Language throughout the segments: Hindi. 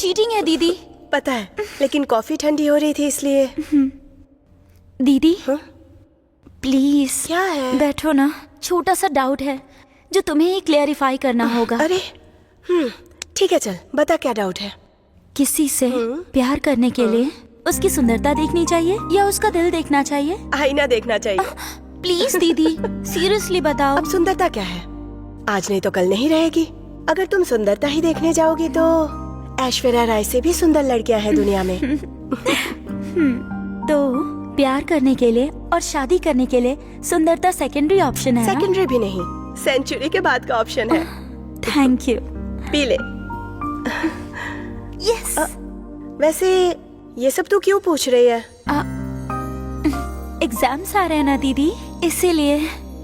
चीटिंग है दीदी। पता है, लेकिन कॉफी ठंडी हो रही थी इसलिए। दीदी हाँ? प्लीज क्या है? बैठो ना, छोटा सा डाउट है जो तुम्हें ही क्लेरिफाई करना होगा। अरे ठीक है, चल बता क्या डाउट है। किसी से प्यार करने के लिए उसकी सुंदरता देखनी चाहिए या उसका दिल देखना चाहिए? आईना देखना चाहिए। प्लीज दीदी सीरियसली बताओ। अब सुंदरता क्या है, आज नहीं तो कल नहीं रहेगी। अगर तुम सुंदरता ही देखने जाओगी तो ऐश्वर्या राय से भी सुंदर लड़कियां हैं दुनिया में। तो प्यार करने के लिए और शादी करने के लिए सुंदरता सेकेंडरी ऑप्शन है। सेकेंडरी भी नहीं, सेंचुरी के बाद का ऑप्शन है। Thank you. पी ले। यस। वैसे ये सब तू क्यों पूछ रही है? एग्जाम्स आ रहे हैं ना दीदी, इसीलिए।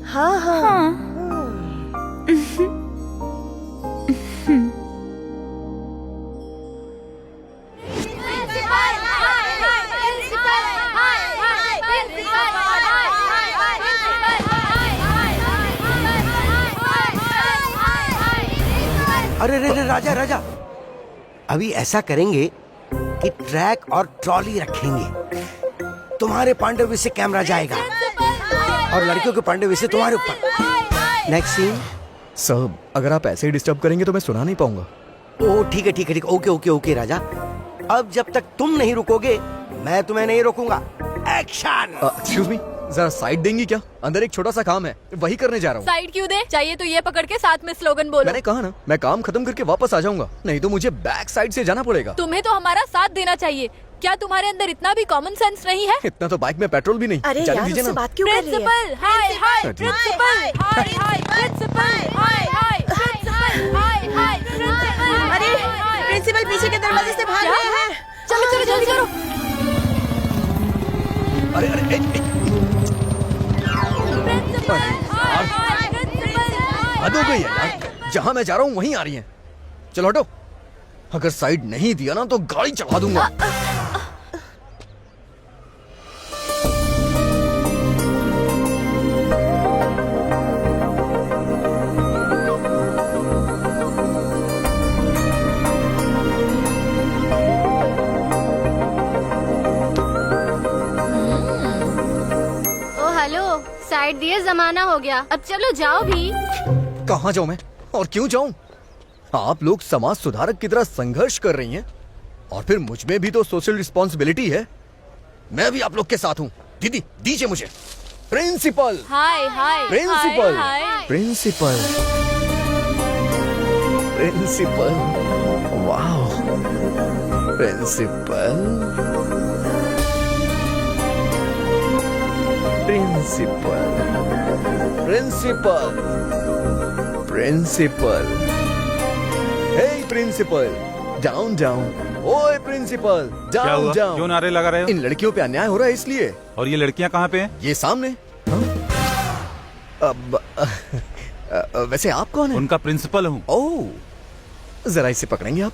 हाँ हाँ, हाँ। अरे रे रे राजा राजा, अभी ऐसा करेंगे कि ट्रैक और ट्रॉली रखेंगे। तुम्हारे पांडव से कैमरा जाएगा और लड़कियों के पांडव से तुम्हारे ऊपर। Next scene. सर, अगर आप ऐसे ही डिस्टर्ब करेंगे तो मैं सुना नहीं पाऊंगा। ओ ठीक है ठीक है ठीक है, ओके ओके ओके राजा। अब जब तक तुम नहीं रुकोगे मैं तुम्हें नहीं रोकूंगा। एक्शन। एक्सक्यूज मी, जरा साइड देंगी क्या? अंदर एक छोटा सा काम है, वही करने जा रहा हूँ। साइड क्यों दे? चाहिए तो ये पकड़ के साथ में स्लोगन बोलो। मैंने कहा ना, मैं काम खत्म करके वापस आ जाऊंगा, नहीं तो मुझे बैक साइड से जाना पड़ेगा। तुम्हें तो हमारा साथ देना चाहिए। क्या तुम्हारे अंदर इतना भी कॉमन सेंस नहीं है? इतना तो बाइक में पेट्रोल भी नहीं। अरे जाने यार दीजिए उससे ना। बात क्यों कर रही है? प्रिंसिपल हाय हाय, प्रिंसिपल हाय हाय, प्रिंसिपल हाय हाय, प्रिंसिपल हाय हाय, प्रिंसिपल। अरे प्रिंसिपल पीछे के दरवाजे से भाग रहे हैं। चलो चलो जल्दी करो। अरे अरे प्रिंसिपल हाय हाय, प्रिंसिपल हाय। हद हो गई है यार, जहाँ मैं जा रहा हूँ वहीं आ रही है। चलो हटो, अगर साइड नहीं दिया ना तो गाड़ी चला दूंगा। हेलो, साइड दिए जमाना हो गया, अब चलो जाओ भी। कहाँ जाऊँ मैं और क्यों जाऊँ? आप लोग समाज सुधारक की तरह संघर्ष कर रही हैं और फिर मुझ में भी तो सोशल रिस्पॉन्सिबिलिटी है। मैं भी आप लोग के साथ हूँ। दीदी दीजिए मुझे। प्रिंसिपल हाय हाय, प्रिंसिपल हाय, हाय। प्रिंसिपल प्रिंसिपल, वाह प्रिंसिपल प्रिंसिपल प्रिंसिपल प्रिंसिपल, हे प्रिंसिपल, डाउन डाउन। ओए प्रिंसिपल, क्या डाउन हुआ? डाउन। क्यों नारे लगा रहे हो? इन लड़कियों पे अन्याय हो रहा है इसलिए। और ये लड़कियां कहाँ पे हैं? ये सामने। हाँ? अब वैसे आप कौन हैं? उनका प्रिंसिपल हूँ। ओह, जरा इसे पकड़ेंगे आप?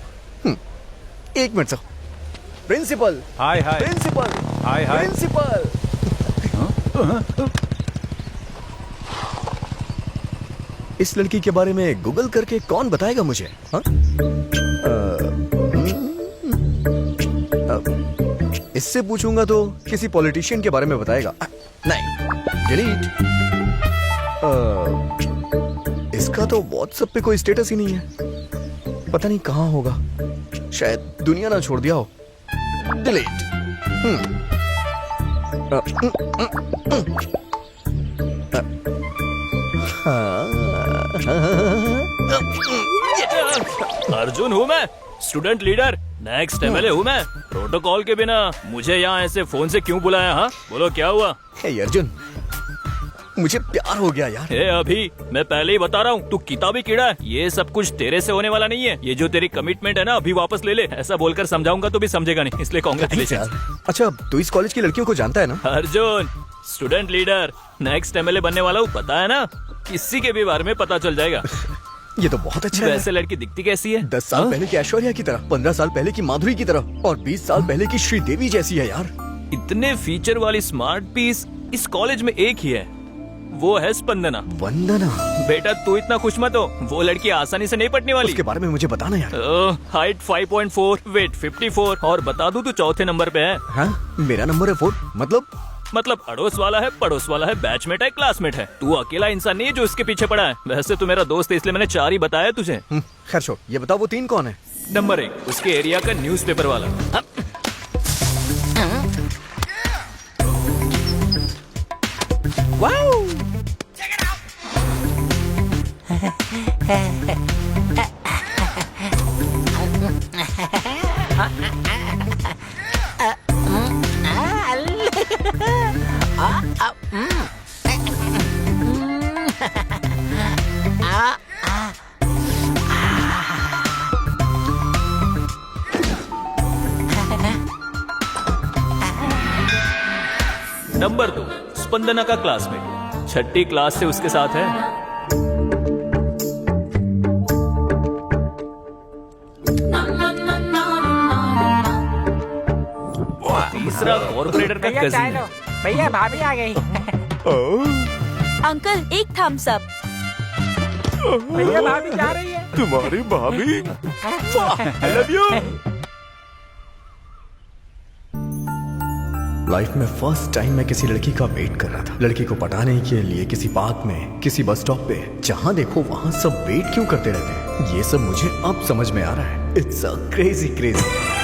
एक मिनट सर। प्रिंसिपल हाय हाय, प्रिंसिपल हाय हाय। प्रिंसिपल। इस लड़की के बारे में गूगल करके कौन बताएगा मुझे? हाँ? इससे पूछूंगा तो किसी पॉलिटिशियन के बारे में बताएगा। नहीं, डिलीट। इसका तो व्हाट्सएप पे कोई स्टेटस ही नहीं है। पता नहीं कहाँ होगा, शायद दुनिया ना छोड़ दिया हो। डिलीट। अर्जुन हूँ मैं, स्टूडेंट लीडर, नेक्स्ट एमएलए हूँ मैं। प्रोटोकॉल के बिना मुझे यहाँ ऐसे फोन से क्यों बुलाया? हाँ बोलो क्या हुआ? हे अर्जुन, मुझे प्यार हो गया यार। ए अभी मैं पहले ही बता रहा हूँ, तू किताबी कीड़ा है। ये सब कुछ तेरे से होने वाला नहीं है। ये जो तेरी कमिटमेंट है ना, अभी वापस ले ले। ऐसा बोलकर समझाऊंगा तो भी समझेगा नहीं, इसलिए कांग्रेचुलेशन। अच्छा, तू इस कॉलेज की लड़कियों को जानता है ना? Arjun, student leader, next MLA बनने वाला हूँ, पता है ना? किसी के भी बारे में पता चल जाएगा। ये तो बहुत अच्छा है। वैसे लड़की दिखती कैसी है? 10 साल पहले की ऐश्वर्या की तरह, 15 साल पहले की माधुरी की तरह और 20 साल पहले की श्रीदेवी जैसी है यार। इतने फीचर वाली स्मार्ट पीस इस कॉलेज में एक ही है, वो है स्पंदना। वंदना? बेटा तू इतना खुश मत हो, वो लड़की आसानी से नहीं पटने वाली। उसके बारे में मुझे बताना यार। हाइट 5.4, वेट 54 और बता दूं तू चौथे नंबर पे है। हाँ? मेरा नंबर है 4, मतलब अड़ोस वाला है, पड़ोस वाला है, बैचमेट है, क्लासमेट है। तू अकेला इंसान नहीं है जो इसके पीछे पड़ा है। वैसे तू मेरा दोस्त है इसलिए मैंने 4 ही बताया तुझे। खैर छोड़, ये बताओ वो 3 कौन है? नंबर 1 उसके एरिया का न्यूज़पेपर वाला। नंबर 2 स्पंदना का क्लासमेट, 6ठी क्लास से उसके साथ है। तीसरा कॉर्पोरेटर का कजिन है। भैया भाभी आ गई। अंकल एक थम्स अप। भैया भाभी जा रही है। तुम्हारी भाभी? I love you। लाइफ में फर्स्ट टाइम मैं किसी लड़की का वेट कर रहा था, लड़की को पटाने के लिए किसी पार्क में, किसी बस स्टॉप पे, जहां देखो वहां सब वेट क्यों करते रहते हैं, ये सब मुझे अब समझ में आ रहा है। It's a crazy crazy.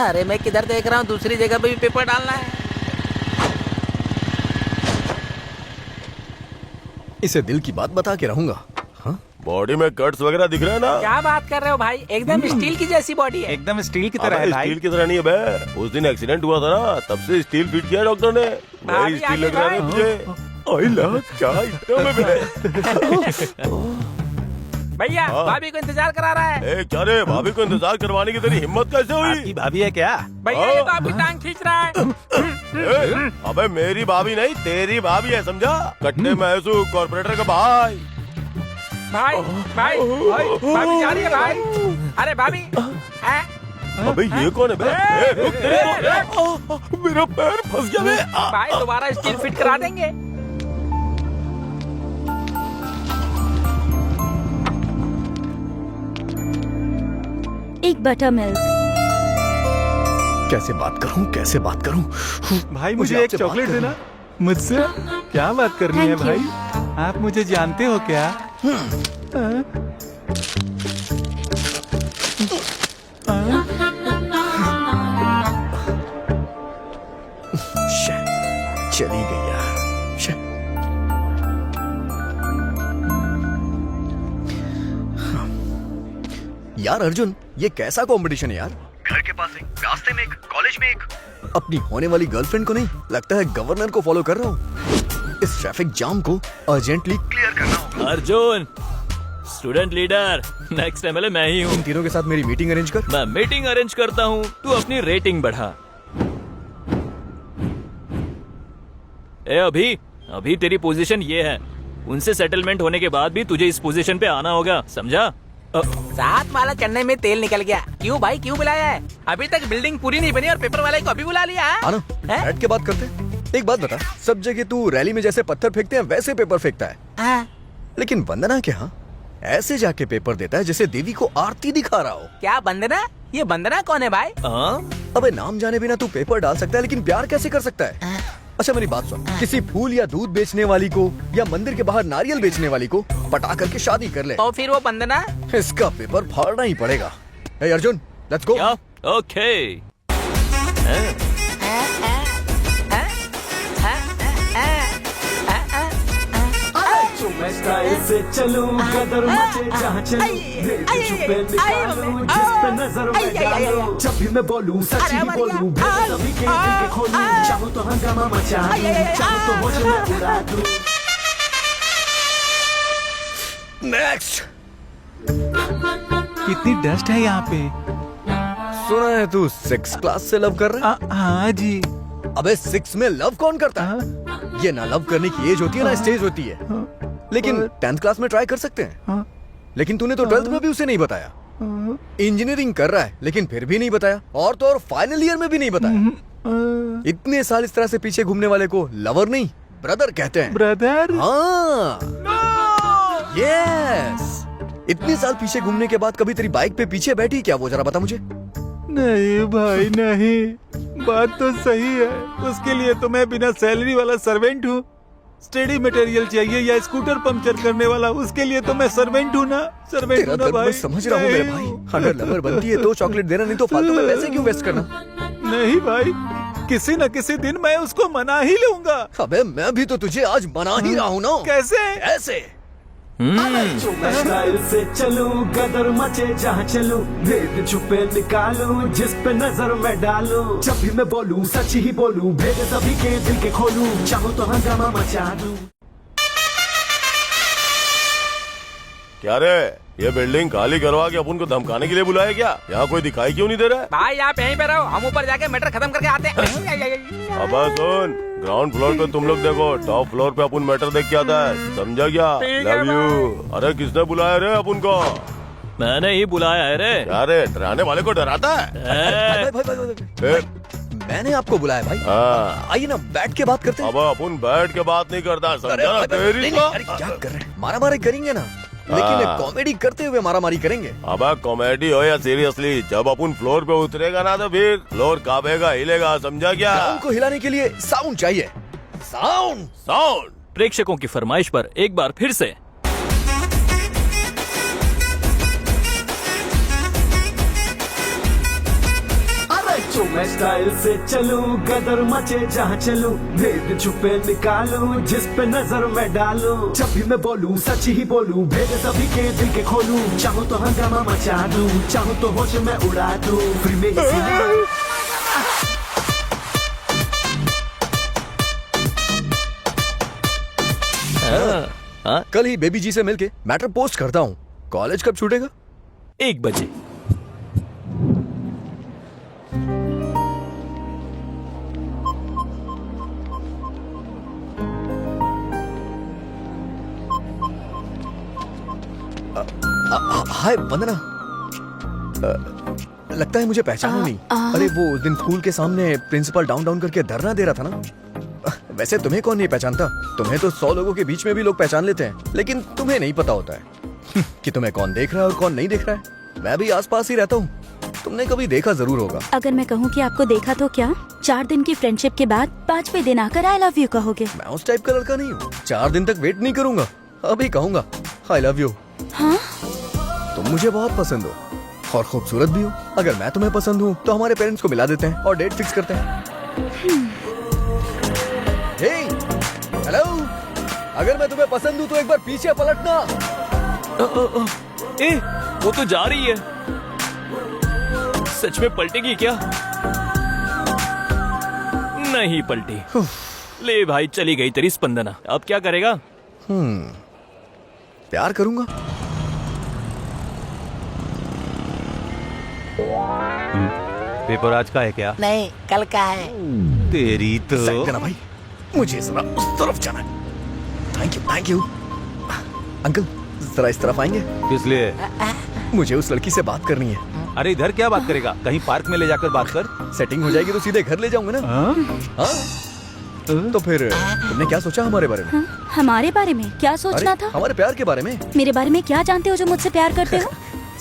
अरे मैं किधर देख रहा हूँ, दूसरी जगह पे भी पेपर डालना है। इसे दिल की बात बता के रहूंगा। हाँ? बॉडी में कट्स वगैरह दिख रहा है ना? क्या बात कर रहे हो भाई, एकदम स्टील की जैसी बॉडी है। एकदम स्टील की तरह है अबे भाई। स्टील की तरह नहीं है बे। उस दिन एक्सीडेंट हुआ था ना, तब से स्टील फिट किया डॉक्टर ने। भाभी वही स्टील आगे लग रहा है भाई। तुझे। आई ला क्या इतना में बे। भैया हाँ। भाभी को इंतजार करा रहा है। ए क्या रे, भाभी को इंतजार करवाने की तेरी हिम्मत कैसे हुई? आपकी भाभी है क्या? भैया ये तो आपकी टांग खींच रहा है। ए, अबे मेरी भाभी नहीं, तेरी भाभी है, समझा? कट्टे महसू कॉर्पोरेटर का भाई। भाई भाई भाभी जा रही है भाई। अरे भाभी हैं? अबे ये कौन है बे? ए, रुक तेरे तो। मेरा पैर फंस गया बे। भाई दोबारा स्टील फिट करा देंगे। एक बटर मिल्क। कैसे बात करूं, कैसे बात करूं? भाई मुझे एक चॉकलेट देना। मुझसे क्या बात करनी है Thank you. भाई? आप मुझे जानते हो क्या? चली गई यार। यार अर्जुन, ये कैसा कंपटीशन है यार? घर के पास एक, रास्ते में एक, कॉलेज में एक। अपनी होने वाली गर्लफ्रेंड को नहीं, लगता है गवर्नर को फॉलो कर रहा हूँ। इस ट्रैफिक जाम को अर्जेंटली क्लियर करना होगा। Arjun student leader, next MLA मैं ही हूँ। इन तीनों के साथ मेरी मीटिंग अरेंज कर। मैं मीटिंग अरेंज करता हूँ, तू अपनी रेटिंग बढ़ा। ए अभी तेरी पोजीशन ये है। उनसे सेटलमेंट होने के बाद भी तुझे इस पोजीशन पे आना होगा, समझा? सात माला चढ़ने में तेल निकल गया। क्यों भाई क्यों बुलाया है? अभी तक बिल्डिंग पूरी नहीं बनी और पेपर वाले को अभी बुला लिया है? आना बैठ के बात करते हैं। एक बात बता, सब जगह तू रैली में जैसे पत्थर फेंकते हैं वैसे पेपर फेंकता है, हाँ। लेकिन वंदना के यहाँ ऐसे जाके पेपर देता है जैसे देवी को आरती दिखा रहा हो। क्या बंदना? ये बंदना कौन है भाई? हाँ? अबे नाम जाने बिना तू पेपर डाल सकता है, लेकिन प्यार कैसे कर सकता है? अच्छा मेरी बात सुन, किसी फूल या दूध बेचने वाली को या मंदिर के बाहर नारियल बेचने वाली को पटा करके शादी कर ले, और फिर वो बंदना इसका पेपर फाड़ना ही पड़ेगा। हे अर्जुन, लेट्स गो। क्या? ओके। मैं स्टाइल से चलूं, गदर मचे जहाँ चलूं, भेद छुपे निकालूं, जिस पे नजर मैं डालूं, जब भी मैं बोलूं सच ही बोलूं, भेद सभी के दिल के खोलूं, चाहूं तो हंगामा मचा दूं, चाहूं तो होश में उड़ा दूं। नेक्स्ट। कितनी डस्ट है यहाँ पे। सुना है तू 6 क्लास से लव कर रहा है? हाँ जी। अबे 6 में लव कौन करता है? ये ना लव करने की एज होती है ना स्टेज होती है। लेकिन 10th क्लास में ट्राई कर सकते हैं। लेकिन तूने तो 12th में भी उसे नहीं बताया। इंजीनियरिंग कर रहा है लेकिन फिर भी नहीं बताया, और तो और फाइनल ईयर में भी नहीं बताया। इतने साल इस तरह से पीछे घूमने वाले को लवर नहीं ब्रदर कहते हैं। ब्रदर? हाँ, यस। इतने साल पीछे घूमने के बाद कभी तेरी बाइक पे पीछे बैठी क्या, वो जरा बता मुझे। नहीं भाई नहीं, बात तो सही है। उसके लिए तो मैं बिना सैलरी वाला सर्वेंट हूँ। स्टडी मटेरियल चाहिए या स्कूटर पंक्चर करने वाला, उसके लिए तो मैं सर्वेंट हूँ ना। सर्वेंट तेरा हूँ ना दर्द भाई। मैं समझ रहा हूँ मेरे भाई। अगर लवर बनती है तो चॉकलेट देना, नहीं तो फालतू में पैसे क्यों वेस्ट करना। नहीं भाई, किसी न किसी दिन मैं उसको मना ही लूंगा। अबे मैं भी तो तुझे आज मना ही रहा हूँ ना। कैसे? ऐसे। मैं स्टाइल से चलूं, गदर मचे जहाँ चलूं, भेद छुपे निकालूं, जिस पे नजर मैं डालूं, जब भी मैं बोलूं सच ही बोलूं, भेद सभी के दिल के खोलूं, चाहूं तो हंगामा मचा दूं। क्या रे, ये बिल्डिंग खाली करवा के अपन को धमकाने के लिए बुलाया क्या? यहाँ कोई दिखाई क्यों नहीं दे रहा है? भाई आप यहीं पे रहो, हम ऊपर जाके मैटर खत्म करके आते हैं। अब सुन, ग्राउंड फ्लोर पे तुम लोग देखो, टॉप फ्लोर पे अपन मैटर देख के आता है, समझा क्या? Love you. अरे किसने बुलाया रे अपन को? मैंने ही बुलाया है रे। क्या रे, डराने वाले को डराता है? भाई, मैंने आपको बुलाया भाई। आइए ना बैठ के बात करते हैं। अब अपन बैठ के बात नहीं करता, समझा ना? तेरी अरे क्या कर रहे हैं, मारा मारी करेंगे ना, लेकिन कॉमेडी करते हुए मारा मारी करेंगे। अब कॉमेडी हो या सीरियसली, जब अपन फ्लोर पे उतरेगा ना तो फिर फ्लोर कांपेगा, हिलेगा, समझा क्या? ग्राउंड को हिलाने के लिए साउंड चाहिए। Sound sound. प्रेक्षकों की फरमाइश पर एक बार फिर से मैं स्टाइल से चलूं, गदर मचे जहाँ चलूं, भेद छुपे निकालूं, जिस पे नजर मैं डालूं, जब भी मैं बोलूं सच ही बोलूं, भेद सभी के दिल के खोलूं, चाहूं तो हंगामा मचा दूं, चाहूं तो होश में उड़ा दूं, फ्री में कल ही बेबी जी से मिलके मैटर पोस्ट करता हूँ। कॉलेज कब छूटेगा? 1 बजे। हाय वंदना, लगता है मुझे पहचाना नहीं। अरे वो उस दिन स्कूल के सामने प्रिंसिपल डाउन डाउन करके धरना दे रहा था ना। वैसे तुम्हें कौन नहीं पहचानता? तुम्हें तो 100 लोगों के बीच में भी लोग पहचान लेते हैं, लेकिन तुम्हें नहीं पता होता है कि तुम्हें कौन देख रहा है और कौन नहीं देख रहा है। मैं भी आसपास ही रहता हूँ, तुमने कभी देखा जरूर होगा। अगर मैं कहूँ कि आपको देखा तो क्या 4 दिन की फ्रेंडशिप के बाद 5वें दिन आकर आई लव यू कहोगे? मैं उस टाइप का लड़का नहीं हूँ। 4 दिन तक वेट नहीं करूंगा, अभी कहूंगा आई लव यू। हाँ? तुम मुझे बहुत पसंद हो और खूबसूरत भी हो। अगर मैं तुम्हें पसंद हूँ तो हमारे पेरेंट्स को मिला देते हैं और डेट फिक्स करते हैं। हे, हेलो, अगर मैं तुम्हें पसंद हूँ तो एक बार पीछे पलटना। ए, वो तो जा रही है। सच में पलटेगी क्या? नहीं पलटी। ले भाई, चली गई तेरी स्पंदना। अब क्या करेगा? प्यार करूंगा। पेपर आज का है क्या? नहीं, कल का है। तेरी तो साइड देना भाई, मुझे जरा उस तरफ जाना है। थैंक यू अंकल, जरा इस तरफ आएंगे? किस लिए? मुझे उस लड़की से बात करनी है। अरे इधर क्या बात करेगा? कहीं पार्क में ले जाकर बात कर। सेटिंग हो जाएगी तो सीधे घर ले जाऊंगा ना। हाँ? तो फिर तुमने क्या सोचा हमारे बारे में? हमारे बारे में क्या सोचना था? हमारे प्यार के बारे में। मेरे बारे में क्या जानते हो जो मुझसे प्यार करते हो?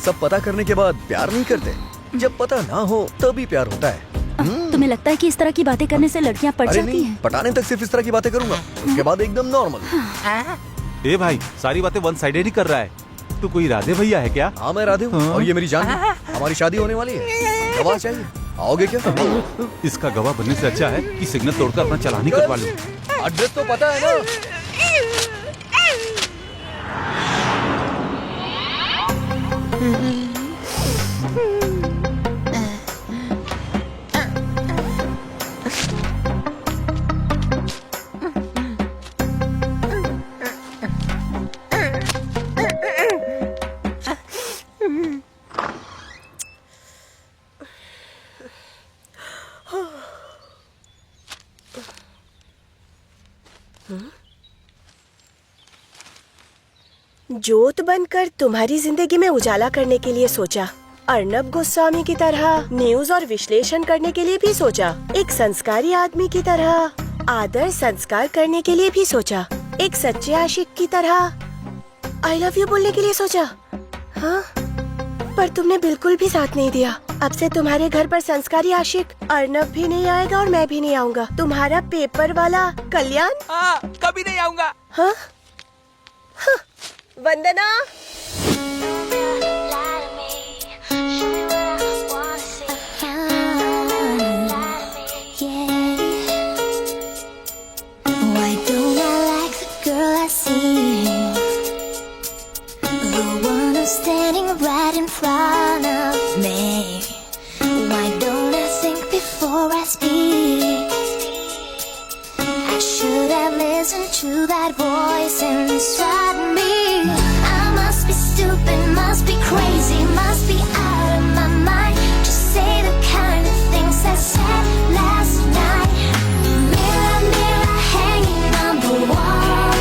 सब पता करने के बाद प्यार नहीं करते, जब पता ना हो तभी प्यार होता है। तुम्हें लगता है कि इस तरह की बातें करने से लड़कियां पट अरे जाती नहीं, हैं? पटाने तक सिर्फ इस तरह की बातें करूंगा, उसके बाद एकदम नॉर्मल। ए भाई, सारी बातें वन साइडेड ही कर रहा है। तू कोई राधे भैया है क्या? हाँ मैं राधे हूँ, और ये मेरी जान है। हमारी शादी होने वाली है, गवाह चाहिए, आओगे क्या? इसका गवाह बनने से अच्छा है कि सिग्नल तोड़कर अपना चालान ही कटवा लूं। एड्रेस तो पता है ना? जोत बनकर तुम्हारी जिंदगी में उजाला करने के लिए सोचा, अर्नब गोस्वामी की तरह न्यूज और विश्लेषण करने के लिए भी सोचा, एक संस्कारी आदमी की तरह आदर संस्कार करने के लिए भी सोचा, एक सच्चे आशिक की तरह आई लव यू बोलने के लिए सोचा। हाँ, पर तुमने बिल्कुल भी साथ नहीं दिया। अब से तुम्हारे घर पर संस्कारी आशिक अर्नब भी नहीं आएगा और मैं भी नहीं आऊँगा। तुम्हारा पेपर वाला कल्याण कभी नहीं आऊंगा। हाँ? हाँ, वंदना। Why don't I like the girl I see? The one who's standing right in front of me. Why don't I think before I speak? I should have listened to that voice inside me. I must be stupid, must be crazy, must be out of my mind to say the kind of things I said last night. Mirror, mirror, hanging on the wall.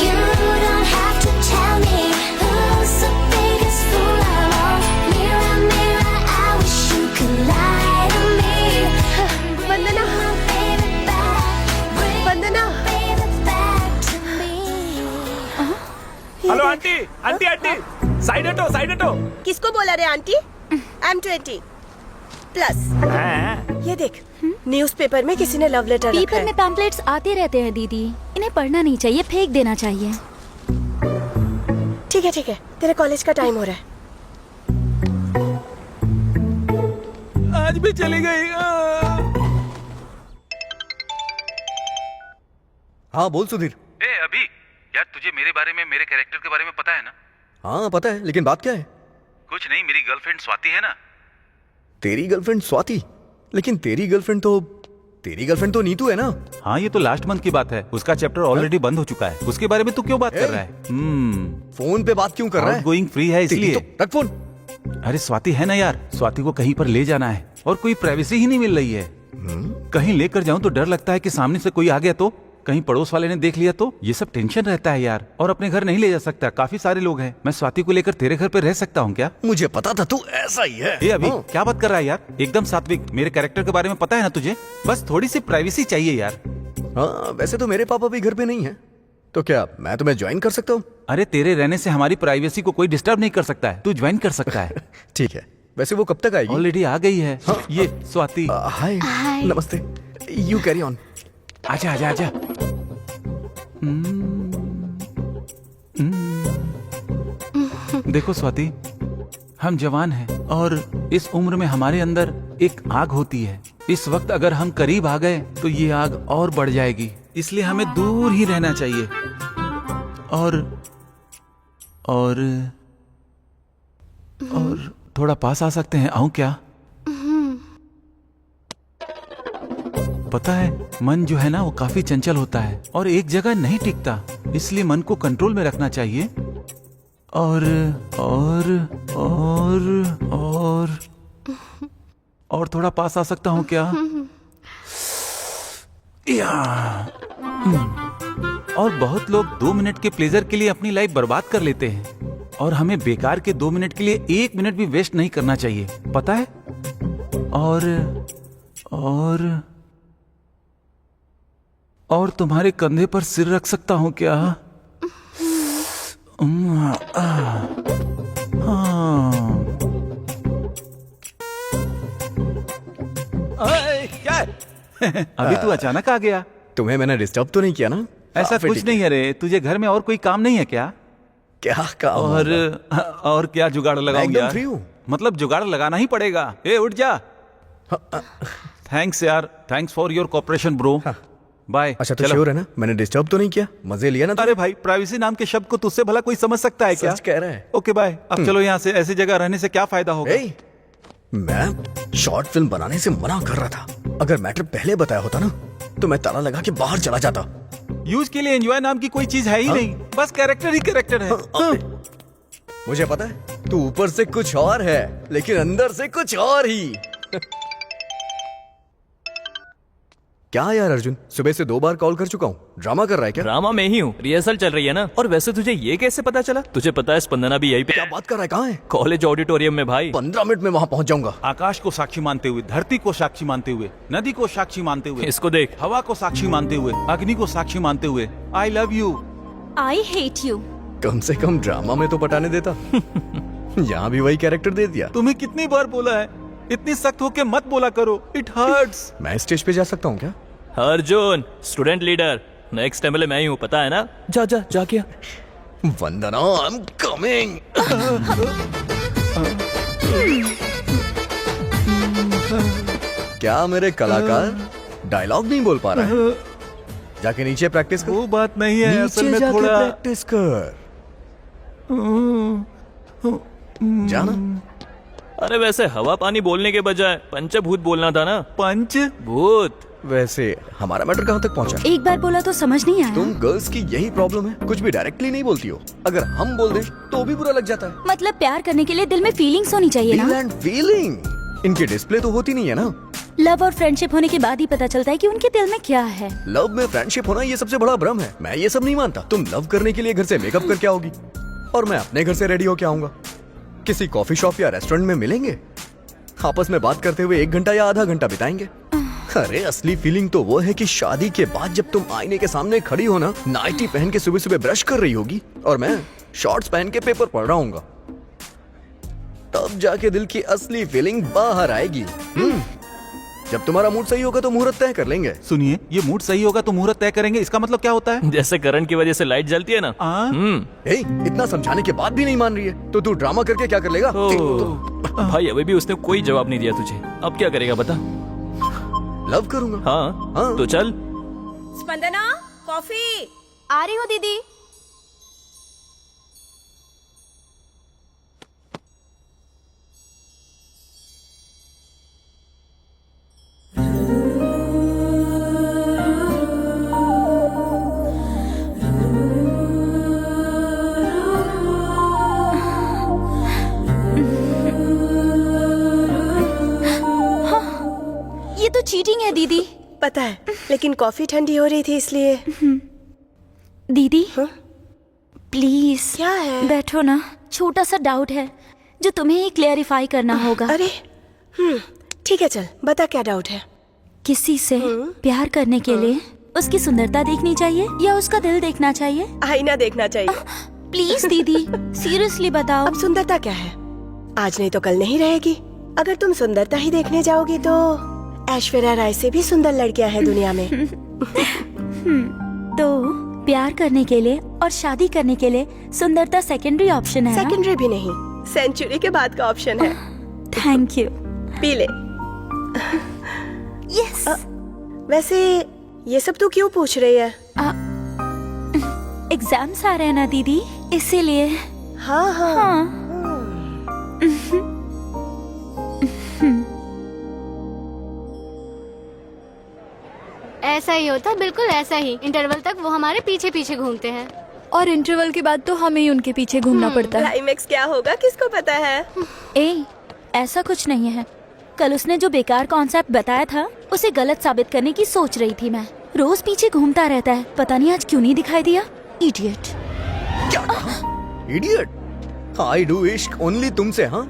You don't have to tell me who's the biggest fool of all. Mirror, mirror, I wish you could lie to me. Vandana, Vandana. Hello aunty, aunty aunty, side हटो, साइड हटो। किसको बोला रे आंटी? I'm 20 plus. ये देख, न्यूज़पेपर में किसी ने लव लेटर रखा पेपर है। में पैम्पलेट्स आते रहते हैं दीदी, इन्हें पढ़ना नहीं चाहिए, फेंक देना चाहिए। ठीक है ठीक है, तेरे कॉलेज का टाइम हो रहा है। आज भी चली गई। हाँ बोल सुधीर। ए अभी, यार तुझे मेरे बारे में, मेरे कैरेक्टर के बारे में पता है ना? हाँ पता है, लेकिन बात क्या है? कुछ नहीं, मेरी गर्लफ्रेंड स्वाति है ना। तेरी गर्लफ्रेंड स्वाति? लेकिन तेरी गर्लफ्रेंड तो नीतू है ना? हाँ, ये तो लास्ट मंथ की बात है। उसका चैप्टर ऑलरेडी बंद हो चुका है। उसके बारे में तू क्यों बात कर रहा है? फोन पे बात क्यों कर रहा है? गोइंग फ्री है इसलिए। तो रख फोन। अरे स्वाति है ना यार, स्वाति को कहीं पर ले जाना है और कोई प्राइवेसी ही नहीं मिल रही है। कहीं लेकर जाऊं तो डर लगता है कि सामने से कोई आ गया तो, कहीं पड़ोस वाले ने देख लिया तो, ये सब टेंशन रहता है यार। और अपने घर नहीं ले जा सकता, काफी सारे लोग हैं। मैं स्वाति को लेकर तेरे घर पे रह सकता हूँ क्या? मुझे पता था तू ऐसा ही है। ये अभी क्या बात कर रहा है यार? एकदम सात्विक, मेरे कैरेक्टर के बारे में पता है ना तुझे? बस थोड़ी सी प्राइवेसी चाहिए यार। हाँ वैसे तो मेरे पापा भी घर पे नहीं है, तो क्या मैं तुम्हें ज्वाइन कर सकता हूँ? अरे तेरे रहने से हमारी प्राइवेसी को कोई डिस्टर्ब नहीं कर सकता है, तू ज्वाइन कर सकता है। ठीक है, वैसे वो कब तक आएगी? ऑलरेडी आ गई है। हाँ। ये स्वाति। हाय, नमस्ते। You carry on. आजा आजा आजा। देखो स्वाति, हम जवान हैं और इस उम्र में हमारे अंदर एक आग होती है। इस वक्त अगर हम करीब आ गए तो ये आग और बढ़ जाएगी, इसलिए हमें दूर ही रहना चाहिए। और थोड़ा पास आ सकते हैं? आऊं क्या? पता है, मन जो है ना वो काफी चंचल होता है और एक जगह नहीं टिकता, इसलिए मन को कंट्रोल में रखना चाहिए। और थोड़ा पास आ सकता हूँ क्या? और बहुत लोग 2 मिनट के प्लेजर के लिए अपनी लाइफ बर्बाद कर लेते हैं और हमें बेकार के 2 मिनट के लिए 1 मिनट भी वेस्ट नहीं करना चाहिए, पता है? और तुम्हारे कंधे पर सिर रख सकता हूँ क्या? अभी तू अचानक आ गया। तुम्हें मैंने डिस्टर्ब तो नहीं किया ना? ऐसा फिर कुछ ठीक नहीं है रे, तुझे घर में और कोई काम नहीं है क्या? क्या काम? और क्या जुगाड़ लगाऊं एकदम यार? फ्री हूं। मतलब जुगाड़ लगाना ही पड़ेगा। ए उठ जा। थैंक्स यार, thanks for your cooperation bro. Bye. अच्छा तो श्योर है ना? मैंने डिस्टर्ब तो नहीं किया? मजे लिया ना? अरे भाई, प्राइवेसी नाम के शब्द को तुझसे भला कोई समझ सकता है क्या? सच कह रहा है। Okay bye. अब चलो यहाँ से, ऐसी जगह रहने से क्या फायदा होगा? मैं शॉर्ट फिल्म बनाने से मना कर रहा था। अगर मैटर पहले बताया होता ना तो मैं ताला लगा के बाहर चला जाता। यूज के लिए एंजॉय नाम की कोई चीज है ही नहीं, बस कैरेक्टर ही कैरेक्टर है। मुझे पता है तू ऊपर से कुछ और है लेकिन अंदर से कुछ और ही। क्या यार अर्जुन, सुबह से 2 बार कॉल कर चुका हूँ। ड्रामा कर रहा है क्या? ड्रामा में ही हूँ, रिहर्सल चल रही है ना। और वैसे तुझे ये कैसे पता चला? तुझे पता है स्पंदना भी यही पे। क्या बात कर रहा है? कहाँ है? कॉलेज ऑडिटोरियम में भाई। 15 मिनट में वहाँ पहुँच जाऊंगा। आकाश को साक्षी मानते हुए, धरती को साक्षी मानते हुए, नदी को साक्षी मानते हुए, इसको देख, हवा को साक्षी मानते हुए, अग्नि को साक्षी मानते हुए, I love you, I hate you. कम से कम ड्रामा में तो पटाने देता। यहाँ भी वही कैरेक्टर दे दिया। तुम्हें कितनी बार बोला है, इतनी सख्त होके मत बोला करो, इट हर्ट्स। मैं स्टेज पे जा सकता हूँ क्या? Arjun student leader, next MLA मैं ही हूँ, पता है ना? जा जा जा क्या? वंदना, आई एम कमिंग। क्या मेरे कलाकार डायलॉग नहीं बोल पा रहा है? जाके नीचे प्रैक्टिस कर। वो बात नहीं है, असल में जाके थोड़ा प्रैक्टिस कर। जाना। अरे वैसे हवा पानी बोलने के बजाय पंचभूत बोलना था ना। पंचभूत। वैसे हमारा मैटर कहाँ तक पहुँचा? एक बार बोला तो समझ नहीं आया। तुम गर्ल्स की यही प्रॉब्लम है, कुछ भी डायरेक्टली नहीं बोलती हो। अगर हम बोल दें तो भी बुरा लग जाता है। मतलब प्यार करने के लिए दिल में फीलिंग्स होनी चाहिए फील ना? एंड फीलिंग इनकी डिस्प्ले तो होती नहीं है ना। लव और फ्रेंडशिप होने के बाद ही पता चलता है कि उनके दिल में क्या है। लव में फ्रेंडशिप होना ये सबसे बड़ा भ्रम है। मैं ये सब नहीं मानता। तुम लव करने के लिए घर से मेकअप करके आओगी और मैं अपने घर से रेडी होके आऊंगा। किसी कॉफी शॉप या रेस्टोरेंट में मिलेंगे, आपस में बात करते हुए 1 घंटा या आधा घंटा बिताएंगे। अरे असली फीलिंग तो वो है कि शादी के बाद जब तुम आईने के सामने खड़ी हो ना, नाइटी पहन के सुबह सुबह ब्रश कर रही होगी और मैं शॉर्ट्स पहन के पेपर पढ़ रहा हूँगा, तब जाके दिल की असली फीलिंग बाहर आएगी। जब तुम्हारा मूड सही होगा तो मुहूर्त तय कर लेंगे। सुनिए, ये मूड सही होगा तो मुहूर्त तय करेंगे, इसका मतलब क्या होता है? जैसे करंट की वजह से लाइट जलती है ना। इतना समझाने के बाद भी नहीं मान रही है तो तू ड्रामा करके क्या कर लेगा? भाई अभी भी उसने कोई जवाब नहीं दिया तुझे, अब क्या करेगा बता? लव करूंगा। हाँ तो चल। स्पंदना, कॉफी। आ रही हूँ दीदी। ये तो चीटिंग है दीदी। पता है, लेकिन कॉफी ठंडी हो रही थी इसलिए। दीदी प्लीज। क्या है? बैठो ना, छोटा सा डाउट है जो तुम्हें ही क्लेरिफाई करना होगा। अरे ठीक है, चल बता क्या डाउट है। किसी से प्यार करने के लिए उसकी सुंदरता देखनी चाहिए या उसका दिल देखना चाहिए? आईना देखना चाहिए। प्लीज दीदी, सीरियसली बताओ। अब सुंदरता क्या है? आज नहीं तो कल नहीं रहेगी। अगर तुम सुंदरता ही देखने जाओगी तो ऐश्वर्या राय से भी सुंदर लड़कियां हैं दुनिया में। तो प्यार करने के लिए और शादी करने के लिए सुंदरता सेकेंडरी ऑप्शन है। सेकेंडरी भी नहीं, सेंचुरी के बाद का ऑप्शन है। Thank you. पी ले। यस। वैसे ये सब तू क्यों पूछ रही है? एग्जाम्स आ रहे हैं ना दीदी, इसीलिए। हाँ। ऐसा ही होता, बिल्कुल ऐसा ही। इंटरवल तक वो हमारे पीछे पीछे घूमते हैं और इंटरवल के बाद तो हमें ही उनके पीछे घूमना पड़ता है। क्लाइमेक्स क्या होगा किसको पता है? ऐसा कुछ नहीं है। कल उसने जो बेकार कॉन्सेप्ट बताया था उसे गलत साबित करने की सोच रही थी मैं। रोज पीछे घूमता रहता है, पता नहीं आज क्यों नहीं दिखाई दिया। इडियट। क्या कहा? इडियट? आई डू इश्क ओनली तुमसे। हाँ,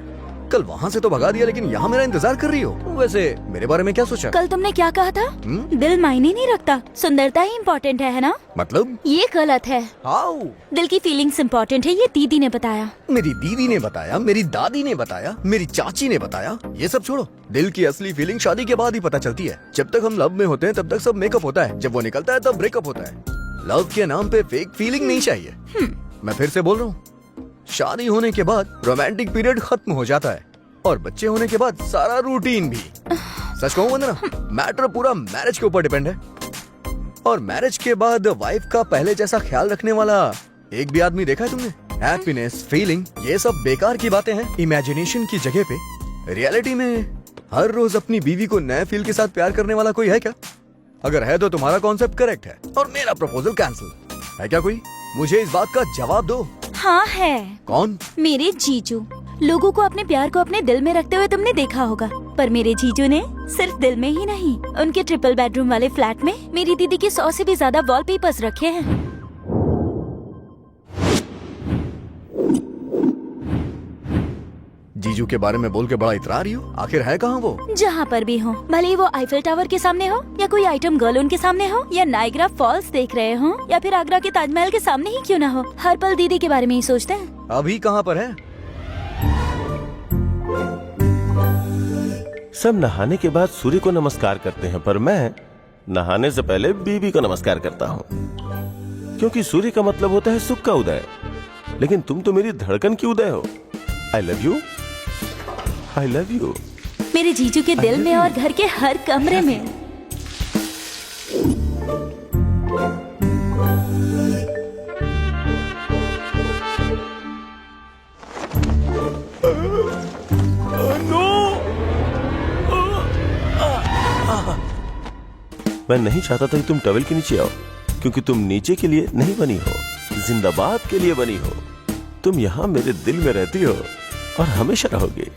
कल वहाँ से तो भगा दिया, लेकिन यहाँ मेरा इंतजार कर रही हो। वैसे मेरे बारे में क्या सोचा? कल तुमने क्या कहा था? दिल मायने नहीं रखता, सुंदरता ही इम्पोर्टेंट है ना? मतलब ये गलत है। हाउ? दिल की फीलिंग्स इम्पोर्टेंट है, ये दीदी ने बताया। मेरी दीदी ने बताया, मेरी दादी ने बताया, मेरी चाची ने बताया। ये सब छोड़ो, दिल की असली फीलिंग शादी के बाद ही पता चलती है। जब तक हम लव में होते हैं तब तक सब मेकअप होता है, जब वो निकलता है तब ब्रेकअप होता है। लव के नाम पे फेक फीलिंग नहीं चाहिए। मैं फिर से बोल रहा हूँ, शादी होने के बाद रोमांटिक पीरियड खत्म हो जाता है और बच्चे होने के बाद सारा रूटीन भी। सच कहूँ वंदना, मैटर पूरा मैरिज के ऊपर डिपेंड है। और मैरिज के बाद वाइफ का पहले जैसा ख्याल रखने वाला एक भी आदमी देखा है तुमने? हैप्पीनेस, फीलिंग, ये सब बेकार की बातें हैं इमेजिनेशन की जगह पे। रियलिटी में हर रोज अपनी बीवी को नए फील के साथ प्यार करने वाला कोई है क्या? अगर है तो तुम्हारा कॉन्सेप्ट करेक्ट है और मेरा प्रपोजल कैंसिल है क्या कोई? मुझे इस बात का जवाब दो। हाँ है। कौन? मेरे जीजू। लोगों को अपने प्यार को अपने दिल में रखते हुए तुमने देखा होगा, पर मेरे जीजू ने सिर्फ दिल में ही नहीं, उनके ट्रिपल बेडरूम वाले फ्लैट में मेरी दीदी के 100 से भी ज्यादा वॉलपेपर्स रखे हैं। जीजू के बारे में बोल के बड़ा इतरा रही हो, आखिर है कहाँ वो? जहाँ पर भी हो, भले ही वो आईफिल टावर के सामने हो, या कोई आइटम गर्ल उनके सामने हो, या नायग्रा फॉल्स देख रहे हो, या फिर आगरा के ताजमहल के सामने ही क्यों ना हो, हर पल दीदी के बारे में ही सोचते हैं। अभी कहाँ पर है? सब नहाने के बाद सूर्य को नमस्कार करते हैं, पर मैं नहाने से पहले बीवी को नमस्कार करता हूँ, क्योंकि सूर्य का मतलब होता है सुख का उदय। लेकिन तुम तो मेरी धड़कन की उदय हो। आई love you, I love you. मेरे जीजू के दिल में और घर के हर कमरे में। मैं नहीं चाहता था कि तुम टॉवेल के नीचे आओ, क्योंकि तुम नीचे के लिए नहीं बनी हो, जिंदाबाद के लिए बनी हो। तुम यहाँ मेरे दिल में रहती हो और हमेशा रहोगे।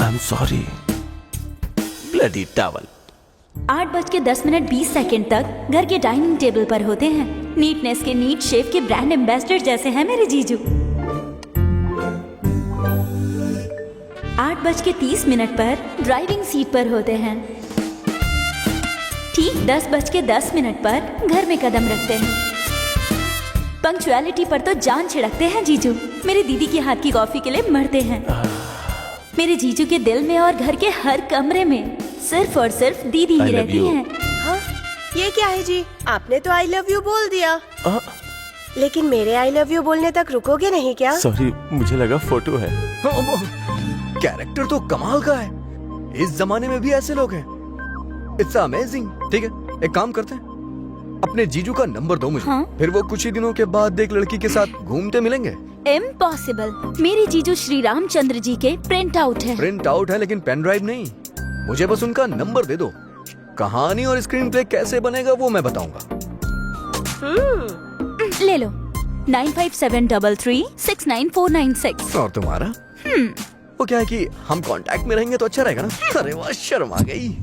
I am sorry bloody towel. 8:10:20 तक घर के डाइनिंग टेबल पर होते हैं। नीटनेस के नीट शेफ के ब्रांड एम्बेसडर जैसे हैं मेरे जीजू। 8:30 पर ड्राइविंग सीट पर होते हैं। ठीक 10:10 पर घर में कदम रखते हैं। पंक्चुअलिटी पर तो जान छिड़कते हैं जीजू। मेरी दीदी के हाथ की कॉफी के लिए मरते हैं। मेरे जीजू के दिल में और घर के हर कमरे में सिर्फ और सिर्फ दीदी ही रहती हैं। हाँ, ये क्या है जी? आपने तो आई लव यू बोल दिया, लेकिन मेरे आई लव यू बोलने तक रुकोगे नहीं क्या? सॉरी, मुझे लगा फोटो है। कैरेक्टर तो कमाल का है। इस जमाने में भी ऐसे लोग हैं। It's amazing. ठीक है, एक काम करते हैं, अपने जीजू का नंबर दो मुझे। हाँ? फिर वो कुछ ही दिनों के बाद एक लड़की के साथ घूमते मिलेंगे। इम्पॉसिबल। मेरे जीजू श्री रामचंद्र जी के प्रिंट आउट है। प्रिंट आउट है, लेकिन पेन ड्राइव नहीं। मुझे बस उनका नंबर दे दो। कहानी और स्क्रीन प्ले कैसे बनेगा वो मैं बताऊंगा। ले लो 9573369496। और तुम्हारा? वो क्या है कि हम कांटेक्ट में रहेंगे तो अच्छा रहेगा ना। अरे वाह, शर्म आ गई।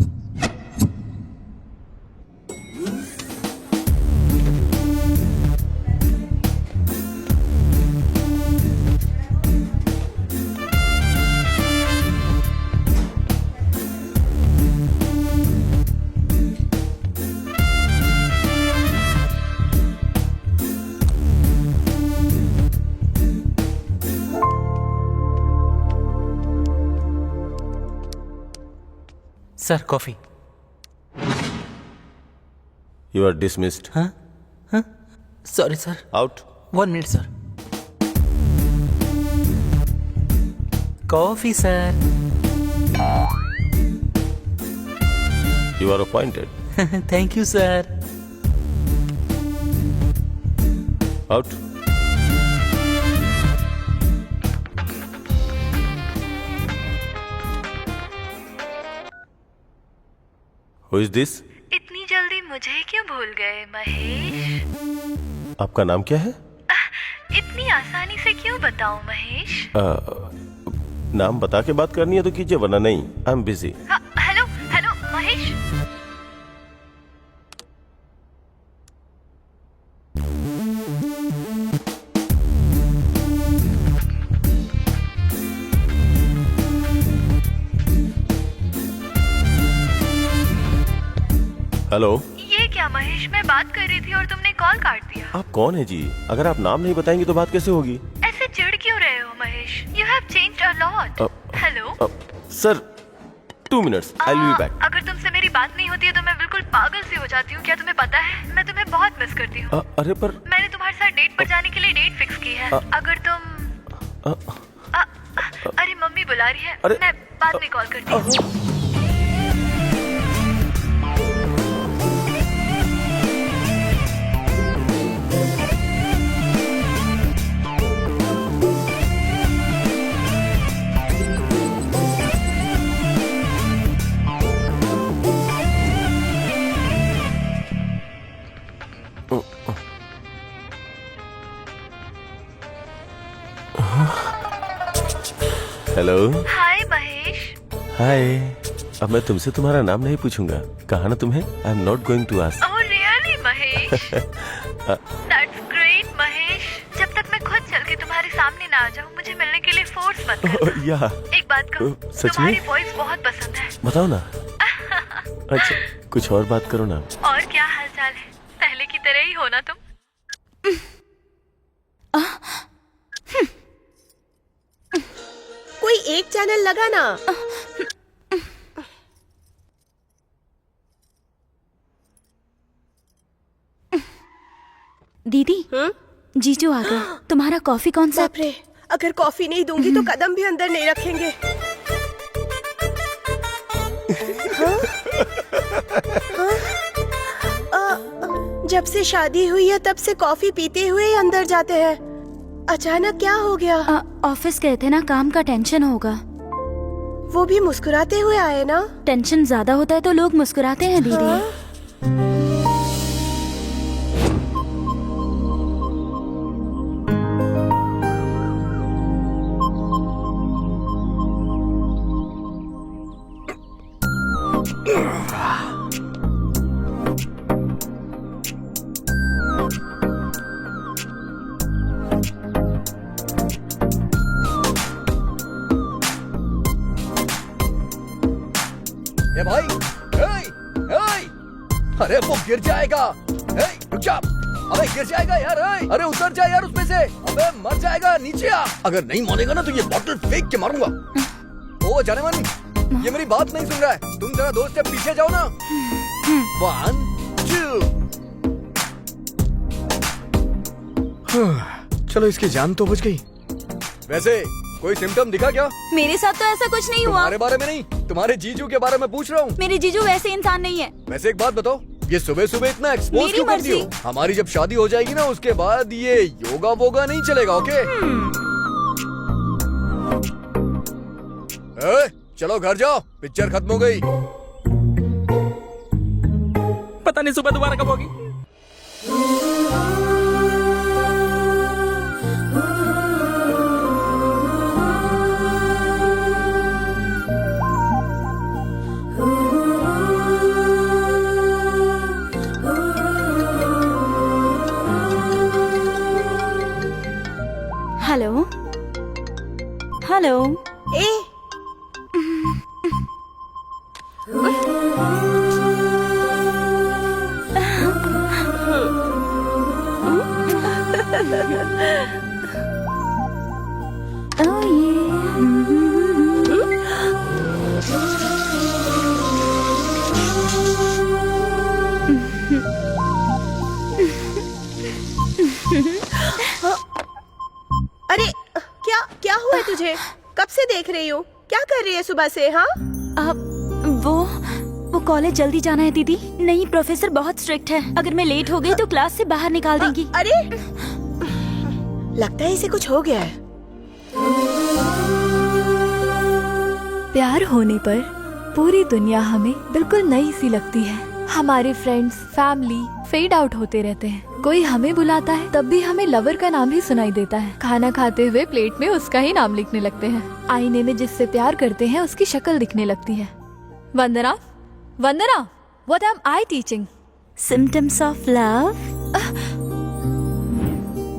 Sir, coffee. You are dismissed. हाँ हाँ, sorry sir. Out. 1 minute sir. Coffee sir. You are appointed. Thank you sir. Out. Who is this? इतनी जल्दी मुझे क्यों भूल गए महेश? आपका नाम क्या है? इतनी आसानी से क्यों बताऊं महेश? नाम बता के बात करनी है तो कीजिए, वरना नहीं। I am busy. Hello hello Mahesh. Hello, ये क्या महेश, मैं बात कर रही थी और तुमने कॉल काट दिया। आप कौन है जी? अगर आप नाम नहीं बताएंगी तो बात कैसे होगी? ऐसे चिढ़ क्यों रहे हो Mahesh? You have changed a lot. Hello sir, 2 minutes, I will be back. अगर तुमसे मेरी बात नहीं होती है तो मैं बिल्कुल पागल सी हो जाती हूँ। क्या तुम्हें पता है, मैं तुम्हें बहुत मिस करती हूँ। अरे पर मैंने तुम्हारे साथ डेट पर जाने के लिए डेट फिक्स की है। अगर तुम अरे मम्मी बुला रही है, मैं बाद में कॉल करती हूँ। हेलो। हाय महेश। हाय। अब मैं तुमसे तुम्हारा नाम नहीं पूछूंगा, कहा ना तुम्हें? I am not going to ask. Oh really Mahesh? That's great Mahesh. जब तक मैं खुद चल के तुम्हारे सामने ना आ जाऊँ, मुझे मिलने के लिए फोर्स मत करना। या एक बात कहूँ, सच तुम्हारी में? वॉइस बहुत पसंद है। बताओ ना। अच्छा, कुछ और बात करो ना। और क्या हालचाल है? पहले की तरह ही हो ना तुम? कोई एक चैनल लगा ना। दीदी, जीजू आ गए। तुम्हारा कॉफी कौन सा? बाप रे, अगर कॉफी नहीं दूंगी तो कदम भी अंदर नहीं रखेंगे। जब से शादी हुई है तब से कॉफी पीते हुए ही अंदर जाते हैं। अचानक क्या हो गया? ऑफिस गए थे ना, काम का टेंशन होगा। वो भी मुस्कुराते हुए आए ना। टेंशन ज्यादा होता है तो लोग मुस्कुराते हैं दीदी। ए भाई, अरे वो गिर जाएगा। रुक जा, अबे गिर जाएगा यार। अरे उतर जा यार उसमें से, अबे मर जाएगा। नीचे आ, अगर नहीं मानेगा ना तो ये बॉटल फेंक के मारूंगा। ओ जाने मन, ये मेरी बात नहीं सुन रहा है। तुम जरा 2 स्टेप पीछे जाओ ना। 1 2। चलो इसकी जान तो बच गई। वैसे कोई सिम्टम दिखा क्या? मेरे साथ तो ऐसा कुछ नहीं हुआ। तुम्हारे बारे में नहीं, तुम्हारे जीजू के बारे में पूछ रहा हूँ। मेरे जीजू वैसे इंसान नहीं है। वैसे एक बात बताओ, ये सुबह सुबह इतना एक्सपोज क्यों करती हो? हमारी जब शादी हो जाएगी ना, उसके बाद ये योगा वोगा नहीं चलेगा। ओके? चलो घर जाओ, पिक्चर खत्म हो गई। पता नहीं सुबह दोबारा कब होगी। Hello hello. अरे क्या क्या हुआ है तुझे? कब से देख रही हूँ, क्या कर रही है सुबह से? हाँ वो कॉलेज जल्दी जाना है दीदी। नहीं, प्रोफेसर बहुत स्ट्रिक्ट है। अगर मैं लेट हो गई तो क्लास से बाहर निकाल देंगी। अरे लगता है इसे कुछ हो गया है। प्यार होने पर पूरी दुनिया हमें बिल्कुल नई सी लगती है। हमारे फ्रेंड्स, फैमिली फेड आउट होते रहते हैं। कोई हमें बुलाता है तब भी हमें लवर का नाम ही सुनाई देता है। खाना खाते हुए प्लेट में उसका ही नाम लिखने लगते हैं। आईने में जिससे प्यार करते हैं उसकी शक्ल दिखने लगती है। Vandana, Vandana, what am I teaching? Symptoms of love.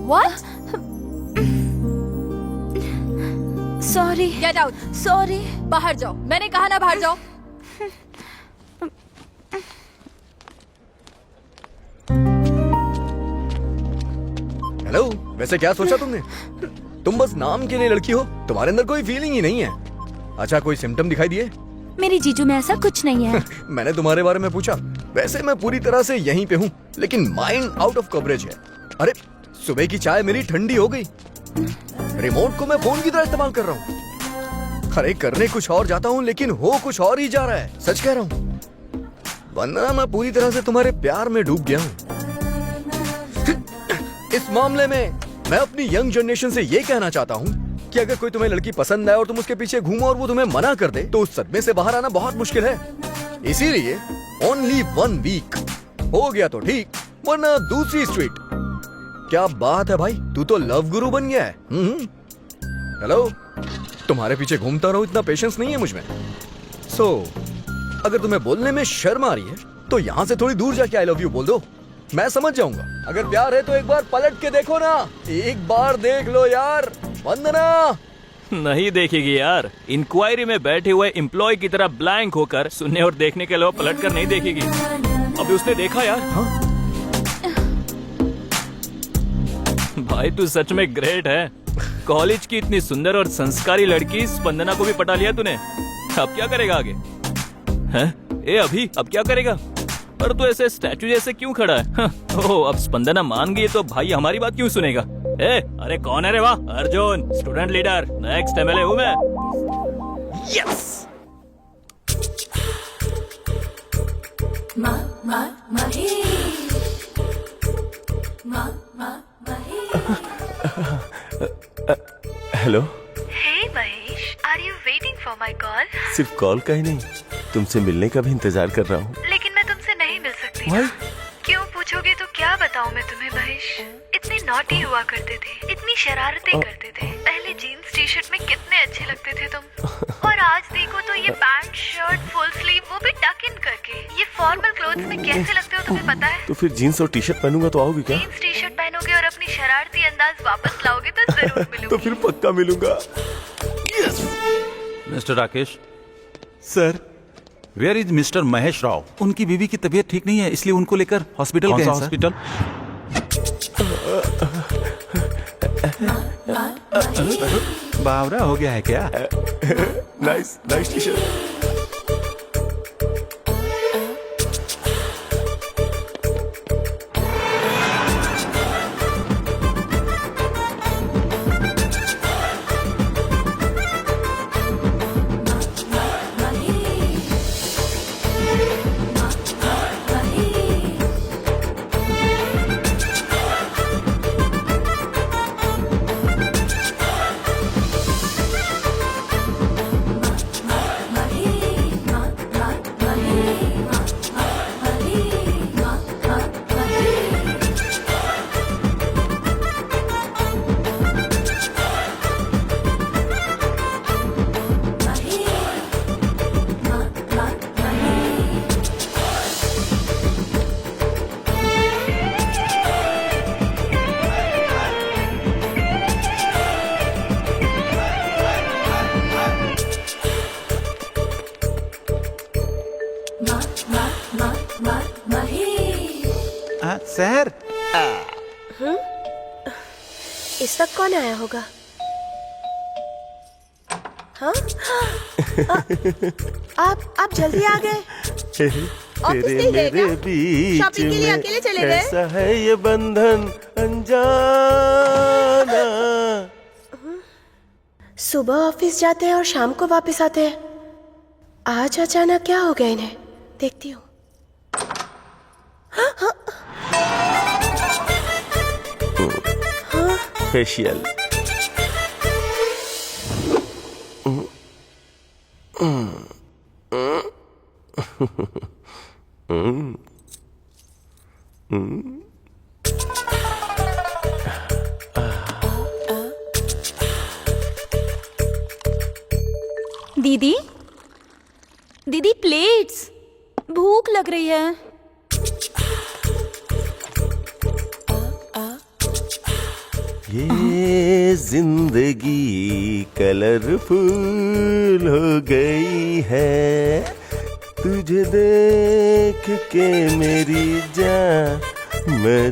What? Sorry. Get out. Sorry. बाहर जाओ, मैंने कहा ना बाहर जाओ। वैसे क्या सोचा तुमने? तुम बस नाम के लिए लड़की हो, तुम्हारे अंदर कोई फीलिंग ही नहीं है। अच्छा, कोई सिम्टम दिखाई दिए? मेरी जीजू में ऐसा कुछ नहीं है। मैंने तुम्हारे बारे में पूछा। वैसे मैं पूरी तरह से यहीं पे हूँ, लेकिन माइंड आउट ऑफ कवरेज है। अरे सुबह की चाय मेरी ठंडी हो गई। रिमोट को मैं फोन की तरह इस्तेमाल कर रहा हूँ। अरे करने कुछ और जाता हूँ, लेकिन हो कुछ और ही जा रहा है। सच कह रहा हूँ वंदना, मैं पूरी तरह से तुम्हारे प्यार में डूब गया हूँ। इस मामले में मैं अपनी यंग जनरेशन से ये कहना चाहता हूँ कि अगर कोई तुम्हें लड़की पसंद आए और तुम उसके पीछे घूमो और वो तुम्हें मना कर दे, तो उस सदमे से बाहर आना बहुत मुश्किल है। इसीलिए ओनली 1 वीक हो गया तो ठीक, वरना दूसरी स्ट्रीट। क्या बात है भाई, तू तो लव गुरु बन गया है। हेलो, तुम्हारे पीछे घूमता रहूं, इतना पेशेंस नहीं है मुझ में। अगर तुम्हें बोलने में शर्म आ रही है तो यहाँ से थोड़ी दूर जाके आई लव यू बोल दो, मैं समझ जाऊंगा। अगर प्यार है तो एक बार पलट के देखो ना, एक बार देख लो यार। वंदना नहीं देखेगी यार, इंक्वायरी में बैठे हुए एम्प्लॉय की तरह ब्लैंक होकर सुनने और देखने के अलावा पलट कर नहीं देखेगी। अभी उसने देखा यार। हाँ? भाई तू सच में ग्रेट है। कॉलेज की इतनी सुंदर और संस्कारी लड़की स्पंदना को भी पटा लिया तूने। अब क्या करेगा आगे? हैं? अभी अब क्या करेगा? पर तू ऐसे स्टैचू जैसे क्यों खड़ा है? ओह, अब स्पंदना मान गई तो भाई हमारी बात क्यों सुनेगा? अरे कौन है रे? वाह, Arjun, student leader, next MLA हूँ मैं। Yes. Hello. Hey Mahesh, are you waiting for my call? सिर्फ कॉल का ही नहीं, तुमसे मिलने का भी इंतजार कर रहा हूँ। लेकिन मैं तुमसे नहीं मिल सकती ना। क्यों पूछोगे तो क्या बताऊं मैं तुम्हें महेश। इतने नॉटी हुआ करते थे, इतनी शरारतें करते थे। पहले जीन्स टी शर्ट में कितने अच्छे लगते थे तुम, और आज देखो तो ये पैंट शर्ट फुल स्लीव, वो भी टक इन करके। ये फॉर्मल क्लोथ्स में कैसे लगते हो तुम्हें पता है? तो फिर जीन्स और टी शर्ट पहनूंगा तो आओगी क्या? जीन्स टी शर्ट पहनोगे और अपनी शरारती अंदाज वापस लाओगे तो जरूर मिलूंगी। तो फिर पक्का मिलूंगा। Mister Rakesh sir, where is mister Mahesh Rao? उनकी बीवी की तबीयत ठीक नहीं है, इसलिए उनको लेकर हॉस्पिटल गए हैं। हॉस्पिटल? बावरा हो गया है क्या? Nice nice T shirt. Sir, इस वक्त कौन आया होगा? हाँ? आप जल्दी आ गए। ऑफिस नहीं गए क्या? शॉपिंग के लिए अकेले चले गए? कैसा है ये बंधन अनजाना। सुबह ऑफिस जाते हैं और शाम को वापस आते हैं। आज अचानक क्या हो गया इन्हें? देखती हूँ। फेशियल। दीदी, दीदी प्लेट्स, भूख लग रही है। ये जिंदगी कलरफुल हो गई है, तुझे देख के मेरी जान मैं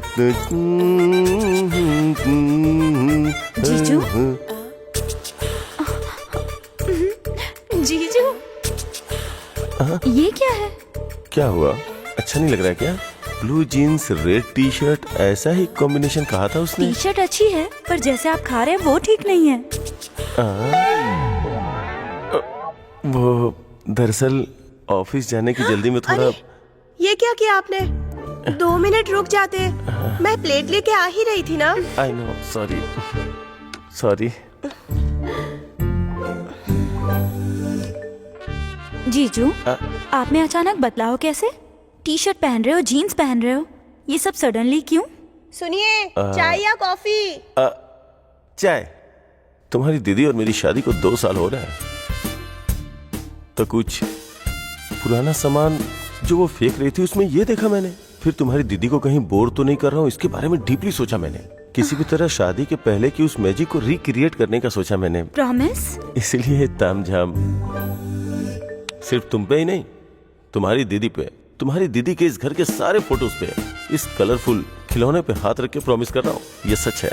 जीजू? जीजू, ये क्या है? क्या हुआ? अच्छा नहीं लग रहा है क्या? Blue jeans red T shirt, ऐसा ही कॉम्बिनेशन कहा था उसने। टी शर्ट अच्छी है पर जैसे आप खा रहे हैं वो ठीक नहीं है। वो दरअसल ऑफिस जाने की जल्दी में थोड़ा। ये क्या किया आपने? 2 मिनट रुक जाते, मैं प्लेट लेके आ ही रही थी ना। I know, sorry sorry. जीजू, आप में अचानक बदलाव कैसे? टी शर्ट पहन रहे हो, जीन्स पहन रहे हो, ये सब सडनली क्यों? सुनिए, चाय या कॉफी? चाय। तुम्हारी दीदी और मेरी शादी को 2 साल हो रहा है, तो कुछ पुराना सामान जो वो फेंक रही थी उसमें ये देखा मैंने। फिर तुम्हारी दीदी को कहीं बोर तो नहीं कर रहा हूँ, इसके बारे में डीपली सोचा मैंने। किसी भी तरह शादी के पहले की उस मैजिक को रिक्रिएट करने का सोचा मैंने। प्रॉमिस? इसलिए तामझाम सिर्फ तुम पे ही नहीं, तुम्हारी दीदी पे, तुम्हारी दीदी के इस घर के सारे फोटोज पे, इस कलरफुल खिलौने पे हाथ रख के प्रॉमिस कर रहा हूँ। ये सच है।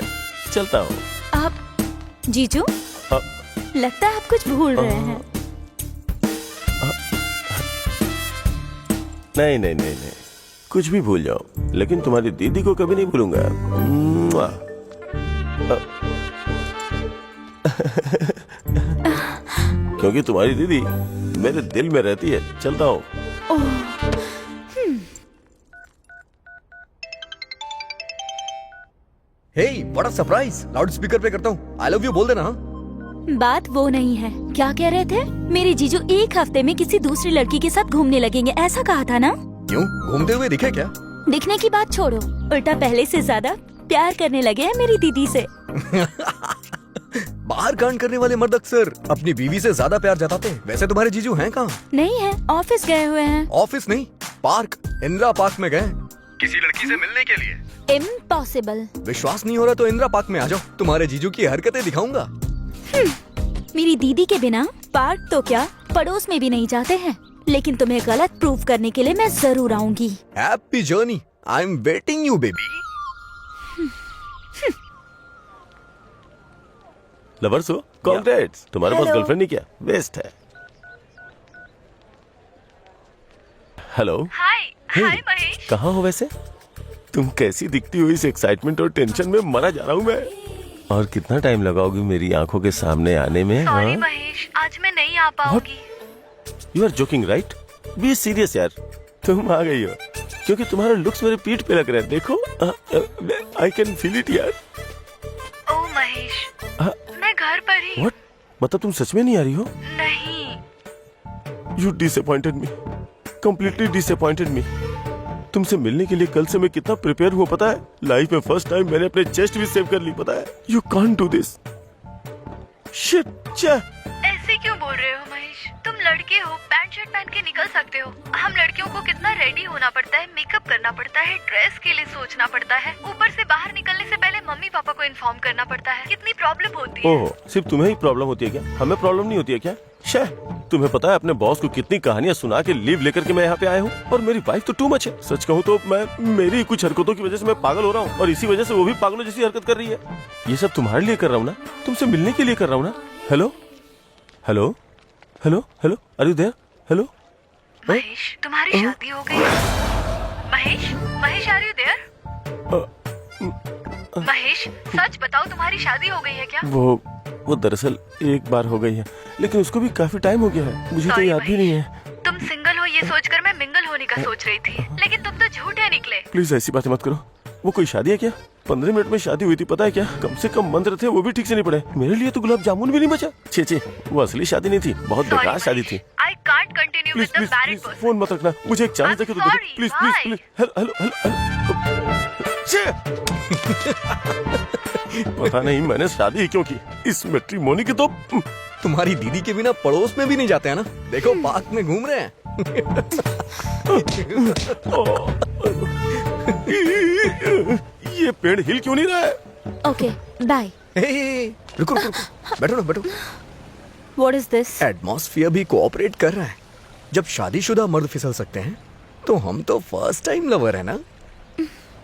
चलता हूँ। आप जीजू, लगता है आप कुछ भूल रहे हैं। नहीं नहीं नहीं नहीं, कुछ भी भूल जाओ, लेकिन तुम्हारी दीदी को कभी नहीं भूलूंगा। क्योंकि तुम्हारी दीदी मेरे दिल में रहती है। चलता हूँ। Hey, what a surprise! Loudspeaker पे करता हूँ। आई लव यू बोल देना। हाँ? बात वो नहीं है। क्या कह रहे थे? मेरे जीजू 1 हफ्ते में किसी दूसरी लड़की के साथ घूमने लगेंगे, ऐसा कहा था ना? क्यों? घूमते हुए दिखे क्या? दिखने की बात छोड़ो, उल्टा पहले से ज्यादा प्यार करने लगे हैं मेरी दीदी से। बाहर कांड करने वाले मर्द अक्सर अपनी बीवी से ज्यादा प्यार जताते हैं। वैसे तुम्हारे जीजू हैं कहाँ? नहीं है, ऑफिस गए हुए हैं। ऑफिस नहीं, पार्क, इंदिरा पार्क में गए किसी लड़की से मिलने के लिए। इम्पॉसिबल। विश्वास नहीं हो रहा तो इंदिरा पार्क में आ जाओ, तुम्हारे जीजू की हरकतें दिखाऊंगा। मेरी दीदी के बिना पार्क तो क्या, पड़ोस में भी नहीं जाते हैं। लेकिन तुम्हें गलत प्रूव करने के लिए मैं जरूर आऊंगी। Happy journey. I am waiting you baby. Lovers हो? कांग्रेट्स। तुम्हारे पास गर्लफ्रेंड नहीं क्या? वेस्ट है। हेलो। हाय हाय महेश। कहाँ हो वैसे? तुम कैसी दिखती हो? इस एक्साइटमेंट और टेंशन में मरा जा रहा हूँ मैं। और कितना टाइम लगाओगी मेरी आंखों के सामने आने में? सॉरी महेश, आज मैं नहीं आ पाऊंगी। You are joking right? Be serious यार। तुम आ गई हो क्योंकि तुम्हारा लुक्स मेरे पीठ पे लग रहा है। देखो, आई कैन फील इट यार। ओ महेश, मैं घर पर ही। व्हाट? मतलब तुम सच में नहीं आ रही हो? नहीं। You disappointed me, completely disappointed मी। तुमसे मिलने के लिए कल से मैं कितना प्रिपेयर हुआ पता है? लाइफ में फर्स्ट टाइम मैंने अपने चेस्ट भी सेव कर ली, पता है? You can't do this. Shit. ऐसे क्यों बोल रहे हो महेश? तुम लड़के हो, पैंट शर्ट पहन के निकल सकते हो। हम लड़कियों को कितना रेडी होना पड़ता है, मेकअप करना पड़ता है, ड्रेस के लिए सोचना पड़ता है, ऊपर से बाहर निकलने से पहले मम्मी पापा को इन्फॉर्म करना पड़ता है। कितनी प्रॉब्लम होती है। ओह, सिर्फ तुम्हें ही प्रॉब्लम होती है क्या? हमें प्रॉब्लम नहीं होती है क्या? शे, तुम्हें पता है अपने बॉस को कितनी कहानियां सुना के लीव लेकर के मैं यहाँ पे आया हूँ। और मेरी वाइफ तो टू मच है। सच कहूँ तो मेरी कुछ हरकतों की वजह से मैं पागल हो रहा हूँ, और इसी वजह से वो भी पागलों जैसी हरकत कर रही है। ये सब तुम्हारे लिए कर रहा हूँ ना, तुमसे मिलने के लिए कर रहा हूँ ना। Hello hello hello hello, are you there? Hello Mahesh, तुम्हारी शादी हो गई। Mahesh, Mahesh are you there? Mahesh, सच बताओ, तुम्हारी शादी हो गई है क्या? वो दरअसल एक बार हो गई है, लेकिन उसको भी काफी टाइम हो गया है। मुझे तो याद भी नहीं है। तुम सिंगल हो ये सोचकर मैं मिंगल होने का सोच रही थी, लेकिन तुम तो झूठे निकले। प्लीज ऐसी बातें मत करो। वो कोई शादी है क्या? 15 मिनट में शादी हुई थी, पता है क्या? कम से कम मंत्र थे, वो भी ठीक से नहीं पड़े। मेरे लिए तो गुलाब जामुन भी नहीं बचा। छे, वो असली शादी नहीं थी, बहुत बेकार शादी थी। I can't continue with the married person. Phone मत रखना, मुझे एक चांस देके तो देखो। Please please please. Hello hello पता नहीं मैंने शादी क्यों की। इस मैट्रिमोनी की तो तुम्हारी दीदी के बिना पड़ोस में भी नहीं जाते हैं ना। देखो पार्क में घूम रहे हैं। ये पेड़ हिल क्यों नहीं रहा है? Okay, bye. रुको, बैठो ना, बैठो। What is this? एटमॉस्फेयर भी कोऑपरेट कर रहा है। जब शादीशुदा मर्द फिसल सकते हैं, तो हम तो फर्स्ट टाइम लवर है ना।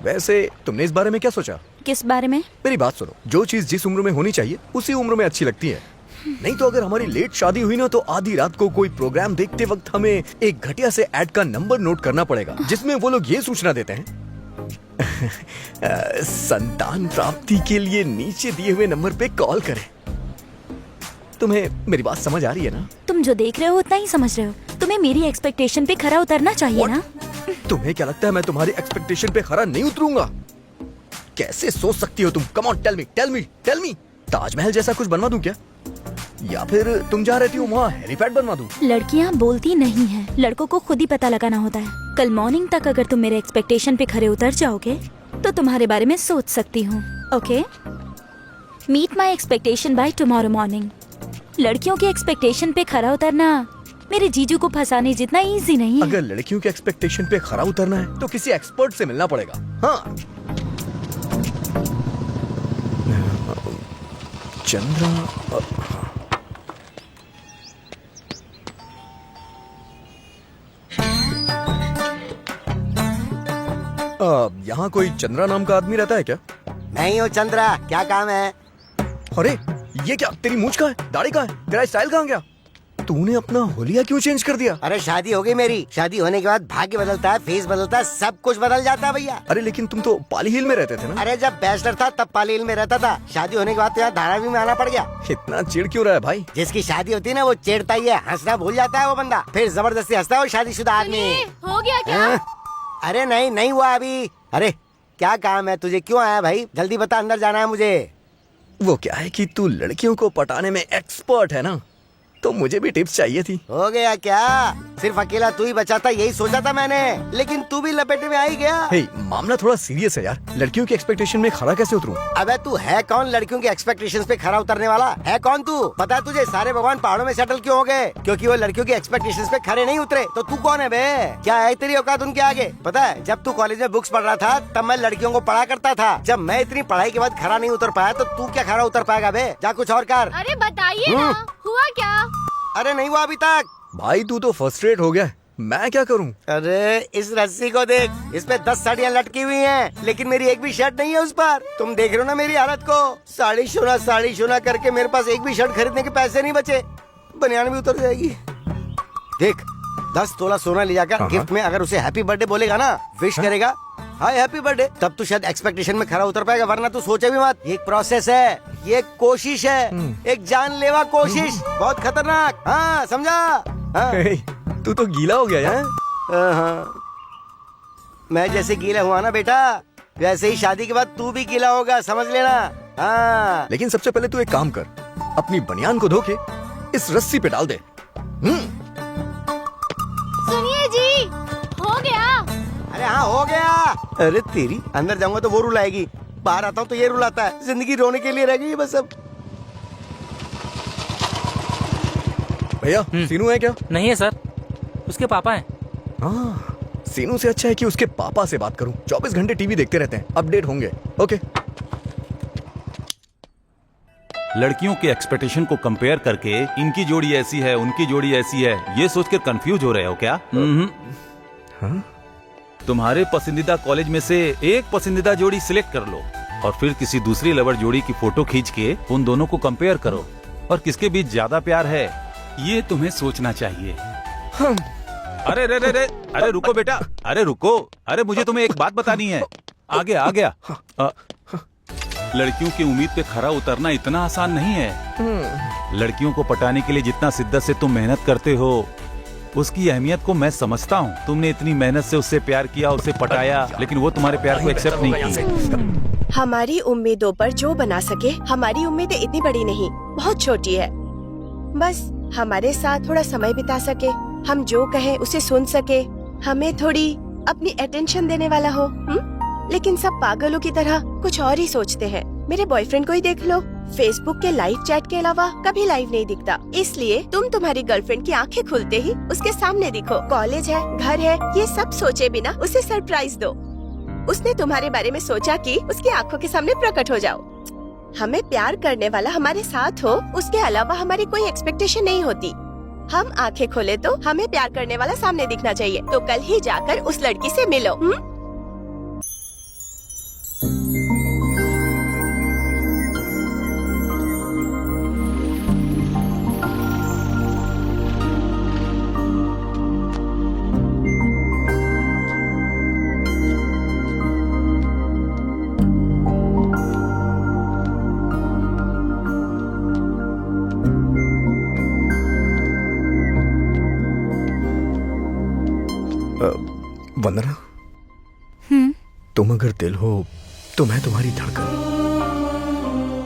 वैसे तुमने इस बारे में क्या सोचा? किस बारे में? मेरी बात सुनो, जो चीज जिस उम्र में होनी चाहिए उसी उम्र में अच्छी लगती है। नहीं तो अगर हमारी लेट शादी हुई ना तो आधी रात को कोई प्रोग्राम देखते वक्त हमें एक घटिया से ऐड का नंबर नोट करना पड़ेगा जिसमें वो लोग ये सूचना देते हैं संतान प्राप्ति के लिए नीचे दिए हुए नंबर पे कॉल करें। तुम्हें मेरी बात समझ आ रही है ना? तुम जो देख रहे हो उतना ही समझ रहे हो। तुम्हें मेरी एक्सपेक्टेशन पे खरा उतरना चाहिए ना। तुम्हें क्या लगता है मैं तुम्हारी एक्सपेक्टेशन पे खरा नहीं उतरूंगा? कैसे सोच सकती हो तुम? Come on, tell me. Taj Mahal जैसा कुछ बनवा दूं क्या? या फिर तुम जहाँ रहती हो वहाँ हेलीपैड बनवा दूं? लड़कियाँ बोलती नहीं हैं, लड़कों को खुद ही पता लगाना होता है। कल मॉर्निंग तक अगर तुम मेरे एक्सपेक्टेशन पे खरे उतर जाओगे तो तुम्हारे बारे में सोच सकती हूँ। Okay, meet my expectation by tomorrow morning. लड़कियों की एक्सपेक्टेशन पे खरा उतरना मेरे जीजू को फंसाने जितना इजी नहीं है। अगर लड़कियों के एक्सपेक्टेशन पे खरा उतरना है तो किसी एक्सपर्ट से मिलना पड़ेगा। हाँ, चंद्रा। यहाँ कोई चंद्रा नाम का आदमी रहता है क्या? नहीं हो चंद्रा, क्या काम है? अरे ये क्या, तेरी मूंछ कहाँ है? दाढ़ी कहाँ है? तेरा स्टाइल कहाँ गया? तूने अपना होलिया क्यों चेंज कर दिया? अरे शादी हो गई मेरी। शादी होने के बाद भाग्य बदलता है, फेस बदलता है, सब कुछ बदल जाता है भैया। अरे लेकिन तुम तो पाली हिल में रहते थे ना? अरे जब बैचलर था तब पाली हिल में रहता था। शादी होने के बाद तो यहाँ धारावी में आना पड़ गया। इतना चिढ़ क्यों रहा है भाई? जिसकी शादी होती है ना वो चिढ़ता ही है, हंसना भूल जाता है वो बंदा, फिर जबरदस्ती हंसता है वो शादीशुदा आदमी। हो गया क्या? अरे नहीं हुआ अभी। अरे क्या काम है तुझे? क्यों आया भाई? जल्दी बता, अंदर जाना है मुझे। वो क्या है कि तू लड़कियों को पटाने में एक्सपर्ट है ना, तो मुझे भी टिप्स चाहिए थी। हो गया क्या? सिर्फ अकेला तू ही बचा था यही सोचा था मैंने, लेकिन तू भी लपेटे में आ ही गया। हे, मामला थोड़ा सीरियस है यार। लड़कियों की एक्सपेक्टेशन में खरा कैसे उतरूं? अबे तू है कौन लड़कियों की एक्सपेक्टेशंस पे खरा उतरने वाला? है कौन तू? पता है तुझे सारे भगवान पहाड़ों में सेटल क्यों हो गए? क्योंकि वो लड़कियों की एक्सपेक्टेशंस पे खरे नहीं उतरे। तो तू कौन है बे? क्या है तेरी औकात उनके आगे? पता है जब तू कॉलेज में बुक्स पढ़ रहा था तब मैं लड़कियों को पढ़ा करता था। जब मैं इतनी पढ़ाई के बाद खरा नहीं उतर पाया तो तू क्या खरा उतर पाएगा बे? जा कुछ और कर। अरे बताइए ना, हुआ क्या? अरे नहीं हुआ अभी तक। भाई तू तो फ्रस्ट्रेट हो गया, मैं क्या करूं? अरे इस रस्सी को देख, इस पे 10 साड़ियाँ लटकी हुई हैं, लेकिन मेरी एक भी शर्ट नहीं है उस पर। तुम देख रहे हो ना मेरी हालत को? साड़ी शोना करके मेरे पास एक भी शर्ट खरीदने के पैसे नहीं बचे। बनियान भी उतर जाएगी। देख 10 तोला सोना ले जाकर गिफ्ट में अगर उसे हैप्पी बर्थडे बोलेगा ना, विश करेगा हाय हैप्पी बर्थडे, तब तू शायद एक्सपेक्टेशन में खरा उतर पाएगा, वरना तू सोचे भी मत। ये एक प्रोसेस है, ये एक कोशिश है, एक जानलेवा कोशिश, बहुत खतरनाक। हाँ समझा? हाँ। तू तो गीला हो गया यार। हाँ। मैं जैसे गीला हुआ ना बेटा, वैसे ही शादी के बाद तू भी गीला होगा, समझ लेना। हाँ। लेकिन सबसे पहले तू एक काम कर, अपनी बनियान को धो के इस रस्सी पे डाल दे। सुनिए जी, हो गया। अरे हाँ हो गया। अरे तेरी, अंदर जाऊंगा तो वो रुलाएगी, बाहर आता हूँ तो ये रुलाता है। जिंदगी रोने के लिए रह गई बस अब। भैया सीनू है क्या? नहीं है सर, उसके पापा हैं। हाँ, सीनू से अच्छा है कि उसके पापा से बात करूं। 24 घंटे टीवी देखते रहते हैं, अपडेट होंगे। ओके। लड़कियों के एक्सपेक्टेशन को कंपेयर करके इनकी जोड़ी ऐसी है, उनकी जोड़ी ऐसी है, ये सोचकर कंफ्यूज हो रहे हो क्या? हाँ? तुम्हारे पसंदीदा कॉलेज में से एक पसंदीदा जोड़ी सिलेक्ट कर लो और फिर किसी दूसरी लवर जोड़ी की फोटो खींच के उन दोनों को कंपेयर करो और किसके बीच ज्यादा प्यार है ये तुम्हें सोचना चाहिए। अरे रे रे रे, अरे रुको बेटा, अरे रुको, अरे मुझे तुम्हें एक बात बतानी है। आ गया। लड़कियों की उम्मीद पे खरा उतरना इतना आसान नहीं है। लड़कियों को पटाने के लिए जितना शिद्दत से तुम मेहनत करते हो उसकी अहमियत को मैं समझता हूँ। तुमने इतनी मेहनत से उससे प्यार किया, उसे पटाया, लेकिन वो तुम्हारे प्यार को एक्सेप्ट नहीं की। हमारी उम्मीदों पर जो बना सके, हमारी उम्मीदें इतनी बड़ी नहीं, बहुत छोटी है। बस हमारे साथ थोड़ा समय बिता सके, हम जो कहें उसे सुन सके, हमें थोड़ी अपनी अटेंशन देने वाला हो। लेकिन सब पागलों की तरह कुछ और ही सोचते हैं। मेरे बॉयफ्रेंड को ही देख लो, फेसबुक के लाइव चैट के अलावा कभी लाइव नहीं दिखता। इसलिए तुम तुम्हारी गर्लफ्रेंड की आंखें खुलते ही उसके सामने दिखो। कॉलेज है, घर है, ये सब सोचे बिना उसे सरप्राइज दो। उसने तुम्हारे बारे में सोचा कि उसकी आंखों के सामने प्रकट हो जाओ। हमें प्यार करने वाला हमारे साथ हो, उसके अलावा हमारी कोई एक्सपेक्टेशन नहीं होती। हम आंखें खोले तो हमें प्यार करने वाला सामने दिखना चाहिए। तो कल ही जाकर उस लड़की से मिलो। वंदना, तुम अगर दिल हो तो मैं तुम्हारी धड़कन।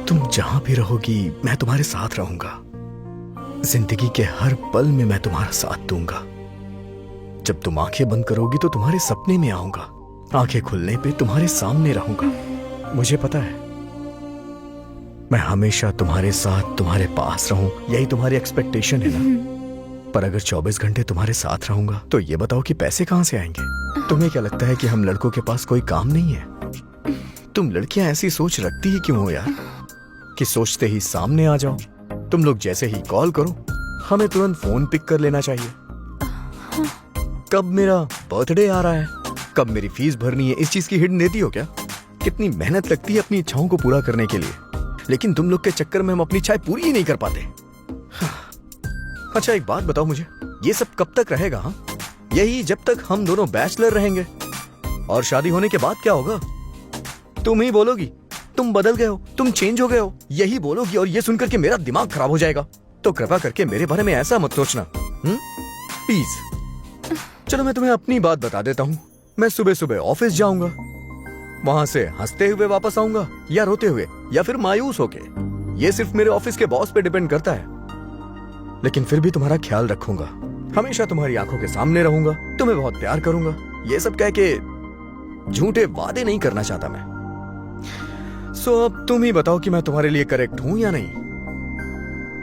तुम जहां भी रहोगी मैं तुम्हारे साथ रहूंगा। जिंदगी के हर पल में मैं तुम्हारा साथ दूंगा। जब तुम आंखें बंद करोगी तो तुम्हारे सपने में आऊंगा। आंखें खुलने पे तुम्हारे सामने रहूंगा। मुझे पता है मैं हमेशा तुम्हारे साथ, तुम्हारे पास रहूं, यही तुम्हारी एक्सपेक्टेशन है ना। पर अगर 24 घंटे तुम्हारे साथ रहूंगा तो ये बताओ कि पैसे कहां से आएंगे? तुम्हें क्या लगता है कि हम लड़कों के पास कोई काम नहीं है? तुम लड़कियां ऐसी सोच रखती ही क्यों हो यार, कि सोचते ही सामने आ जाओ। तुम लोग जैसे ही कॉल करो हमें तुरंत फोन पिक कर लेना चाहिए। कब मेरा बर्थडे आ रहा है, कब मेरी फीस भरनी है, इस चीज की हिंट देती हो क्या? कितनी मेहनत लगती है अपनी इच्छाओं को पूरा करने के लिए, लेकिन तुम लोग के चक्कर में हम अपनी इच्छाएं पूरी ही नहीं कर पाते। अच्छा एक बात बताओ मुझे, ये सब कब तक रहेगा? हाँ, यही जब तक हम दोनों बैचलर रहेंगे। और शादी होने के बाद क्या होगा? तुम ही बोलोगी तुम बदल गए हो, तुम चेंज हो गए हो, यही बोलोगी और ये सुनकर के मेरा दिमाग खराब हो जाएगा। तो कृपा करके मेरे बारे में ऐसा मत सोचना, प्लीज। चलो मैं तुम्हें अपनी बात बता देता हूँ। मैं सुबह सुबह ऑफिस जाऊंगा, वहां से हंसते हुए वापस आऊंगा या रोते हुए या फिर मायूस होके, ये सिर्फ मेरे ऑफिस के बॉस पे डिपेंड करता है। लेकिन फिर भी तुम्हारा ख्याल रखूंगा, हमेशा तुम्हारी आंखों के सामने रहूंगा, तुम्हें बहुत प्यार करूंगा। ये सब कह के झूठे वादे नहीं करना चाहता मैं। सो अब तुम ही बताओ कि मैं तुम्हारे लिए करेक्ट हूं या नहीं।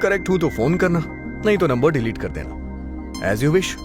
करेक्ट हूं तो फोन करना, नहीं तो नंबर डिलीट कर देना। As you wish.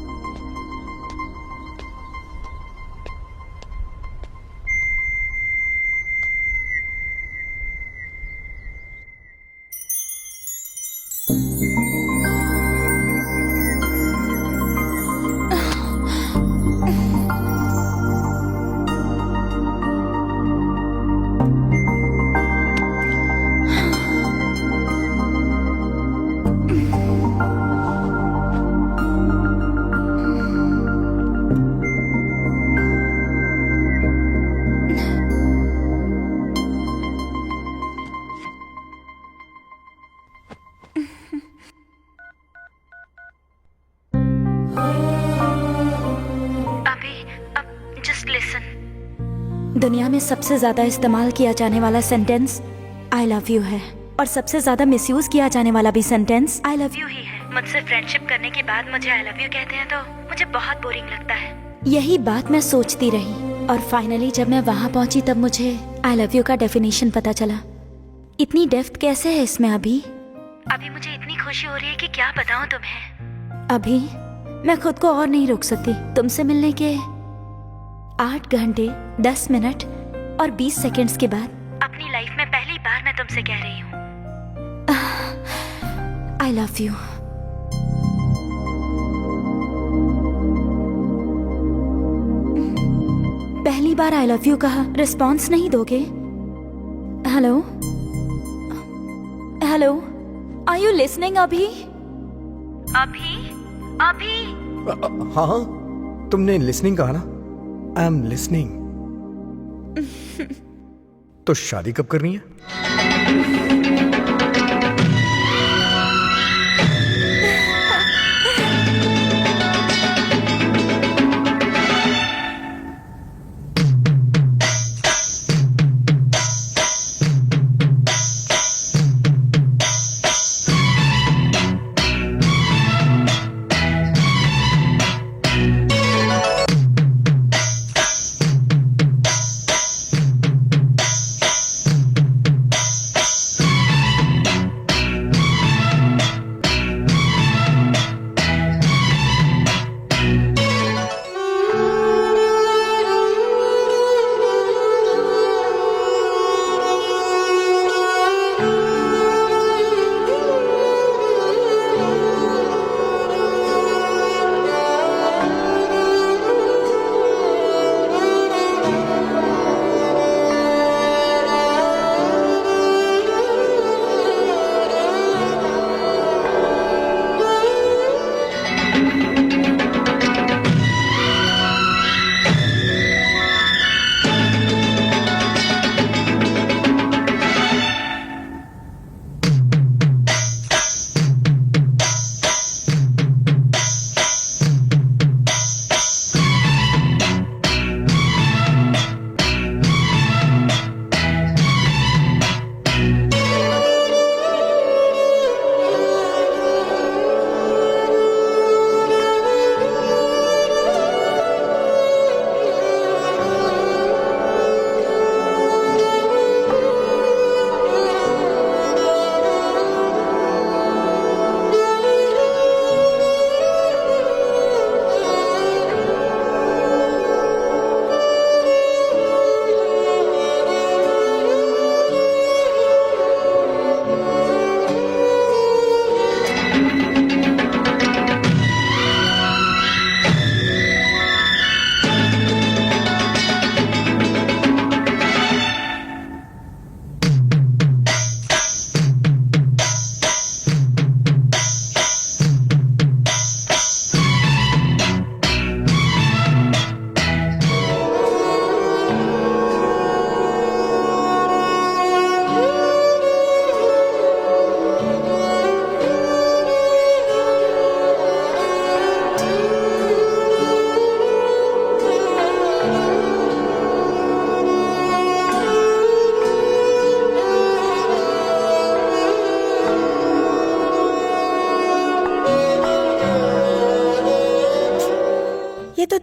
दुनिया में सबसे ज्यादा इस्तेमाल किया जाने वाला सेंटेंस आई लव यू है, और सबसे ज्यादा मिसयूज किया जाने वाला भी सेंटेंस आई लव यू ही है। मुझसे फ्रेंडशिप करने के बाद मुझे आई लव यू कहते हैं तो मुझे बहुत बोरिंग लगता है। यही बात मैं सोचती रही और फाइनली जब मैं वहाँ पहुँची तब मुझे आई लव यू का डेफिनेशन पता चला। इतनी डेप्थ कैसे है इसमें? अभी मुझे इतनी खुशी हो रही है कि क्या बताऊँ तुम्हें। अभी मैं खुद को और नहीं रोक सकती। तुमसे मिलने के 8 घंटे 10 मिनट और 20 सेकंड्स के बाद अपनी लाइफ में पहली बार मैं तुमसे कह रही हूँ आई लव यू। पहली बार आई लव यू कहा, रिस्पॉन्स नहीं दोगे? Hello hello, are you listening? अभी हाँ, तुमने लिसनिंग कहा ना? I am listening. तो शादी कब करनी है?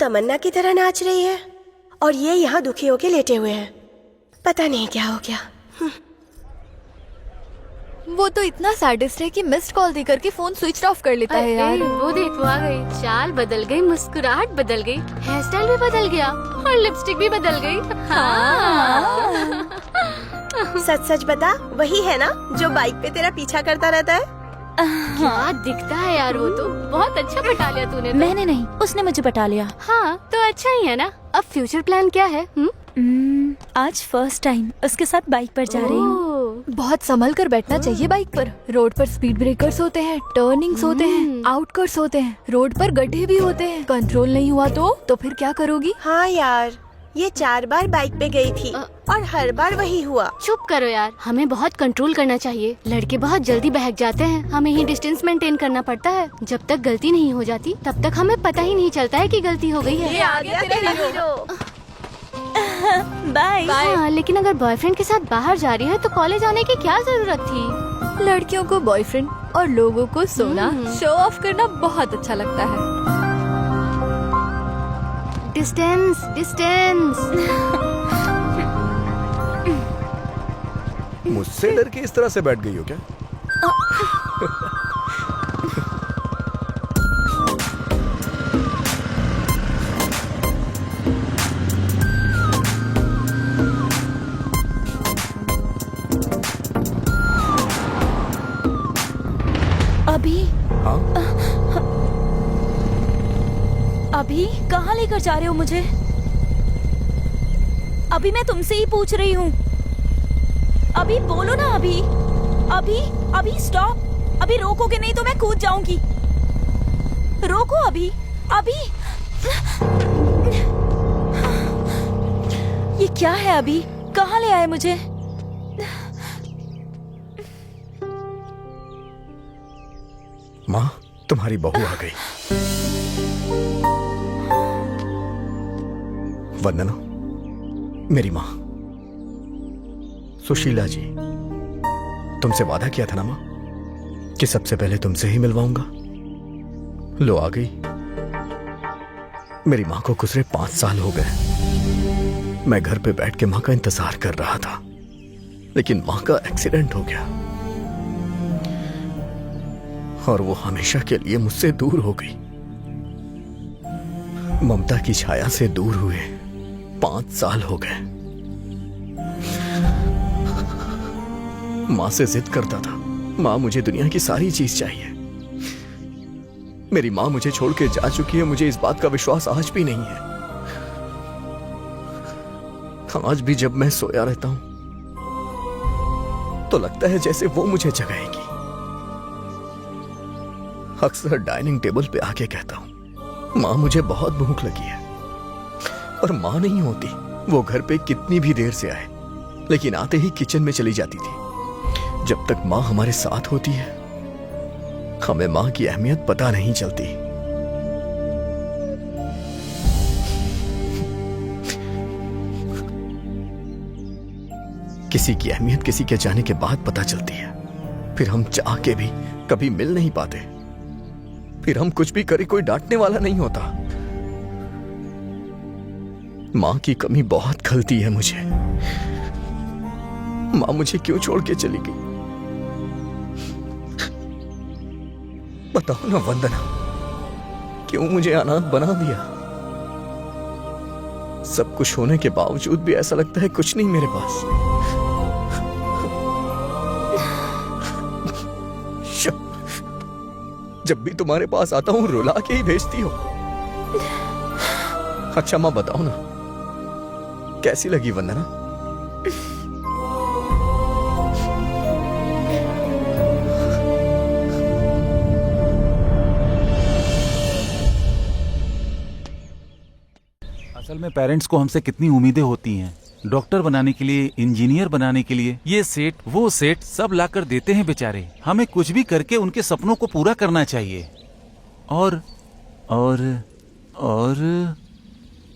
तमन्ना की तरह नाच रही है और ये यहाँ दुखी होके लेटे हुए हैं। पता नहीं क्या हो गया। वो तो इतना सैडिस्ट है कि मिस्ड कॉल देकर के फोन स्विच ऑफ कर लेता है यार। वो देख, वो आ गई। चाल बदल गई, मुस्कुराहट बदल गई, हेयर स्टाइल भी बदल गया और लिपस्टिक भी बदल गई। सच सच बता, वही है ना जो बाइक पे तेरा पीछा करता रहता है? क्या दिखता है यार, वो तो बहुत अच्छा पटा लिया तूने तो। मैंने नहीं, उसने मुझे पटा लिया। हाँ तो अच्छा ही है ना। अब फ्यूचर प्लान क्या है? आज फर्स्ट टाइम उसके साथ बाइक पर जा रही हूँ। बहुत संभल कर बैठना चाहिए बाइक पर। रोड पर स्पीड ब्रेकर्स होते हैं, टर्निंग्स होते हैं, आउटकट्स होते हैं, रोड पर गड्ढे भी होते हैं। कंट्रोल नहीं हुआ तो फिर क्या करोगी? हाँ यार, ये 4 बार बाइक पे गई थी और हर बार वही हुआ। चुप करो यार, हमें बहुत कंट्रोल करना चाहिए। लड़के बहुत जल्दी बहक जाते हैं, हमें ही डिस्टेंस मेंटेन करना पड़ता है। जब तक गलती नहीं हो जाती तब तक हमें पता ही नहीं चलता है कि गलती हो गई है। ये आ गया तेरा हीरो। बाय। हाँ, लेकिन अगर बॉयफ्रेंड के साथ बाहर जा रही है तो कॉलेज आने की क्या जरूरत थी? लड़कियों को बॉयफ्रेंड और लोगों को सोना, शो ऑफ करना बहुत अच्छा लगता है। Distance distance. मुझसे डर के इस तरह से बैठ गई हो क्या? अभी हाँ? अभी कहाँ लेकर जा रहे हो मुझे? अभी मैं तुमसे ही पूछ रही हूँ। अभी बोलो ना। अभी अभी अभी स्टॉप। अभी रोकोगे नहीं तो मैं कूद जाऊंगी। रोको अभी। अभी ये क्या है? अभी कहाँ ले आए मुझे? माँ, तुम्हारी बहू आ गई। वंदना, मेरी माँ। सुशीला जी, तुमसे वादा किया था ना माँ कि सबसे पहले तुमसे ही मिलवाऊंगा। लो आ गई। मेरी माँ को गुजरे 5 साल हो गए। मैं घर पे बैठ के माँ का इंतजार कर रहा था, लेकिन माँ का एक्सीडेंट हो गया और वो हमेशा के लिए मुझसे दूर हो गई। ममता की छाया से दूर हुए 5 साल हो गए। माँ से जिद करता था, माँ मुझे दुनिया की सारी चीज चाहिए। मेरी माँ मुझे छोड़ के जा चुकी है, मुझे इस बात का विश्वास आज भी नहीं है। आज भी जब मैं सोया रहता हूं तो लगता है जैसे वो मुझे जगाएगी। अक्सर डाइनिंग टेबल पे आके कहता हूं, माँ मुझे बहुत भूख लगी है। और माँ नहीं होती, वो घर पे कितनी भी देर से आए, लेकिन आते ही किचन में चली जाती थी। जब तक माँ हमारे साथ होती है, हमें माँ की अहमियत पता नहीं चलती। किसी की अहमियत किसी के जाने के बाद पता चलती है। फिर हम चाह के भी कभी मिल नहीं पाते। फिर हम कुछ भी करे कोई डांटने वाला नहीं होता। माँ की कमी बहुत खलती है मुझे। माँ मुझे क्यों छोड़ के चली गई? बताओ ना वंदना, क्यों मुझे अनाथ बना दिया? सब कुछ होने के बावजूद भी ऐसा लगता है कुछ नहीं मेरे पास। जब भी तुम्हारे पास आता हूं रुला के ही भेजती हो। अच्छा माँ बताओ ना, कैसी लगी वंदना? असल में पेरेंट्स को हमसे कितनी उम्मीदें होती हैं। डॉक्टर बनाने के लिए, इंजीनियर बनाने के लिए, ये सेट वो सेट सब लाकर देते हैं बेचारे। हमें कुछ भी करके उनके सपनों को पूरा करना चाहिए। और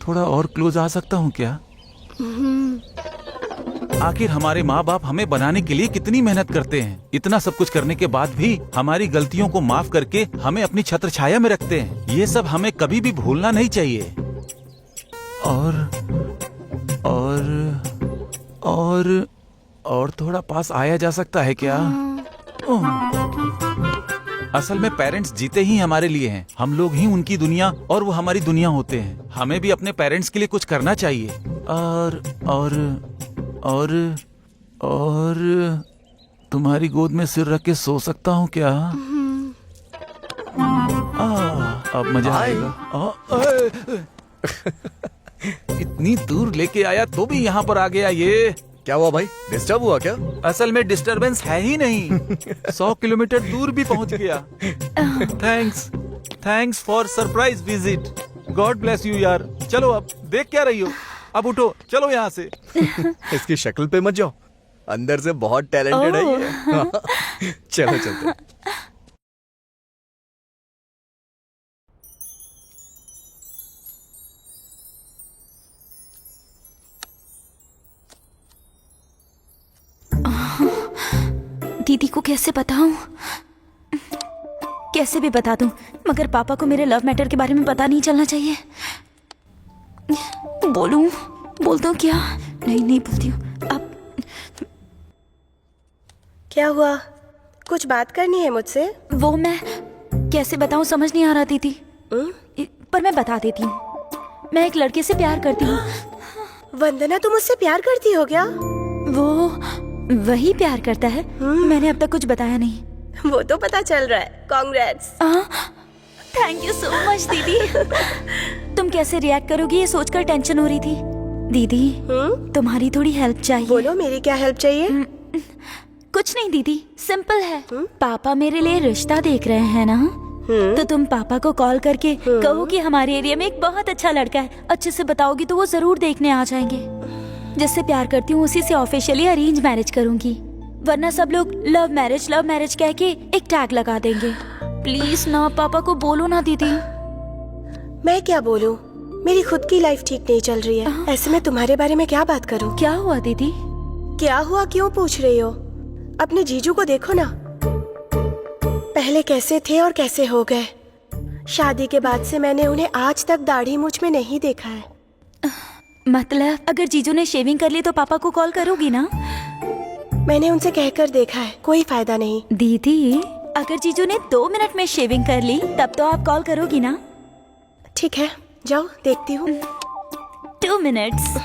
थोड़ा और क्लोज आ सकता हूँ क्या? आखिर हमारे माँ बाप हमें बनाने के लिए कितनी मेहनत करते हैं। इतना सब कुछ करने के बाद भी हमारी गलतियों को माफ करके हमें अपनी छत्र छाया में रखते हैं। ये सब हमें कभी भी भूलना नहीं चाहिए। और थोड़ा पास आया जा सकता है क्या? असल में पेरेंट्स जीते ही हमारे लिए हैं। हम लोग ही उनकी दुनिया और वो हमारी दुनिया होते हैं। हमें भी अपने पेरेंट्स के लिए कुछ करना चाहिए। और तुम्हारी गोद में सिर रख के सो सकता हूँ क्या? अब मजा आएगा। इतनी दूर लेके आया तो भी यहाँ पर आ गया ये। क्या हुआ भाई, डिस्टर्ब हुआ क्या? असल में डिस्टरबेंस है ही नहीं। 100 किलोमीटर दूर भी पहुँच गया। Thanks for surprise visit. God bless you यार। चलो अब देख क्या रही हो, अब उठो, चलो यहाँ से। इसकी शक्ल पे मत जाओ, अंदर से बहुत टैलेंटेड है ये। चलो चलते। दीदी को कैसे बताऊं? कैसे भी बता दूं, मगर पापा को मेरे लव मैटर के बारे में पता नहीं चलना चाहिए। बोल दूं क्या? नहीं बोलती हूँ। अब क्या हुआ? कुछ बात करनी है मुझसे? वो मैं कैसे बताऊं, समझ नहीं आ रहा दीदी। पर मैं बता देती हूँ, मैं एक लड़के से प्यार करती हूँ। वंदना, तुम मुझसे प्यार करती हो क्या? वो वही प्यार करता है। मैंने अब तक कुछ बताया नहीं। वो तो पता चल रहा है। Congrats. Thank you so much दीदी। तुम कैसे रिएक्ट करोगी ये सोचकर टेंशन हो रही थी। दीदी तुम्हारी थोड़ी हेल्प चाहिए। बोलो, मेरी क्या हेल्प चाहिए? कुछ नहीं दीदी, सिंपल है। पापा मेरे लिए रिश्ता देख रहे हैं ना, तो तुम पापा को कॉल करके कहो कि हमारे एरिया में एक बहुत अच्छा लड़का है। अच्छे से बताओगी तो वो जरूर देखने आ जाएंगे। जिससे प्यार करती हूँ उसी से ऑफिशियली अरेंज मैरिज करूंगी, वरना सब लोग लव मैरिज कह के एक टैग लगा देंगे। प्लीज ना, पापा को बोलो ना दीदी। मैं क्या बोलूं? मेरी खुद की लाइफ ठीक नहीं चल रही है। ऐसे में तुम्हारे बारे में क्या बात करूं? क्या हुआ दीदी? क्या हुआ क्यों पूछ रही हो? अपने जीजू को देखो ना, पहले कैसे थे और कैसे हो गए। शादी के बाद से मैंने उन्हें आज तक दाढ़ी मूंछ में नहीं देखा है। मतलब अगर जीजू ने शेविंग कर ली तो पापा को कॉल करोगी ना? मैंने उनसे कहकर देखा है, कोई फायदा नहीं। दीदी अगर जीजू ने 2 मिनट में शेविंग कर ली तब तो आप कॉल करोगी ना? ठीक है, जाओ देखती हूँ। 2 मिनट्स।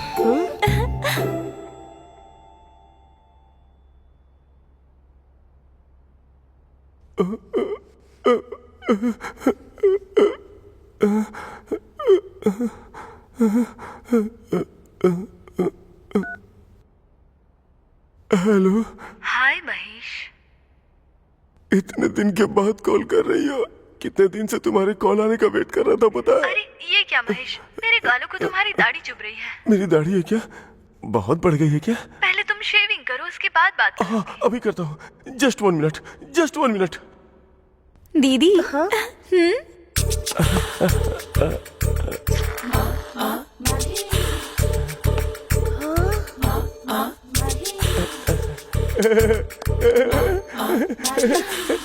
हेलो। हाय महेश। इतने दिन के बाद कॉल कर रही हो? कितने दिन से तुम्हारे कॉल आने का वेट कर रहा था, पता है? अरे ये क्या महेश, मेरे गालों को तुम्हारी दाढ़ी चुभ रही है। मेरी दाढ़ी है क्या? बहुत बढ़ गई है क्या? पहले तुम शेविंग करो, उसके बाद बात करो। हाँ अभी करता हूँ। Just 1 minute. दीदी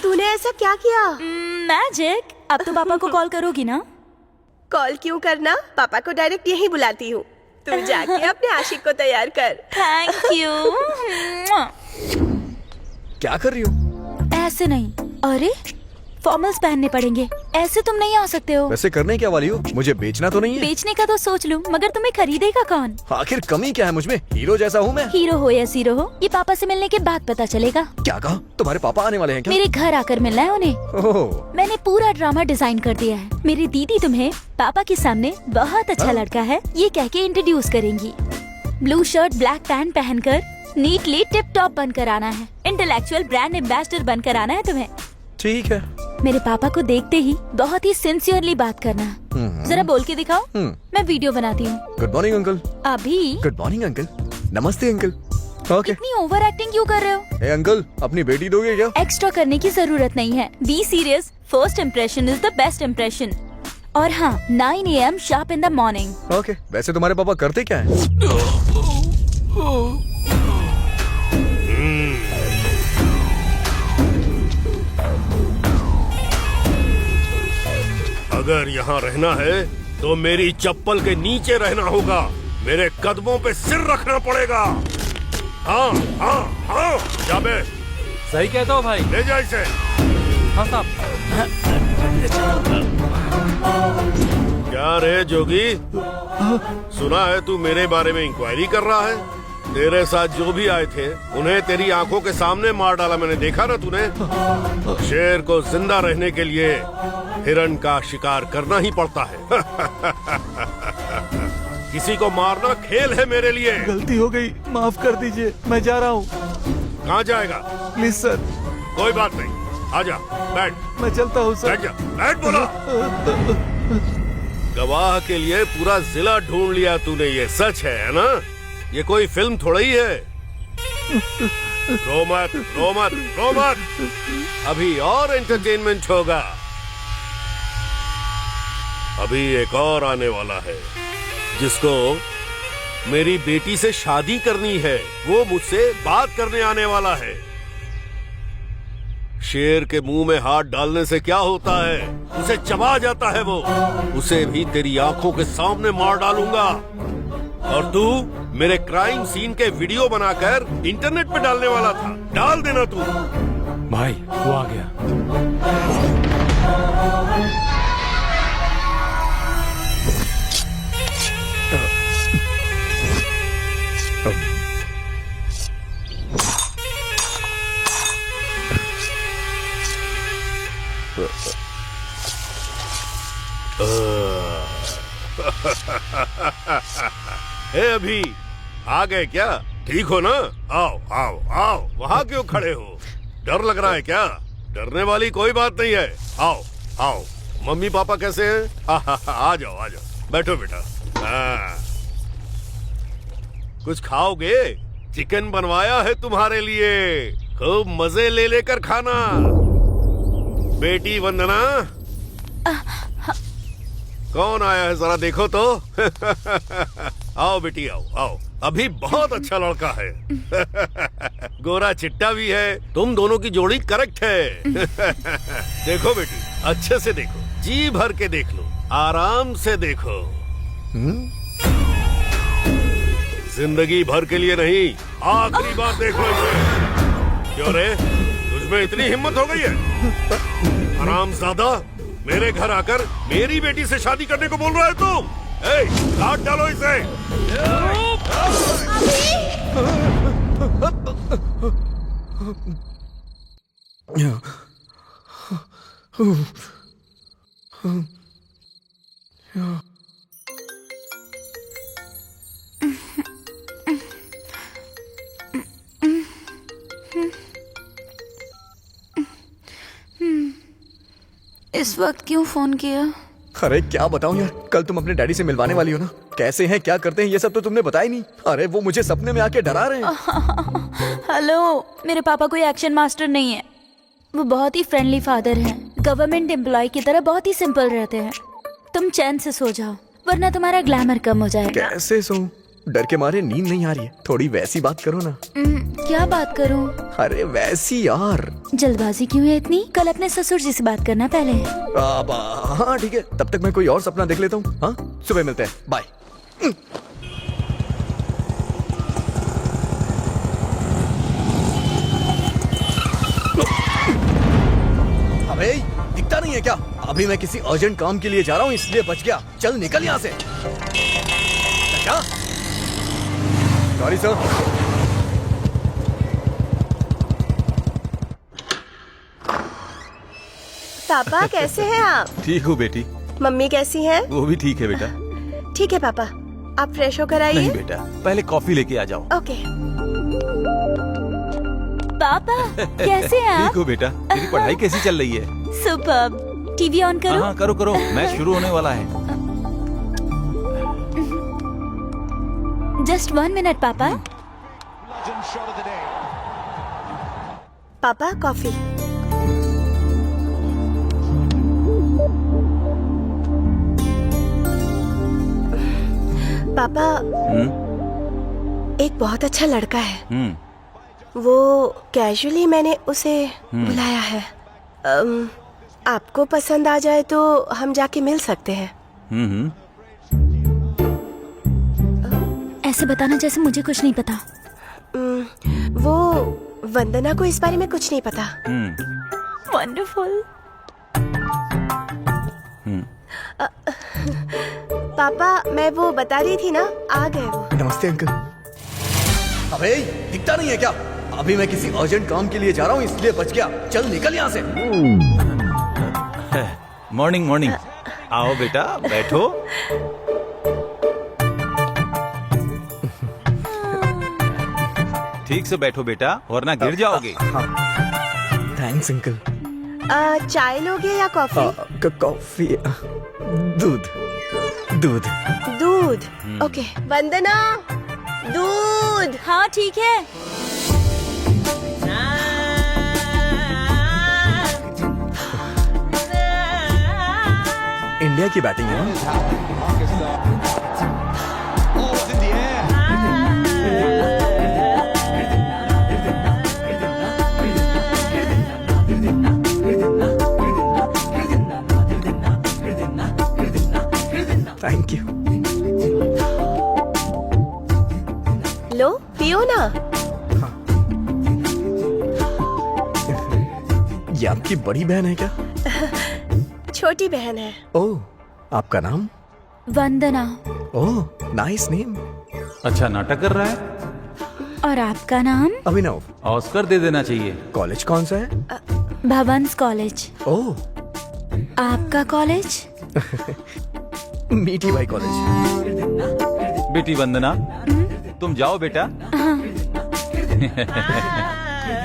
तूने ऐसा क्या किया? मैजिक। अब तो पापा को कॉल करोगी ना? कॉल क्यों करना, पापा को डायरेक्ट यही बुलाती हूँ। तू जाके अपने आशिक को तैयार कर। Thank you. क्या कर रही हो? ऐसे नहीं, अरे फॉर्मल्स पहनने पड़ेंगे, ऐसे तुम नहीं आ सकते हो। वैसे करने क्या वाली हो? मुझे बेचना तो नहीं है? बेचने का तो सोच लूं, मगर तुम्हें खरीदेगा कौन? आखिर कमी क्या है मुझमें? हीरो जैसा हूँ मैं। हीरो हो या जीरो हो, ये पापा से मिलने के बाद पता चलेगा। क्या कहा? तुम्हारे पापा आने वाले हैं क्या? मेरे घर आकर मिलना है उन्हें। ओह, मैंने पूरा ड्रामा डिजाइन कर दिया है। मेरी दीदी तुम्हें पापा के सामने बहुत अच्छा लड़का है ये कह के इंट्रोड्यूस करेंगी। ब्लू शर्ट ब्लैक पैंट पहनकर नीटली टिप टॉप बनकर आना है। इंटेलेक्चुअल ब्रांड एम्बेसडर बनकर आना है तुम्हें। ठीक है। मेरे पापा को देखते ही बहुत ही सिंसियरली बात करना। जरा बोल के दिखाओ। मैं वीडियो बनाती हूँ। Good morning uncle. अभी? Good morning uncle. नमस्ते अंकल। ओके। इतनी ओवर एक्टिंग क्यों कर रहे हो? ए अंकल, अपनी बेटी दोगे क्या? एक्स्ट्रा करने की जरूरत नहीं है। Be serious, first impression is the best impression. और हाँ, 9 AM sharp in the morning. Okay. वैसे तुम्हारे पापा करते क्या है? अगर यहाँ रहना है तो मेरी चप्पल के नीचे रहना होगा, मेरे कदमों पे सिर रखना पड़ेगा। हाँ हाँ हाँ, जाबे सही कहता हो भाई। ले जा इसे। हाँ साहब। क्या रे जोगी, सुना है तू मेरे बारे में इंक्वायरी कर रहा है? तेरे साथ जो भी आए थे उन्हें तेरी आंखों के सामने मार डाला, मैंने देखा ना तूने। शेर को जिंदा रहने के लिए हिरण का शिकार करना ही पड़ता है। किसी को मारना खेल है मेरे लिए। गलती हो गई, माफ कर दीजिए, मैं जा रहा हूँ। कहाँ जाएगा? Please sir. कोई बात नहीं, आजा, बैठ। मैं चलता हूँ सर। बैठ जा, बैठ बोला। गवाह के लिए पूरा जिला ढूंढ लिया तूने, ये सच है ना? ये कोई फिल्म थोड़ा ही है। रो मत, रो मत, रो मत, अभी और एंटरटेनमेंट होगा। अभी एक और आने वाला है जिसको मेरी बेटी से शादी करनी है। वो मुझसे बात करने आने वाला है। शेर के मुंह में हाथ डालने से क्या होता है? उसे चबा जाता है वो। उसे भी तेरी आंखों के सामने मार डालूंगा। और तू मेरे क्राइम सीन के वीडियो बनाकर इंटरनेट पे डालने वाला था। डाल देना तू। भाई वो आ गया। अभी आ गए क्या? ठीक हो ना? आओ आओ आओ, वहाँ क्यों खड़े हो? डर लग रहा है क्या? डरने वाली कोई बात नहीं है। आओ आओ। मम्मी पापा कैसे हैं? आ जाओ आ जाओ, बैठो बेटा। कुछ खाओगे? चिकन बनवाया है तुम्हारे लिए, खूब मजे ले लेकर खाना। बेटी वंदना, कौन आया है जरा देखो तो। आओ बेटी आओ आओ, अभी बहुत अच्छा लड़का है। गोरा चिट्टा भी है, तुम दोनों की जोड़ी करेक्ट है। देखो बेटी, अच्छे से देखो, जी भर के देख लो, आराम से देखो। जिंदगी भर के लिए नहीं, आखिरी बार देख लो इसे। क्यों रे, तुझमें इतनी हिम्मत हो गई है? हरामजादा, मेरे घर आकर मेरी बेटी से शादी करने को बोल रहा है तुम? काट डालो इसे। इस वक्त क्यों फोन किया? अरे क्या बताऊं यार, कल तुम अपने डैडी से मिलवाने वाली हो ना। कैसे हैं, क्या करते हैं, ये सब तो तुमने बताया नहीं। अरे वो मुझे सपने में आके डरा रहे हैं। हेलो, मेरे पापा कोई एक्शन मास्टर नहीं है। वो बहुत ही फ्रेंडली फादर हैं। गवर्नमेंट एम्प्लॉय की तरह बहुत ही सिंपल रहते हैं। तुम चैन से सो जाओ, वरना तुम्हारा ग्लैमर कम हो जाएगा। कैसे सोऊं? डर के मारे नींद नहीं आ रही है। थोड़ी वैसी बात करो ना। क्या बात करूं? अरे वैसी यार। जल्दबाजी क्यों है इतनी? कल अपने ससुर जी से बात करना पहले। हाँ ठीक है, तब तक मैं कोई और सपना देख लेता हूँ। हाँ, सुबह मिलते हैं, बाय। अबे दिखता नहीं है क्या? अभी मैं किसी अर्जेंट काम के लिए जा रहा हूँ, इसलिए बच गया। चल निकल यहाँ से। क्या? Sorry sir. पापा कैसे हैं आप? ठीक हूँ बेटी। मम्मी कैसी हैं? वो भी ठीक है बेटा। ठीक है पापा, आप फ्रेश होकर आइए। नहीं बेटा, पहले कॉफी लेके आ जाओ। ओके। पापा कैसे हैं आप? ठीक हूँ बेटा। तेरी पढ़ाई कैसी चल रही है? सुपर्ब। टीवी ऑन करो। हाँ करो करो, मैच शुरू होने वाला है। जस्ट 1 मिनट पापा। पापा कॉफी। पापा, एक बहुत अच्छा लड़का है। वो कैजुअली मैंने उसे बुलाया है। आपको पसंद आ जाए तो हम जाके मिल सकते हैं। ऐसे बताना जैसे मुझे कुछ नहीं पता। वो वंदना को इस बारे में कुछ नहीं पता। वंडरफुल। पापा मैं वो बता रही थी ना, आ गए वो। नमस्ते अंकल। अबे दिखता नहीं है क्या? अभी मैं किसी अर्जेंट काम के लिए जा रहा हूँ, इसलिए बच गया। चल निकल यहाँ से। Morning morning. आओ बेटा बैठो। ठीक से बैठो बेटा, वरना गिर जाओगे। Thanks uncle. चाय लोगे या कॉफी? कॉफी। दूध दूध दूध। ओके वंदना, दूध। हाँ ठीक है। इंडिया की बैटिंग है ना? Thank you. लो पियो ना। ये आपकी बड़ी बहन है क्या? छोटी बहन है। ओह, आपका नाम? वंदना। ओह, नाइस नेम। अच्छा नाटक कर रहा है? और आपका नाम? अभिनव। ऑस्कर दे देना चाहिए। कॉलेज कौन सा है? भवंस कॉलेज। ओह। आपका कॉलेज? मीठी बाई कॉलेज। बेटी वंदना, तुम जाओ बेटा।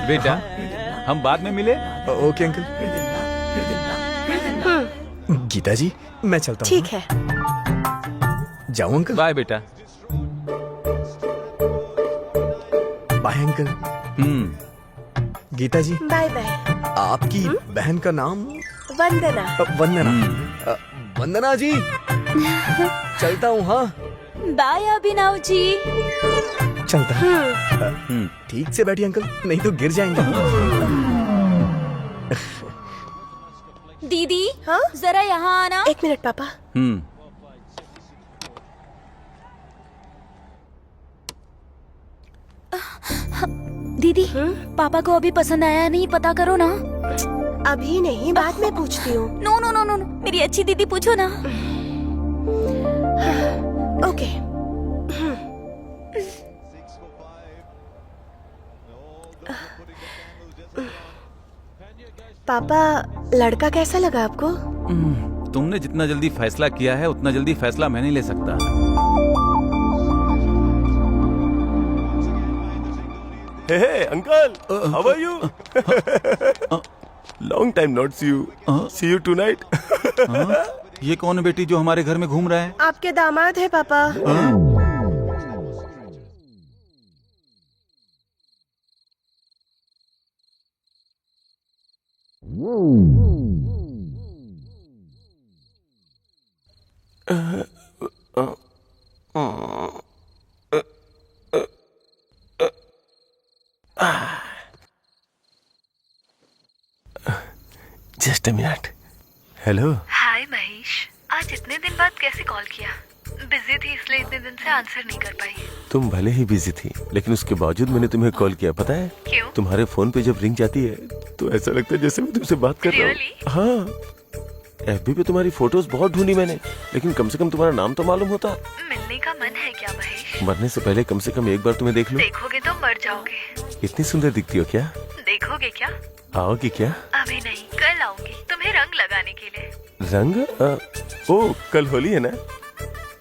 बेटा हम बाद में मिले। Okay uncle. गीता जी मैं चलता हूँ। ठीक है। जाऊँ अंकल? बाय बेटा। Bye uncle. Geeta ji bye bye. आपकी बहन का नाम? वंदना। वंदना। वंदना जी चलता हूँ। हाँ बाय अभिनव जी। चलता हूँ। ठीक से बैठिए अंकल, नहीं तो गिर जाएंगे। दीदी। हाँ जरा यहाँ आना। एक मिनट पापा। दीदी पापा को अभी पसंद आया नहीं, पता करो ना। अभी नहीं, बाद में पूछती हूँ। No no no no no, मेरी अच्छी दीदी पूछो ना। ओके। पापा लड़का कैसा लगा आपको? तुमने जितना जल्दी फैसला किया है उतना जल्दी फैसला मैं नहीं ले सकता। Hey, uncle, how are you? Long time not see you. See you tonight. ये कौन है बेटी जो हमारे घर में घूम रहा है? आपके दामाद है पापा। Just a minute. Hello. Hi Mahesh, आज इतने दिन बाद कैसे कॉल किया? बिजी थी इसलिए इतने दिन से आंसर नहीं कर पाई। तुम भले ही बिजी थी, लेकिन उसके बावजूद मैंने तुम्हें कॉल किया, पता है? क्यों? तुम्हारे फोन पे जब रिंग जाती है तो ऐसा लगता है जैसे मैं तुमसे बात कर रहा हूँ। हाँ, एफबी पे तुम्हारी फोटोज बहुत ढूंढी मैंने, लेकिन कम से कम तुम्हारा नाम तो मालूम होता। मिलने का मन है क्या महेश? मरने से पहले कम से कम एक बार तुम्हें देख लूं। देखोगे तो मर जाओगे। इतनी सुंदर दिखती हो क्या? देखोगे क्या? आओगी क्या? अभी नहीं, कल आऊंगी तुम्हें रंग लगाने के लिए। रंग? ओ कल होली है ना?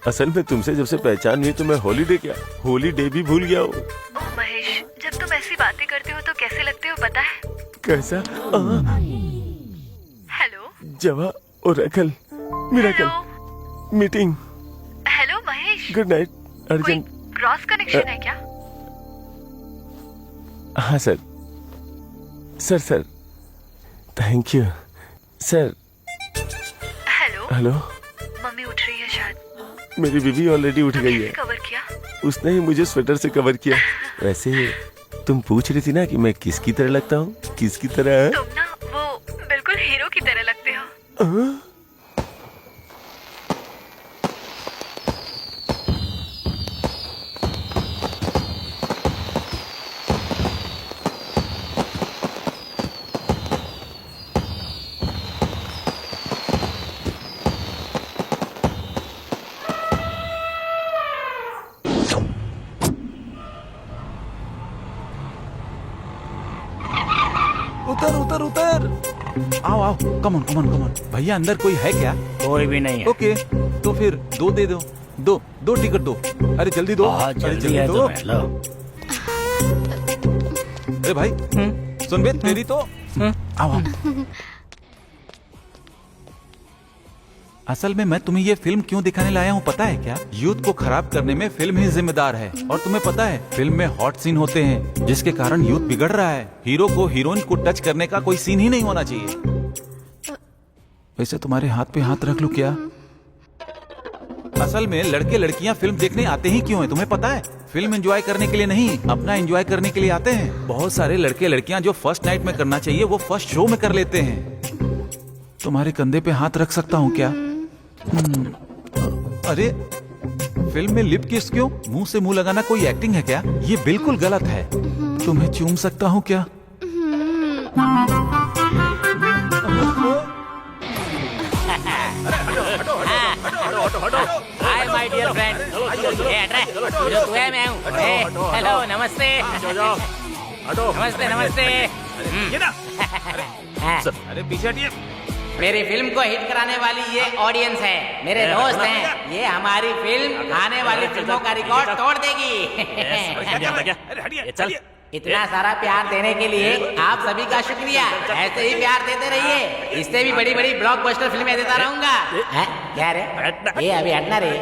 असल में तुमसे जब से पहचान हुई तो मैं हॉलीडे क्या होलीडे भी भूल गया हूँ। ओह महेश, जब तुम ऐसी बातें करते हो तो कैसे लगते हो पता है? कैसा? हेलो जवा और रखल miracle meeting. Hello Mahesh. Good night. Urgent cross connection है क्या? हाँ sir. Sir sir thank you sir. Hello hello. Mummy उठ रही है शायद। मेरी बीवी ऑलरेडी उठ गई है। कवर किया? उसने ही मुझे स्वेटर से कवर किया। वैसे तुम पूछ रही थी ना कि मैं किसकी तरह लगता हूँ? किसकी तरह? तुम ना वो बिल्कुल हीरो की तरह लगते हो। उतर उतर उतर। आओ आओ, come on come on come on. भैया अंदर कोई है क्या? कोई भी नहीं है। ओके, तो फिर 2 दे दो। दो टिकट दो। अरे जल्दी दो। बहुत अरे जल्दी है दो। तुम्हें, लो। अरे भाई सुन बे, तेरी तो आओ आओ। असल में मैं तुम्हें ये फिल्म क्यों दिखाने लाया हूँ पता है क्या? यूथ को खराब करने में फिल्म ही जिम्मेदार है। और तुम्हें पता है फिल्म में हॉट सीन होते हैं जिसके कारण यूथ बिगड़ रहा है। हीरो को हीरोइन को टच करने का कोई सीन ही नहीं होना चाहिए। वैसे तुम्हारे हाथ पे हाथ रख लूं क्या? असल में लड़के लड़कियां फिल्म देखने आते ही क्यों हैं तुम्हें पता है? फिल्म एंजॉय करने के लिए नहीं, अपना एंजॉय करने के लिए आते हैं। बहुत सारे लड़के लड़कियां जो फर्स्ट नाइट में करना चाहिए वो फर्स्ट शो में कर लेते हैं। तुम्हारे कंधे पे हाथ रख सकता हूँ क्या? अरे फिल्म में लिप किस क्यों? मुंह से मुंह लगाना कोई एक्टिंग है क्या? ये बिल्कुल गलत है। तुम्हें चूम सकता हूँ क्या? Hi my dear friend. तू है, मैं हूँ। हेलो, नमस्ते। नमस्ते नमस्ते। अरे पीछे हटिए। मेरी फिल्म को हिट कराने वाली ये ऑडियंस है, मेरे दोस्त हैं। ये हमारी फिल्म आने वाली फिल्मों का रिकॉर्ड तोड़ देगी। चल, इतना सारा प्यार देने के लिए आप सभी का शुक्रिया। ऐसे ही प्यार देते रहिए, इससे भी बड़ी बड़ी ब्लॉकबस्टर फिल्में देता रहूंगा। क्या रे? ये अभी हटना रे।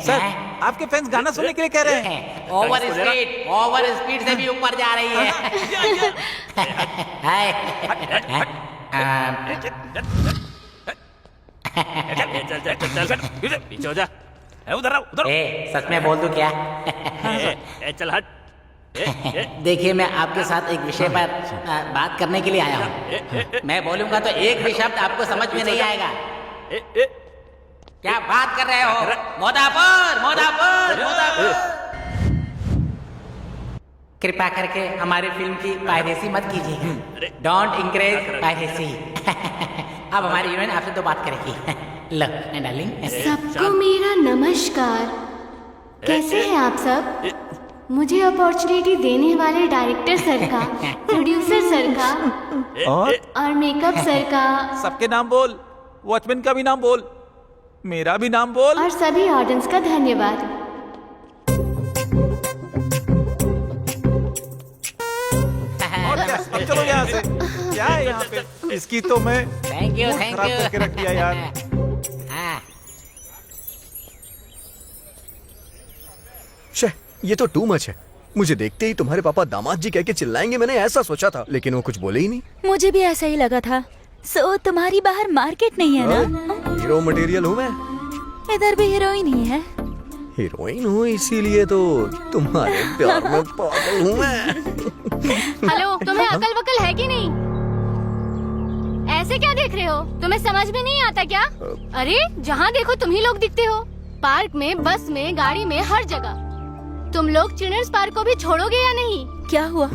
सर, आपके फैंस गाना सुनने के लिए कह रहे हैं। ओवर स्पीड से भी ऊपर जा रही है। पीछे हो जा। उधर उधर। सच में बोल दूं क्या? चल हट। देखिए, मैं आपके साथ एक विषय पर बात करने के लिए आया हूँ। मैं बोलूंगा तो एक भी शब्द आपको समझ में नहीं आएगा। क्या बात कर रहे हो? मोदापुर मोदापुर मोदापुर। कृपया करके हमारी फिल्म की पायरेसी मत कीजिएगा। Don't encourage piracy. अब हमारी हीरोइन आपसे तो बात करेगी। लो डार्लिंग। सबको मेरा नमस्कार। कैसे हैं आप सब? मुझे अपॉर्चुनिटी देने वाले डायरेक्टर सर का, प्रोड्यूसर सर का और मेकअप सर का। सबके नाम बोल, वॉचमैन का भी नाम बोल, मेरा भी नाम बोल, और सभी ऑडियंस का धन्यवाद। और क्या? अब चलो यहाँ से। क्या है यहाँ पे? इसकी तो मैं थैंक यू खराब करके रख दिया यार। ये तो टू मच है। मुझे देखते ही तुम्हारे पापा दामाद जी कह के चिल्लाएंगे, मैंने ऐसा सोचा था, लेकिन वो कुछ बोले ही नहीं। मुझे भी ऐसा ही लगा था। सो तुम्हारी बाहर मार्केट नहीं है ना? हीरो मटेरियल हूँ मैं। इधर भी हीरोइन ही है। हीरोइन हूँ इसीलिए तो तुम्हारे प्यार में पागल हूँ मैं। हेलो, तुम्हें अकल वकल है कि नहीं? ऐसे क्या देख रहे हो? तुम्हें समझ में नहीं आता क्या? अरे जहाँ देखो तुम ही लोग दिखते हो। पार्क में, बस में, गाड़ी में, हर जगह। तुम लोग चिल्ड्रंस पार्क को भी छोड़ोगे या नहीं? क्या हुआ?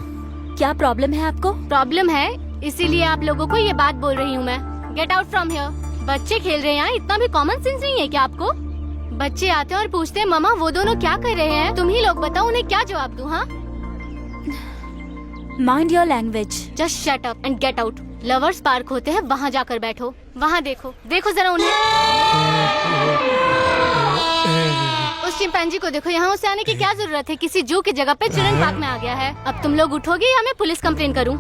क्या प्रॉब्लम है आपको? प्रॉब्लम है, इसीलिए आप लोगों को ये बात बोल रही हूँ मैं। Get out from here. बच्चे खेल रहे हैं यहाँ, इतना भी कॉमन सेंस नहीं है क्या आपको? बच्चे आते हैं और पूछते हैं मम्मा वो दोनों क्या कर रहे हैं? तुम ही लोग बताओ उन्हें क्या जवाब दूँ? हाँ, mind your language. Just shut up and get out. Lovers park होते हैं, वहाँ जाकर बैठो। वहाँ देखो, देखो जरा उन्हें। उस चिंपैंजी को देखो, यहाँ उसे आने की क्या जरूरत है? किसी जू की जगह पे चिल्ड्रन पार्क में आ गया है। अब तुम लोग उठोगे या मैं पुलिस कंप्लेन करूँ?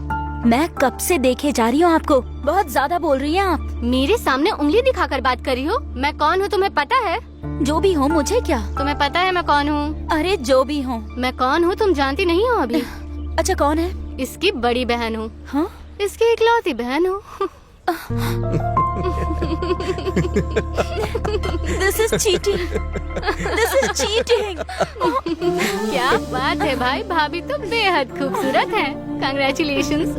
मैं कब से देखे जा रही हूँ आपको। बहुत ज्यादा बोल रही हैं आप। मेरे सामने उंगली दिखाकर बात कर रही हो? मैं कौन हूँ तुम्हें पता है? जो भी हो, मुझे क्या? तुम्हें पता है मैं कौन हूँ? अरे जो भी हो। मैं कौन हूँ तुम जानती नहीं हो अभी? अच्छा कौन है? इसकी बड़ी बहन हूँ। हाँ? इसकी इकलौती बहन हूँ। This is cheating. This is cheating. क्या बात है भाई, भाभी तो बेहद खूबसूरत है। Congratulations.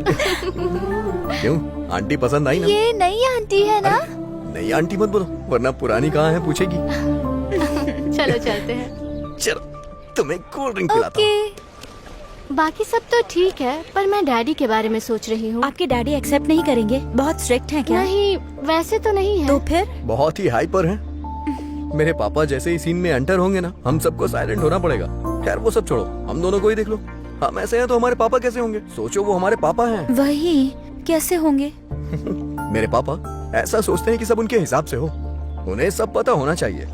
क्यों, आंटी पसंद आई ना? ये नई आंटी है ना? नई आंटी मत बोलो, वरना पुरानी कहाँ है पूछेगी। चलो चलते हैं। चलो, तुम्हें कोल्ड ड्रिंक पिलाता हूँ। बाकी सब तो ठीक है, पर मैं डैडी के बारे में सोच रही हूँ। आपके डैडी एक्सेप्ट नहीं करेंगे? बहुत स्ट्रिक्ट हैं क्या? नहीं, वैसे तो नहीं है। तो फिर? बहुत ही हाइपर हैं। मेरे पापा जैसे ही सीन में एंटर होंगे ना, हम सबको साइलेंट होना पड़ेगा। खैर वो सब छोड़ो, हम दोनों को ही देख लो। हम ऐसे हैं तो हमारे पापा कैसे होंगे? सोचो, वो हमारे पापा हैं। वही, कैसे होंगे? मेरे पापा ऐसा सोचते हैं कि सब उनके हिसाब से हो। उन्हें सब पता होना चाहिए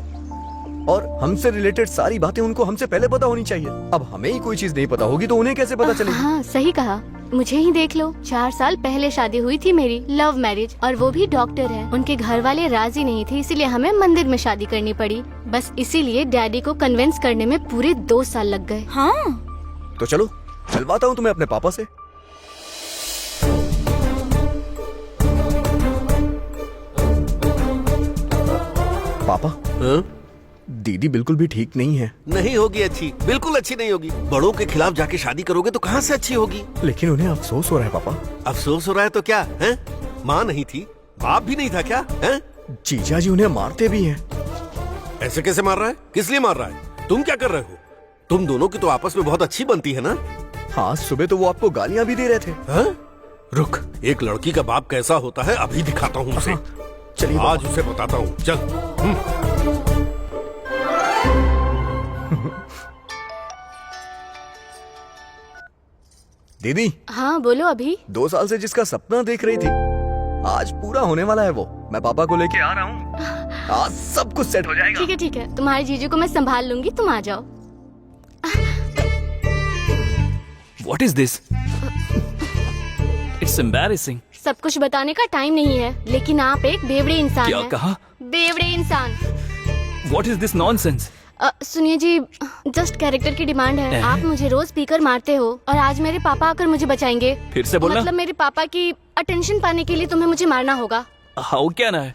और हमसे रिलेटेड सारी बातें उनको हमसे पहले पता होनी चाहिए। अब हमें ही कोई चीज नहीं पता होगी तो उन्हें कैसे पता चलेगी? हाँ, सही कहा। मुझे ही देख लो, 4 साल पहले शादी हुई थी मेरी, लव मैरिज, और वो भी डॉक्टर है। उनके घर वाले राजी नहीं थे, इसीलिए हमें मंदिर में शादी करनी पड़ी। बस इसीलिए डैडी को कन्विंस करने में पूरे 2 साल लग गए। हाँ। तो चलो मिलवाता हूँ तुम्हें अपने पापा से। पापा, दीदी बिल्कुल भी ठीक नहीं है। नहीं होगी अच्छी, बिल्कुल अच्छी नहीं होगी। बड़ों के खिलाफ जाके शादी करोगे तो कहाँ से अच्छी होगी? लेकिन उन्हें अफसोस हो रहा है पापा। अफसोस हो रहा है तो क्या है? माँ नहीं थी, बाप भी नहीं था क्या है? जीजा जी उन्हें मारते भी हैं। ऐसे कैसे मार रहा है? किस लिए मार रहा है? तुम क्या कर रहे हो? तुम दोनों की तो आपस में बहुत अच्छी बनती है ना? हाँ, सुबह तो वो आपको गालियाँ भी दे रहे थे। हाँ? रुक, एक लड़की का बाप कैसा होता है अभी दिखाता हूँ उसे। चलिए आज उसे बताता हूँ। चल। दीदी। हाँ बोलो अभी। 2 साल से जिसका सपना देख रही थी, आज पूरा होने वाला है वो। मैं पापा को लेके आ रहा हूँ, आज सब कुछ सेट हो जाएगा। ठीक है, तुम्हारे जीजू को मैं संभाल लूंगी, तुम आ जाओ। What is this? It's embarrassing. सब कुछ बताने का टाइम नहीं है, लेकिन आप एक बेवड़े इंसान क्या हैं। कहा? बेवड़े इंसान। What is this nonsense? सुनिए जी, जस्ट कैरेक्टर की डिमांड है। आप मुझे रोज स्पीकर मारते हो और आज मेरे पापा आकर मुझे बचाएंगे। फिर से बोलना। मतलब मेरे पापा की अटेंशन पाने के लिए तुम्हें मुझे मारना होगा। हाउ क्या ना है?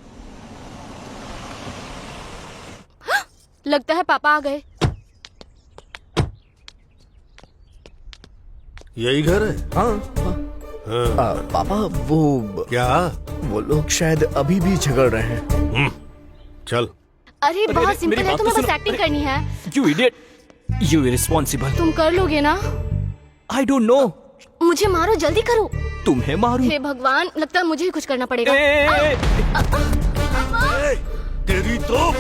लगता है पापा आ गए। यही घर है? हाँ। पापा वो क्या? वो लोग शायद अभी भी झगड़ रहे हैं। चल। अरे बहुत सिंपल है, तुम्हें बस एक्टिंग करनी है। You idiot! You irresponsible! तुम कर लोगे ना? I don't know. मुझे मारो, जल्दी करो। तुम्हें मारूं? हे भगवान, लगता है मुझे ही कुछ करना पड़ेगा। तेरी तो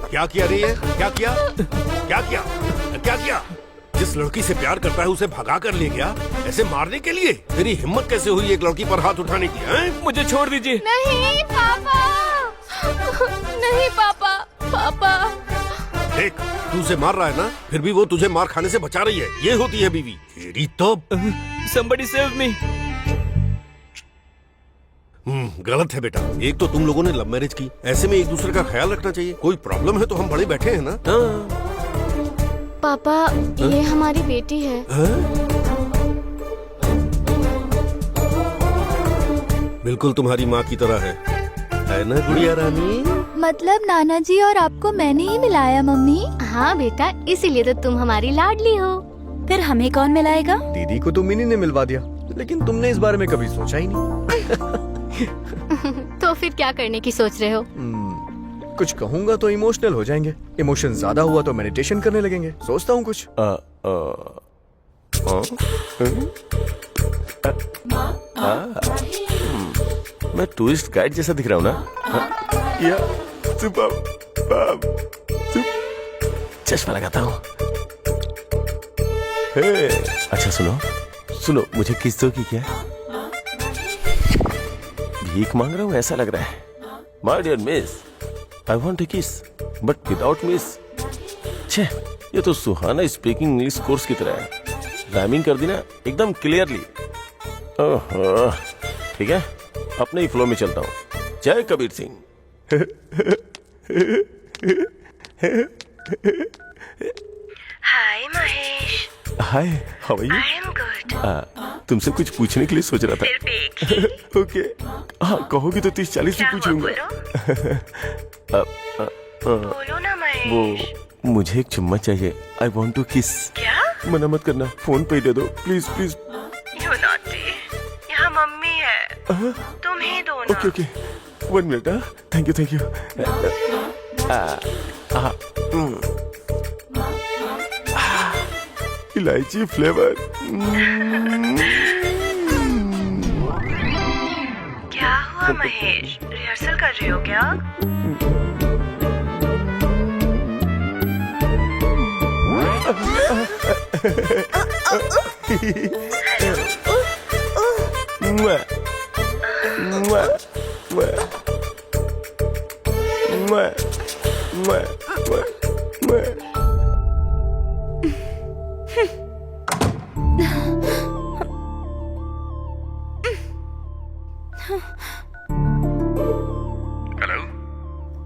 क्या किया रही है? क्या किया? क्या किया? क्या किया? जिस लड़की से प्यार करता है उसे भगा कर ले गया ऐसे मारने के लिए? तेरी हिम्मत कैसे हुई एक लड़की पर हाथ उठाने की? हैं? मुझे छोड़ दीजिए। नहीं पापा, नहीं पापा, पापा। देख, तू उसे मार रहा है ना, फिर भी वो तुझे मार खाने से बचा रही है। ये होती है बीवी। तेरी तो Somebody save me! गलत है बेटा। एक तो तुम लोगों ने लव मैरिज की, ऐसे में एक दूसरे का ख्याल रखना चाहिए। कोई प्रॉब्लम है तो हम बड़े बैठे हैं ना। पापा, ये हमारी बेटी है। बिल्कुल तुम्हारी माँ की तरह है ना गुड़िया रानी? मतलब नाना जी और आपको मैंने ही मिलाया मम्मी? हाँ बेटा, इसीलिए तो तुम हमारी लाडली हो। फिर हमें कौन मिलाएगा? दीदी को तो मिनी ने मिलवा दिया, लेकिन तुमने इस बारे में कभी सोचा ही नहीं। तो फिर क्या करने की सोच रहे हो? कुछ कहूँगा तो इमोशनल हो जाएंगे। इमोशन ज्यादा हुआ तो मेडिटेशन करने लगेंगे। सोचता हूँ कुछ। मैं टूरिस्ट गाइड जैसा दिख रहा हूँ ना? या चश्मा लगाता हूँ। अच्छा सुनो, मुझे किस दो की क्या? भीख मांग रहा हूँ ऐसा लग रहा है। My dear miss, I want a kiss but without miss. छे, ये तो सुहाना स्पीकिंग इंग्लिश कोर्स की तरह है। राइमिंग कर दी ना एकदम क्लियरली। ओहो, ठीक है, अपने ही फ्लो में चलता हूँ। जय Kabir Singh. Hi Mahesh. Hi, how are you? I am good. तुमसे कुछ पूछने के लिए सोच रहा था। ओके, हाँ कहोगी तो 30-40 भी पूछ लूंगा। बोलो ना महेश। वो मुझे एक चुम्मा चाहिए। आई वॉन्ट टू किस। क्या? मना मत करना, फोन पे दे दो प्लीज प्लीज। यू नॉटी, यहाँ मम्मी है, तुम ही दो ना। Okay 1 minute. Thank you. इलायची फ्लेवर। क्या हुआ महेश, रिहर्सल कर रहे हो क्या? मुआ, मुआ, मुआ, मुआ, मुआ, मुआ, मुआ।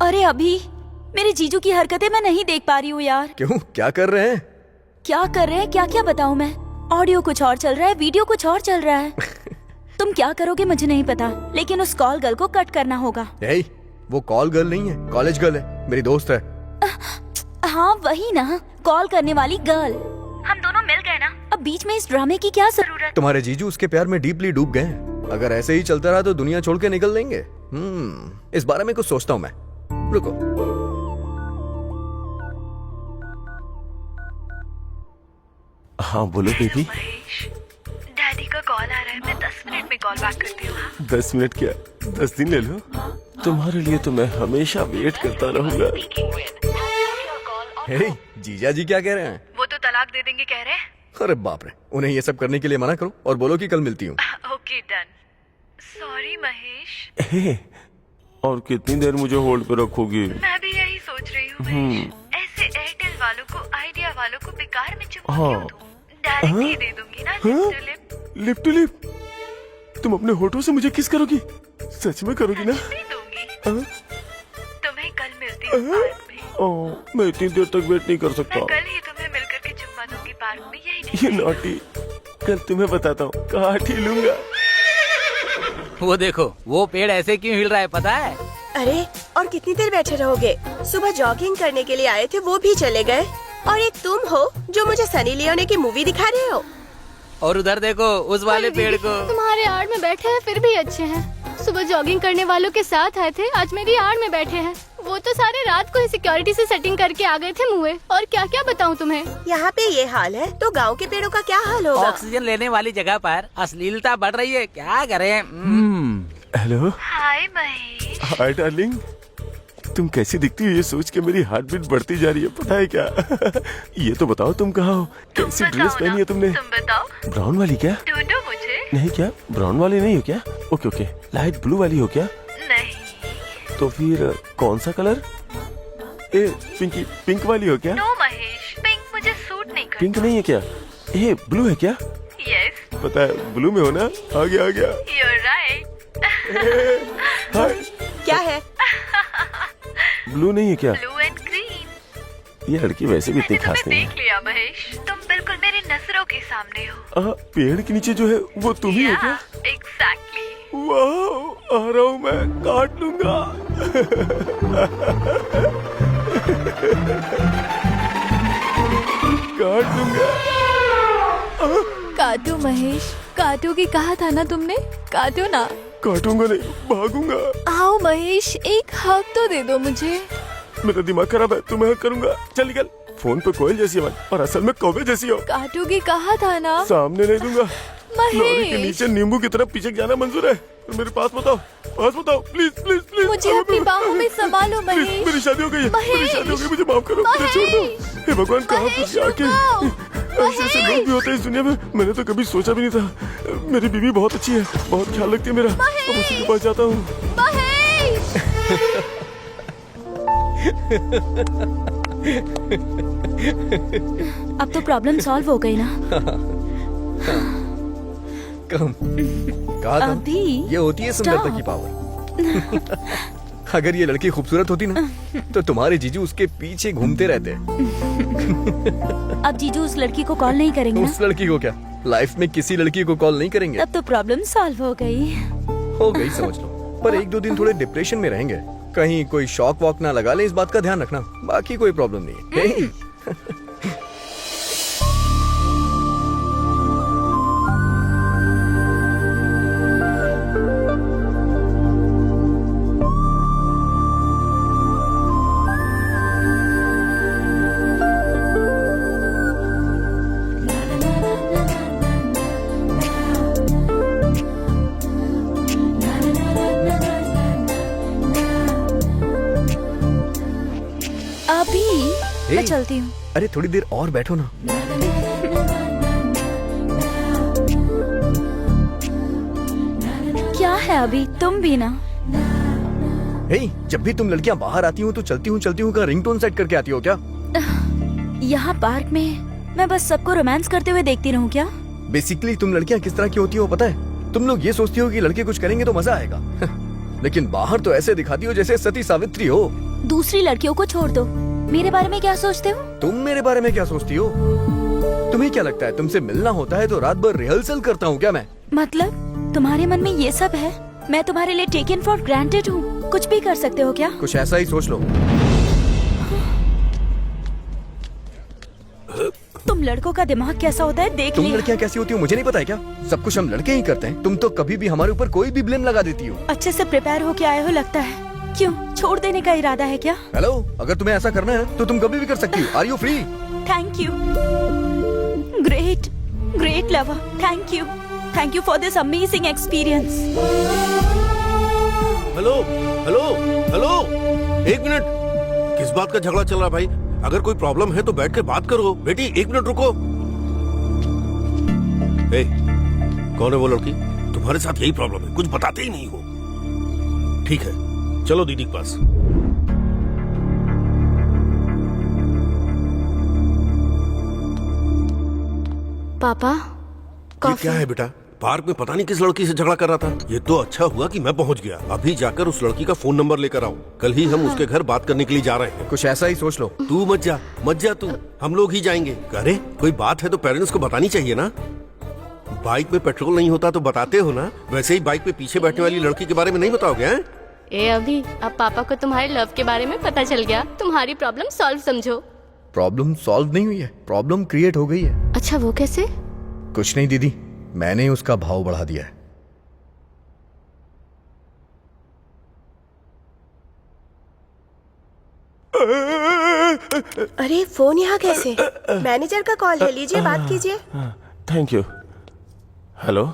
अरे अभी मेरे जीजू की हरकतें मैं नहीं देख पा रही हूँ यार। क्यों, क्या कर रहे हैं? क्या कर रहे हैं, क्या क्या बताऊँ मैं? ऑडियो कुछ और चल रहा है, वीडियो कुछ और चल रहा है। तुम क्या करोगे मुझे नहीं पता, लेकिन उस कॉल गर्ल को कट करना होगा। ए, वो कॉल गर्ल नहीं है, कॉलेज गर्ल है, मेरी दोस्त है। हाँ वही ना, कॉल करने वाली गर्ल। हम दोनों मिल गए ना, अब बीच में इस ड्रामे की क्या जरूरत? तुम्हारे जीजू उसके प्यार में डीपली डूब गए हैं। अगर ऐसे ही चलता रहा तो दुनिया छोड़ के निकल देंगे। इस बारे में कुछ सोचता हूँ मैं। रुको। हाँ बोलो बेबी। डैडी का कॉल आ रहा है, मैं 10 मिनट में कॉल बैक करती हूँ। 10 मिनट क्या, 10 दिन ले लो। तुम्हारे लिए तो मैं हमेशा वेट करता रहूंगा। हे, जीजा जी क्या कह रहे हैं? वो तो तलाक दे देंगे कह रहे हैं। अरे बाप रे, उन्हें ये सब करने के लिए मना करो और बोलो कि कल मिलती हूँ। Okay done. सॉरी महेश। हे, और कितनी देर मुझे होल्ड पे रखोगी? मैं भी यही सोच रही हूँ महेश। ऐसे एयरटेल वालों को, आइडिया वालों को बेकार में चुप क्यों दूं? डायरेक्ट ही दे दूंगी ना lip to lip. Lip to lip? तुम अपने होठों से मुझे किस करोगी? सच में करोगी ना? दूंगी। तुम्हें कल मिलती हूँ पार्क में। मैं इतनी देर तक वेट नहीं कर सकता। मैं कल ही तुम्हें मिलकर के चुम्मा दूंगी पार्क में, यही ये नॉटी, कल तुम्हें बताता हूँ, काट ही लूंगा। वो देखो, वो पेड़ ऐसे क्यों हिल रहा है पता है? अरे और कितनी देर बैठे रहोगे? सुबह जॉगिंग करने के लिए आए थे, वो भी चले गए। और एक तुम हो जो मुझे सनी लियोनी की मूवी दिखा रहे हो। और उधर देखो उस वाले पेड़ को। तुम्हारे आड़ में बैठे हैं फिर भी अच्छे हैं। सुबह जॉगिंग करने वालों के साथ आए थे, आज मेरी आड़ में बैठे हैं। वो तो सारे रात को ही सिक्योरिटी से सेटिंग करके आ गए थे मुँह। और क्या क्या बताऊँ तुम्हें। यहाँ पे ये हाल है तो गांव के पेड़ों का क्या हाल होगा? ऑक्सीजन लेने वाली जगह पर अश्लीलता बढ़ रही है, क्या करें? Hello. Hi Mahesh. Hi darling, तुम कैसी दिखती हो ये सोच के मेरी हार्ट बीट बढ़ती जा रही है, पता है क्या? ये तो बताओ तुम कहाँ हो, कैसी ड्रेस पहनी है तुमने? तुम बताओ। ब्राउन वाली क्या? ढूंढो मुझे। नहीं क्या, ब्राउन वाली नहीं हो क्या? ओके ओके, लाइट ब्लू वाली हो क्या? नहीं। तो फिर कौन सा कलर? ए पिंकी, पिंक वाली हो क्या? नो महेश, पिंक मुझे सूट नहीं करता। पिंक नहीं है क्या? ए ब्लू है क्या? यस। पता है ब्लू में हो ना? आ गया आ गया। You're right. हाय, क्या है? ब्लू नहीं है क्या? Blue and green. ये लड़की वैसे भी इतनी मैंने खास तुम्हें नहीं देख लिया महेश, तुम बिल्कुल मेरी नजरों के सामने हो। है। पेड़ के नीचे जो है वो तुम ही हो क्या? एग्जैक्टली। वाह, आ रहा हूँ मैं, काट लूंगा। काट लूंगा। काटो महेश, काटोगी कहा था ना तुमने, काटो ना। काटूंगा नहीं, भागूंगा। आओ महेश, एक हक तो दे दो मुझे। मेरा दिमाग खराब है, तुम्हें हक करूंगा। चल निकल। फोन पे कोयल जैसी आवाज और असल में कौवे जैसी हो। काटोगी कहा था ना। सामने नहीं दूंगा। लॉरी के महेश, नीचे नींबू की तरफ पीछे जाना मंजूर है। मेरे पास बताओ, प्लीज प्लीज प्लीज। मुझे अपनी बाहों में संभालो प्लीज, महेश। मेरी शादी हो गई है, मेरी महेश। शादी हो गई, मुझे माफ करो, मुझे छोड़ दो। हे भगवान, कहाँ फंस गया आके? ऐसे ऐसे लोग भी होते हैं इस दुनिया में, मैंने तो कभी सोचा भी नहीं था। मेरी बीवी बहुत अच्छी है, बहुत ख्याल रखती है मेरा। अब उसी के पास जाता हूँ। महेश। अब तो प्रॉब्लम सॉल्व हो गई ना? कम कहा था, अभी ये होती है सुंदरता Stop. की पावर। अगर ये लड़की खूबसूरत होती ना तो तुम्हारे जीजू उसके पीछे घूमते रहते। अब जीजू उस लड़की को कॉल नहीं करेंगे ना? उस लड़की को क्या, लाइफ में किसी लड़की को कॉल नहीं करेंगे। तब तो प्रॉब्लम सॉल्व हो गई। हो गई समझ लो, पर 1-2 दिन थोड़े डिप्रेशन में रहेंगे। कहीं कोई शॉक वॉक ना लगा ले, इस बात का ध्यान रखना। बाकी कोई प्रॉब्लम नहीं है। अभी मैं चलती हूँ। अरे थोड़ी देर और बैठो ना। अभी तुम भी ना। हे, जब भी तुम लड़कियां बाहर आती हो तो चलती हूँ का रिंगटोन सेट करके आती हो क्या? यहाँ पार्क में मैं बस सबको रोमांस करते हुए देखती रहूं क्या? बेसिकली तुम लड़कियां किस तरह की होती हो पता है? तुम लोग ये सोचती हो कि लड़के कुछ करेंगे तो मजा आएगा लेकिन बाहर तो ऐसे दिखाती हो जैसे सती सावित्री हो। दूसरी लड़कियों को छोड़ दो, मेरे बारे में क्या सोचते हो? तुम मेरे बारे में क्या सोचती हो? तुम्हें क्या लगता है तुमसे मिलना होता है तो रात भर रिहर्सल करता हूँ क्या मैं? मतलब तुम्हारे मन में ये सब है? मैं तुम्हारे लिए टेकन फॉर ग्रांटेड हूँ, कुछ भी कर सकते हो क्या? कुछ ऐसा ही सोच लो। तुम लड़कों का दिमाग कैसा होता है देख तुम लिया। लड़कियां कैसी होती हो मुझे नहीं पता है क्या? सब कुछ हम लड़के ही करते हैं। तुम तो कभी भी हमारे ऊपर कोई भी ब्लेम लगा देती हो। अच्छे से प्रिपेयर होके आए हो लगता है। क्यों, छोड़ देने का इरादा है क्या? हेलो, अगर तुम्हें ऐसा करना है तो तुम कभी भी कर सकती हो। Are you free? Thank you. Great lover, thank you for this amazing experience. Hello hello hello, एक मिनट, किस बात का झगड़ा चल रहा है भाई? अगर कोई प्रॉब्लम है तो बैठ के बात करो। बेटी एक मिनट रुको। ए, कौन है वो लड़की? तुम्हारे साथ यही प्रॉब्लम है, कुछ बताते ही नहीं हो। ठीक है, चलो दीदी के पास। पापा, ये क्या है बेटा? पार्क में पता नहीं किस लड़की से झगड़ा कर रहा था। ये तो अच्छा हुआ कि मैं पहुंच गया। अभी जाकर उस लड़की का फोन नंबर लेकर आऊं। कल ही हम उसके घर बात करने के लिए जा रहे हैं। कुछ ऐसा ही सोच लो। तू मत जा तू, हम लोग ही जाएंगे। अरे कोई बात है तो पेरेंट्स को बतानी चाहिए ना। बाइक में पेट्रोल नहीं होता तो बताते हो ना, वैसे ही बाइक पे पीछे बैठने वाली लड़की के बारे में नहीं बताओगे? हैं? ए अभी, अब पापा को तुम्हारे लव के बारे में पता चल गया। तुम्हारी प्रॉब्लम सॉल्व समझो। प्रॉब्लम सॉल्व नहीं हुई है, प्रॉब्लम क्रिएट हो गई है। अच्छा, वो कैसे? कुछ नहीं दीदी, मैंने उसका भाव बढ़ा दिया है। अरे फोन यहाँ कैसे? मैनेजर का कॉल है, लीजिए बात कीजिए। Thank you. Hello,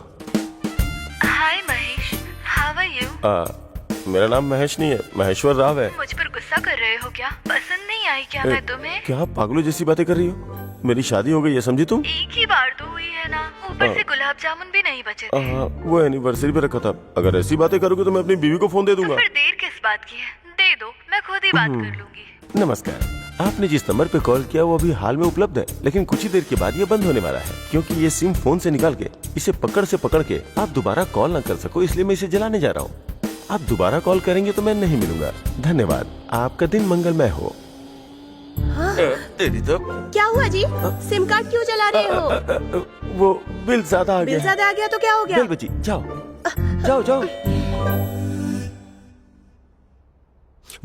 hi Mahesh, how are you? मेरा नाम महेश नहीं है, महेश्वर राव है। मुझ पर गुस्सा कर रहे हो क्या? पसंद नहीं आई क्या मैं तुम्हें? क्या आप पागलों जैसी बातें कर रही हो? मेरी शादी हो गई है, समझी तुम? एक ही बार तो हुई है ना, ऊपर से गुलाब जामुन भी नहीं बचे थे। वो एनिवर्सरी पे रखा था। अगर ऐसी बातें करोगे तो मैं अपनी बीवी को फोन दे दूंगा। फिर देर किस बात की है? दे दो, मैं खुद ही बात कर लूंगी। नमस्कार, आपने जिस नंबर पे कॉल किया वो अभी हाल में उपलब्ध है, लेकिन कुछ ही देर के बाद ये बंद होने वाला है, क्योंकि ये सिम फोन से निकाल के इसे पकड़ के आप दोबारा कॉल न कर सको, इसलिए मैं इसे जलाने जा रहा हूँ। आप दोबारा कॉल करेंगे तो मैं नहीं मिलूंगा। धन्यवाद, आपका दिन मंगलमय हो। हाँ? तेरी तो क्या हुआ जी? सिम कार्ड क्यों जला रहे हो? वो बिल ज्यादा आ गया। बिल ज्यादा आ गया तो क्या हो गया? बिल बची, जाओ जाओ जाओ।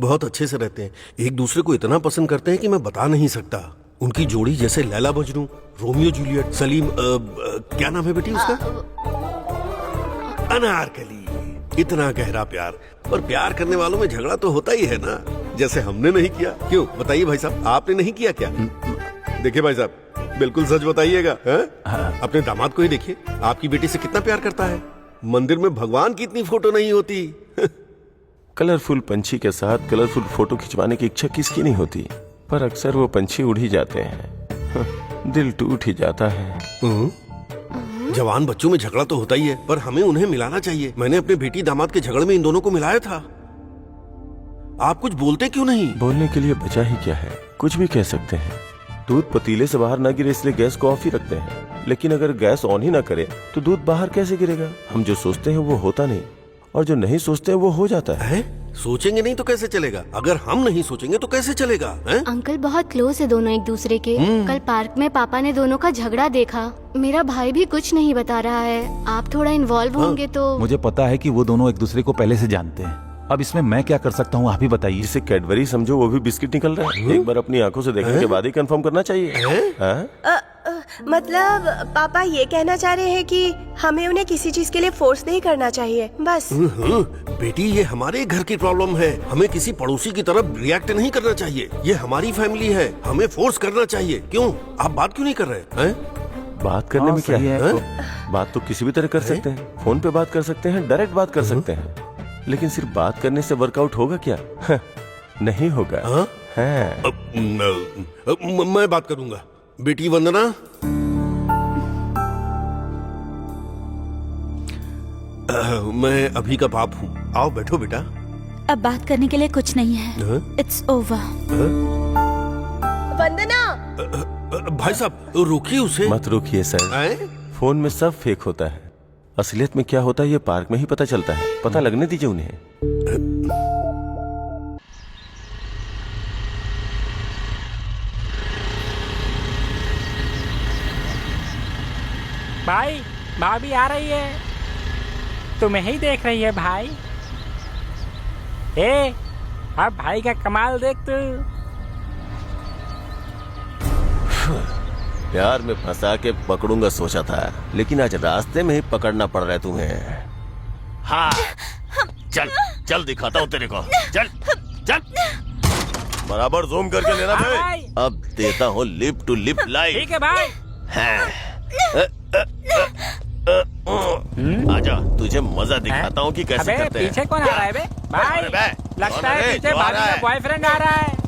बहुत अच्छे से रहते हैं, एक दूसरे को इतना पसंद करते हैं कि मैं बता नहीं सकता। उनकी जोड़ी जैसे लैला मजनू, रोमियो जूलियट, सलीम क्या नाम है बेटी उसका? अनारकली। इतना गहरा प्यार, और प्यार करने वालों में झगड़ा तो होता ही है ना, जैसे हमने नहीं किया। क्यों बताइए भाई साहब, आपने नहीं किया क्या? देखिए भाई साहब, बिल्कुल सच बताइएगा। अपने दामाद को ही देखिए, आपकी बेटी से कितना प्यार करता है। मंदिर में भगवान की इतनी फोटो नहीं होती। कलरफुल पंछी के साथ कलरफुल फोटो खिंचवाने की इच्छा किसकी नहीं होती, पर अक्सर वो पंछी उड़ ही जाते हैं। दिल टूट ही जाता है। जवान बच्चों में झगड़ा तो होता ही है, पर हमें उन्हें मिलाना चाहिए। मैंने अपने बेटी दामाद के झगड़े में इन दोनों को मिलाया था। आप कुछ बोलते क्यों नहीं? बोलने के लिए बचा ही क्या है, कुछ भी कह सकते हैं। दूध पतीले से बाहर ना गिरे इसलिए गैस को ऑफ ही रखते हैं, लेकिन अगर गैस ऑन ही ना करे तो दूध बाहर कैसे गिरेगा? हम जो सोचते हैं वो होता नहीं, और जो नहीं सोचते हैं वो हो जाता है। सोचेंगे नहीं तो कैसे चलेगा? अगर हम नहीं सोचेंगे तो कैसे चलेगा? अंकल बहुत क्लोज है दोनों एक दूसरे के। कल पार्क में पापा ने दोनों का झगड़ा देखा। मेरा भाई भी कुछ नहीं बता रहा है। आप थोड़ा इन्वॉल्व होंगे तो। मुझे पता है कि वो दोनों एक दूसरे को पहले से जानते हैं। अब इसमें मैं क्या कर सकता हूँ, आप ही बताइए। जिसे कैडबरी समझो वो भी बिस्किट निकल रहा है। एक बार अपनी आंखों से देखने के बाद ही कंफर्म करना चाहिए। मतलब पापा ये कहना चाह रहे हैं कि हमें उन्हें किसी चीज के लिए फोर्स नहीं करना चाहिए, बस। बेटी, ये हमारे घर की प्रॉब्लम है, हमें किसी पड़ोसी की तरफ रिएक्ट नहीं करना चाहिए। ये हमारी फैमिली है, हमें फोर्स करना चाहिए। क्यों, आप बात क्यों नहीं कर रहे हैं? बात करने में क्या है? बात तो किसी भी तरह कर सकते हैं। फोन पे बात कर सकते हैं, डायरेक्ट बात कर सकते हैं, लेकिन सिर्फ बात करने से वर्कआउट होगा क्या? नहीं होगा। मैं बात करूंगा। बेटी वंदना, मैं अभी का बाप हूँ। आओ बैठो बेटा। अब बात करने के लिए कुछ नहीं है। हाँ? It's over. वंदना, भाई साहब रोकिए उसे। मत रोकिए सर, फोन में सब फेक होता है। असलियत में क्या होता है ये पार्क में ही पता चलता है। पता लगने दीजिए उन्हें। भाई भाभी आ रही है, तुम्हें ही देख रही है भाई। ए, अब भाई का कमाल देख तू। प्यार में फंसा के पकड़ूंगा सोचा था, लेकिन आज रास्ते में ही पकड़ना पड़ रहा है तुम्हें। हाँ चल चल दिखाता हूँ तेरे को। चल चल, बराबर जूम करके लेना भाई। अब देता हूँ लिप टू लिप लाइव। ठीक है भाई। आजा, तुझे मजा दिखाता हूँ कि कैसे करते हैं। पीछे कौन आ रहा है बे? भाई लगता है पीछे भाभी का बॉयफ्रेंड आ रहा है।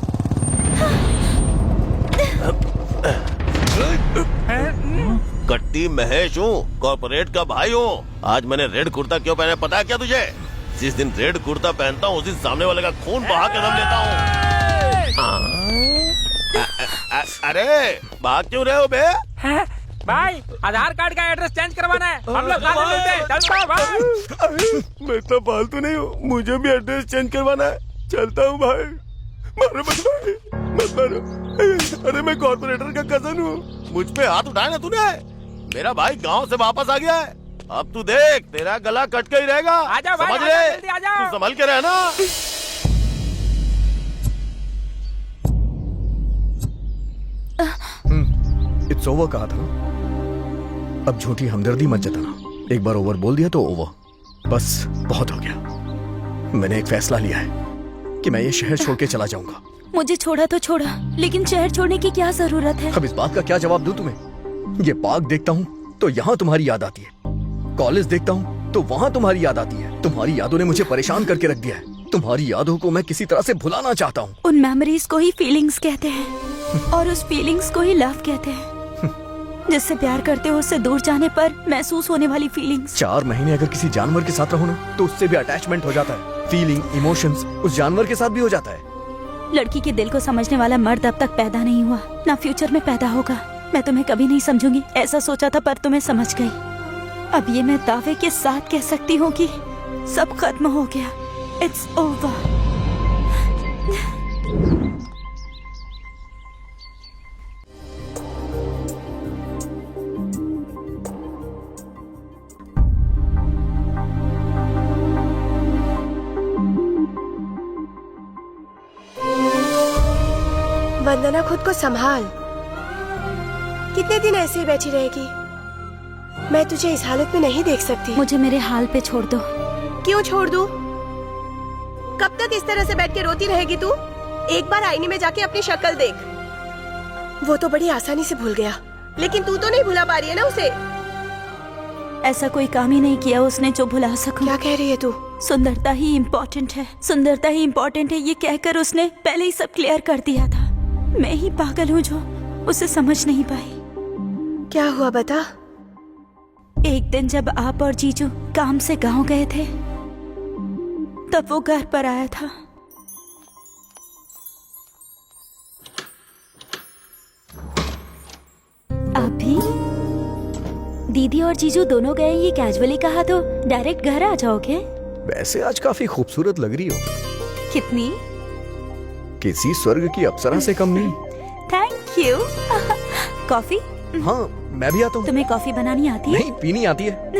कट्टी महेश हूँ, कॉर्पोरेट का भाई हूँ। आज मैंने रेड कुर्ता क्यों पहना पता है क्या तुझे? जिस दिन रेड कुर्ता पहनता हूँ उस दिन सामने वाले का खून बहा के दम लेता हूँ। अरे भाग क्यों रहे हो बे? भाई आधार कार्ड का एड्रेस चेंज करवाना है, हम लोग साथ में मिलते हैं। चलता हूँ भाई। मैं तो फालतू नहीं हूँ, मुझे भी एड्रेस चेंज करवाना है। चलता हूँ भाई। मारो मत भाई, मत मारो। अरे मैं कॉर्पोरेटर का कजन हूँ। मुझ पे हाथ उठाया ना तूने? मेरा भाई गांव से वापस आ गया है। अब तू देख, तेरा गला कट के ही रहेगा। आजा भाई, समझ ले, जल्दी आजा। तू संभल के रहना। इट्स ओवर कहा था ना, अब झूठी हमदर्दी मत जताना। एक बार ओवर बोल दिया तो ओवर, बस बहुत हो गया। मैंने एक फैसला लिया है कि मैं ये शहर छोड़ के चला जाऊंगा। मुझे छोड़ा तो छोड़ा, लेकिन शहर छोड़ने की क्या जरूरत है? अब इस बात का क्या जवाब दूं तुम्हें? ये पार्क देखता हूँ तो यहाँ तुम्हारी याद आती है, कॉलेज देखता हूँ तो वहाँ तुम्हारी याद आती है। तुम्हारी यादों ने मुझे परेशान करके रख दिया है। तुम्हारी यादों को मैं किसी तरह से भुलाना चाहता हूँ। उन मेमोरीज को ही फीलिंग्स कहते हैं और उस फीलिंग्स को ही लव कहते हैं। जिससे प्यार करते हो उससे दूर जाने पर महसूस होने वाली फीलिंग्स। 4 महीने अगर किसी जानवर के साथ रहो ना तो उससे भी अटैचमेंट हो जाता है। फीलिंग, इमोशंस उस जानवर के साथ भी हो जाता है। लड़की के दिल को समझने वाला मर्द अब तक पैदा नहीं हुआ, ना फ्यूचर में पैदा होगा। मैं तुम्हें कभी नहीं समझूंगी, ऐसा सोचा था पर तुम्हें समझ गई। अब ये मैं दावे के साथ कह सकती हूँ कि सब खत्म हो गया। It's over. वंदना, खुद को संभाल। कितने दिन ऐसे ही बैठी रहेगी? मैं तुझे इस हालत में नहीं देख सकती। मुझे मेरे हाल पे छोड़ दो। क्यों छोड़ दूं? कब तक इस तरह से बैठ के रोती रहेगी तू? एक बार आईने में जाके अपनी शक्ल देख। वो तो बड़ी आसानी से भूल गया, लेकिन तू तो नहीं भुला पा रही है ना उसे। ऐसा कोई काम ही नहीं किया उसने जो भुला सकूं। क्या कह रही है तू? सुंदरता ही इम्पोर्टेंट है, सुंदरता ही इम्पोर्टेंट है, ये कहकर उसने पहले ही सब क्लियर कर दिया था। मैं ही पागल हूँ जो उसे समझ नहीं पाई। क्या हुआ बता? एक दिन जब आप और जीजू काम से गांव गए थे तब वो घर पर आया था। आप भी? दीदी और जीजू दोनों गए, ये कैजुअली कहा तो डायरेक्ट घर आ जाओगे? वैसे आज काफी खूबसूरत लग रही हो। कितनी? किसी स्वर्ग की अप्सरा से कम नहीं। Thank you. कॉफी? हाँ मैं भी आता हूँ। तुम्हें कॉफी बनानी आती है? नहीं, पीनी आती है।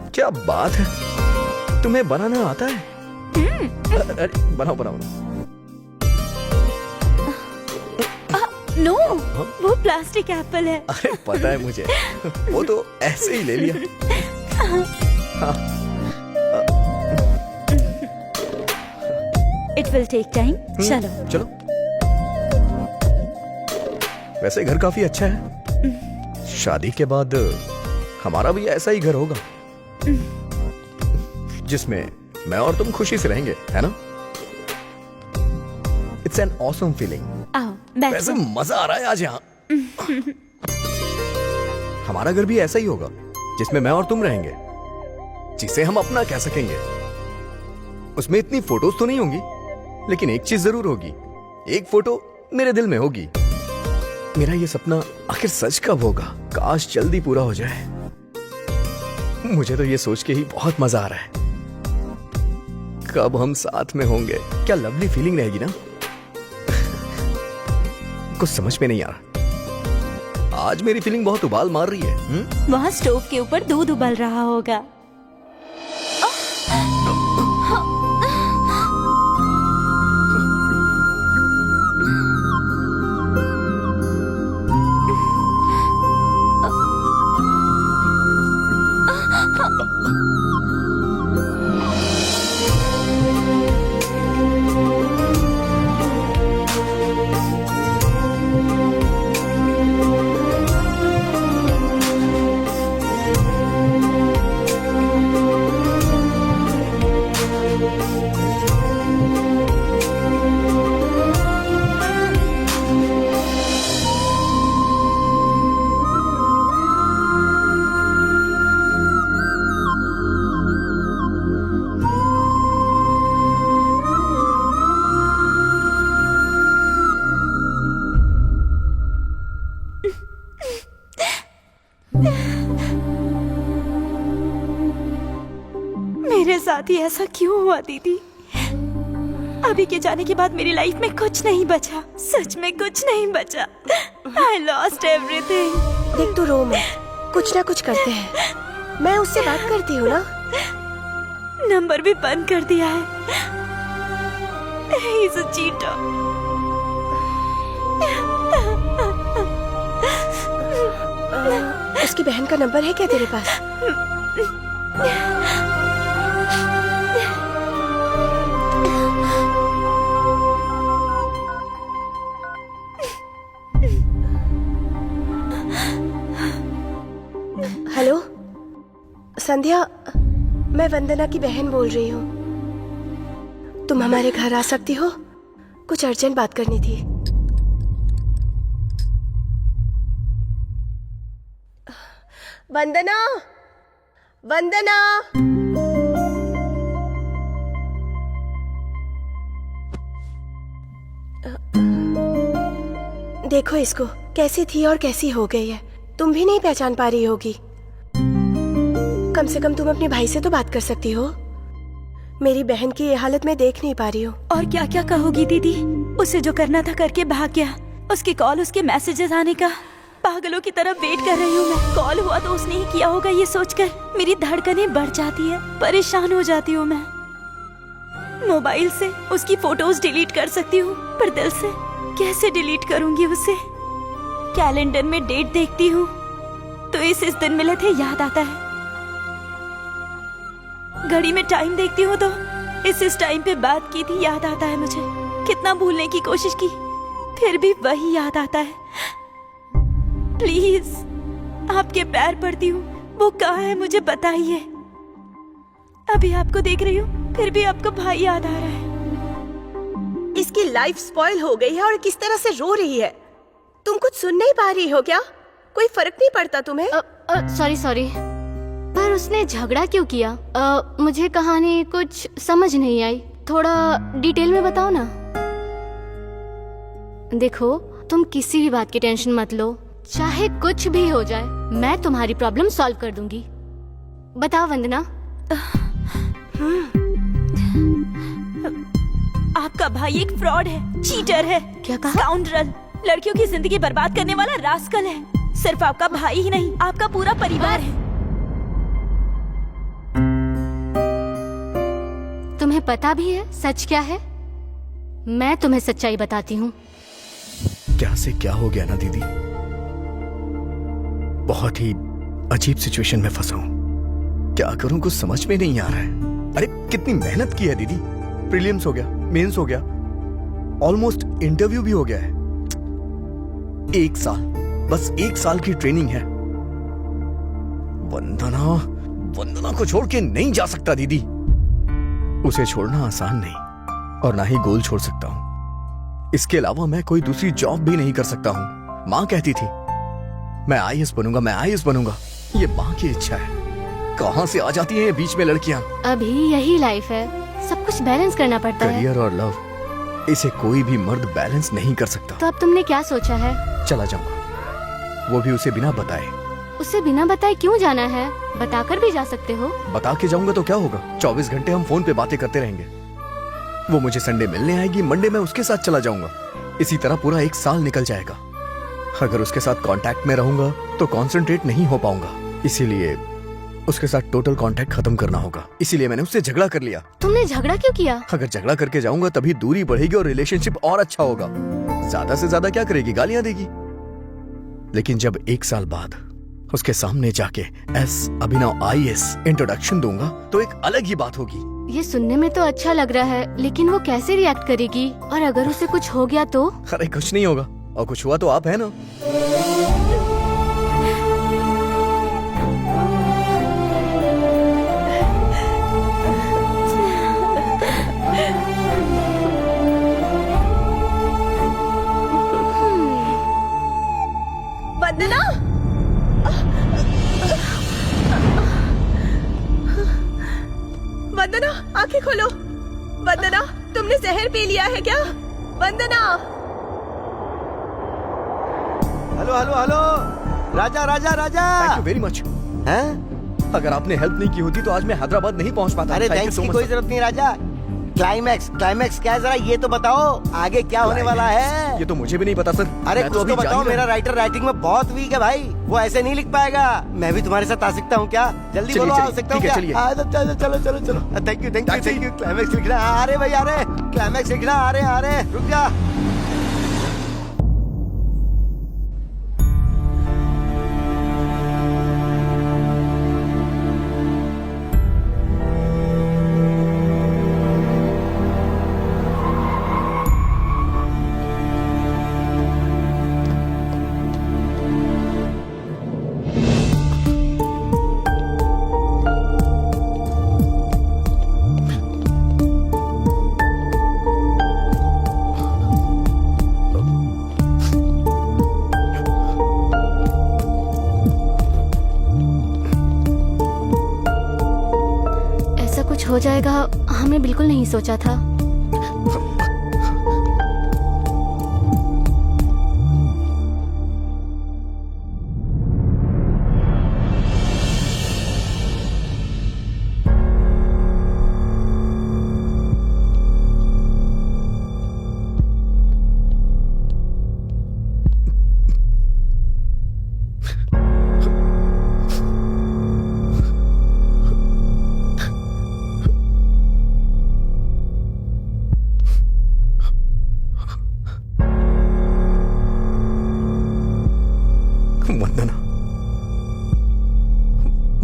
क्या बात है, तुम्हें बनाना आता है? अरे बनाओ बनाओ। नो, वो प्लास्टिक एप्पल है। अरे पता है मुझे, वो तो ऐसे ही ले लिया। हाँ। It will take time. चलो चलो। वैसे घर काफी अच्छा है। शादी के बाद हमारा भी ऐसा ही घर होगा जिसमें मैं और तुम खुशी से रहेंगे, है ना? It's an awesome feeling. आओ बैठो। वैसे मजा आ रहा है आज यहाँ। हमारा घर भी ऐसा ही होगा जिसमें मैं और तुम रहेंगे, जिसे हम अपना कह सकेंगे। उसमें इतनी फोटोज तो नहीं होंगी, लेकिन एक चीज जरूर होगी, एक फोटो मेरे दिल में होगी। मेरा ये सपना आखिर सच कब होगा? काश जल्दी पूरा हो जाए। मुझे तो ये सोच के ही बहुत मजा आ रहा है। कब हम साथ में होंगे? क्या लवली फीलिंग रहेगी ना। कुछ समझ में नहीं आ रहा। आज मेरी फीलिंग बहुत उबाल मार रही है। वहाँ स्टोव के ऊपर दूध उबल रहा होगा। मेरे साथ ही ऐसा क्यों हुआ दीदी? अभी के जाने के बाद मेरी लाइफ में कुछ नहीं बचा, सच में कुछ नहीं बचा। I lost everything। देख तू रो मत, कुछ ना कुछ करते हैं। मैं उससे बात करती हूँ ना। नंबर भी बंद कर दिया है। He's a cheater। उसकी बहन का नंबर है क्या तेरे पास? हेलो संध्या, मैं वंदना की बहन बोल रही हूँ। तुम हमारे घर आ सकती हो? कुछ अर्जेंट बात करनी थी। वंदना, वंदना। देखो इसको, कैसी थी और कैसी हो गई है। तुम भी नहीं पहचान पा रही होगी। कम से कम तुम अपने भाई से तो बात कर सकती हो। मेरी बहन की ये हालत मैं देख नहीं पा रही हूँ। और क्या क्या कहोगी दीदी? उसे जो करना था करके भाग गया। उसकी कॉल, उसके मैसेजेस आने का पागलों की तरह वेट कर रही हूँ मैं। कॉल हुआ तो उसने ही किया होगा, ये सोचकर मेरी धड़कनें बढ़ जाती है, परेशान हो जाती हूँ मैं। मोबाइल से उसकी फोटोज डिलीट कर सकती हूँ, पर दिल से कैसे डिलीट करूंगी उसे? कैलेंडर में डेट देखती हूँ तो इस दिन मिले थे याद आता है। घड़ी में टाइम देखती हूँ तो इस टाइम पे बात की थी याद आता है मुझे। कितना भूलने की कोशिश की, फिर भी वही याद आता है। प्लीज आपके पैर पड़ती हूँ, वो कहाँ है मुझे बताइए। अभी आपको देख रही हूँ, फिर भी आपका भाई याद आ रहा है। इसकी लाइफ स्पॉइल हो गई है और किस तरह से रो रही है। तुम कुछ सुन नहीं पा रही हो क्या? कोई फर्क नहीं पड़ता तुम्हें? सॉरी, पर उसने झगड़ा क्यों किया? मुझे कहानी कुछ समझ नहीं आई, थोड़ा डिटेल में बताओ ना। देखो, तुम किसी भी बात की टेंशन मत लो, चाहे कुछ भी हो जाए, मैं तुम्हारी प्रॉब्लम सॉल्व कर दूंगी। बताओ वंदना। आपका भाई एक फ्रॉड है, चीटर है। क्या कहा? स्काउंड्रल, लड़कियों की जिंदगी बर्बाद करने वाला रास्कल है। सिर्फ आपका भाई ही नहीं, आपका पूरा परिवार है। तुम्हें पता भी है सच क्या है? मैं तुम्हें सच्चाई बताती हूँ। क्या से क्या हो गया ना दीदी, बहुत ही अजीब सिचुएशन में फंसा हूँ। क्या करूँ कुछ समझ में नहीं आ रहा है। अरे कितनी मेहनत की है दीदी। प्रीलिम्स हो गया, मेंस हो गया, ऑलमोस्ट इंटरव्यू भी हो गया है। 1 साल, बस 1 साल की ट्रेनिंग है। वंदना को छोड़ के नहीं जा सकता दीदी। उसे छोड़ना आसान नहीं, और ना ही गोल छोड़ सकता हूँ। इसके अलावा मैं कोई दूसरी जॉब भी नहीं कर सकता हूँ। माँ कहती थी मैं आईएएस बनूंगा, मैं आईएएस बनूंगा। ये माँ की इच्छा है। कहाँ से आ जाती है ये बीच में लड़कियाँ? अभी यही लाइफ है, सब कुछ बैलेंस करना पड़ता है। करियर और लव, इसे कोई भी मर्द बैलेंस नहीं कर सकता। तो अब तुमने क्या सोचा है? चला जाऊंगा, वो भी उसे बिना बताए। उसे बिना बताए क्यों जाना है? बताकर भी जा सकते हो। बता के जाऊंगा तो क्या होगा? 24 घंटे हम फोन पे बातें करते रहेंगे। वो मुझे संडे मिलने आएगी, मंडे में उसके साथ चला जाऊंगा। इसी तरह पूरा 1 साल निकल जाएगा। अगर उसके साथ कांटेक्ट में रहूंगा तो कंसंट्रेट नहीं हो पाऊंगा, इसीलिए उसके साथ टोटल कांटेक्ट खत्म करना होगा। इसीलिए मैंने उससे झगड़ा कर लिया। तुमने झगड़ा क्यों किया? अगर झगड़ा करके जाऊंगा तभी दूरी बढ़ेगी और रिलेशनशिप और अच्छा होगा। ज्यादा से ज्यादा क्या करेगी? गालियां देगी। लेकिन जब 1 साल बाद उसके सामने जाके एस अभिनव IAS इंट्रोडक्शन दूंगा तो एक अलग ही बात होगी। ये सुनने में तो अच्छा लग रहा है, लेकिन वो कैसे रिएक्ट करेगी? और अगर उसे कुछ हो गया तो? अरे कुछ नहीं होगा, और कुछ हुआ तो आप है ना। वंदना, वंदना आंखें खोलो। वंदना, तुमने जहर पी लिया है क्या? Vandana. Hello hello hello, Raja Raja Raja. Thank you very much. हैं? अगर आपने हेल्प नहीं की होती तो आज मैं हैदराबाद नहीं पहुंच पाता। अरे थैंक्स की कोई जरूरत नहीं राजा। क्लाइमैक्स क्या है, जरा ये तो बताओ आगे क्या होने वाला है? ये तो मुझे भी नहीं पता सर। अरे मैं कुछ तो अभी जा बताओ, ही रहा मेरा राइटर राइटिंग में बहुत वीक है भाई, वो ऐसे नहीं लिख पाएगा। मैं भी तुम्हारे साथ आ सकता हूँ क्या? जल्दी चलिए, बोलो, आ चलिए, सकता हूँ ठीक है, क्या? चलिए। चलो। Thank you. क्लाइमैक्स लिखना आ रहे भाई, आ रहे। क्लाइमैक्स लिखना आ रहे। रुक जा। कुछ हो जाएगा, हमने बिल्कुल नहीं सोचा था।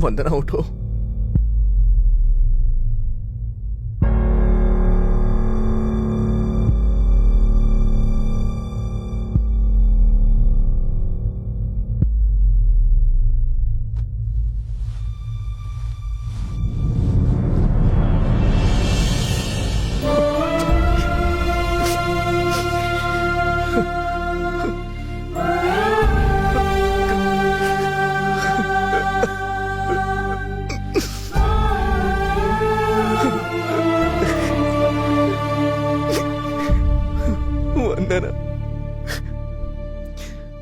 वंदना उठो। वंदना,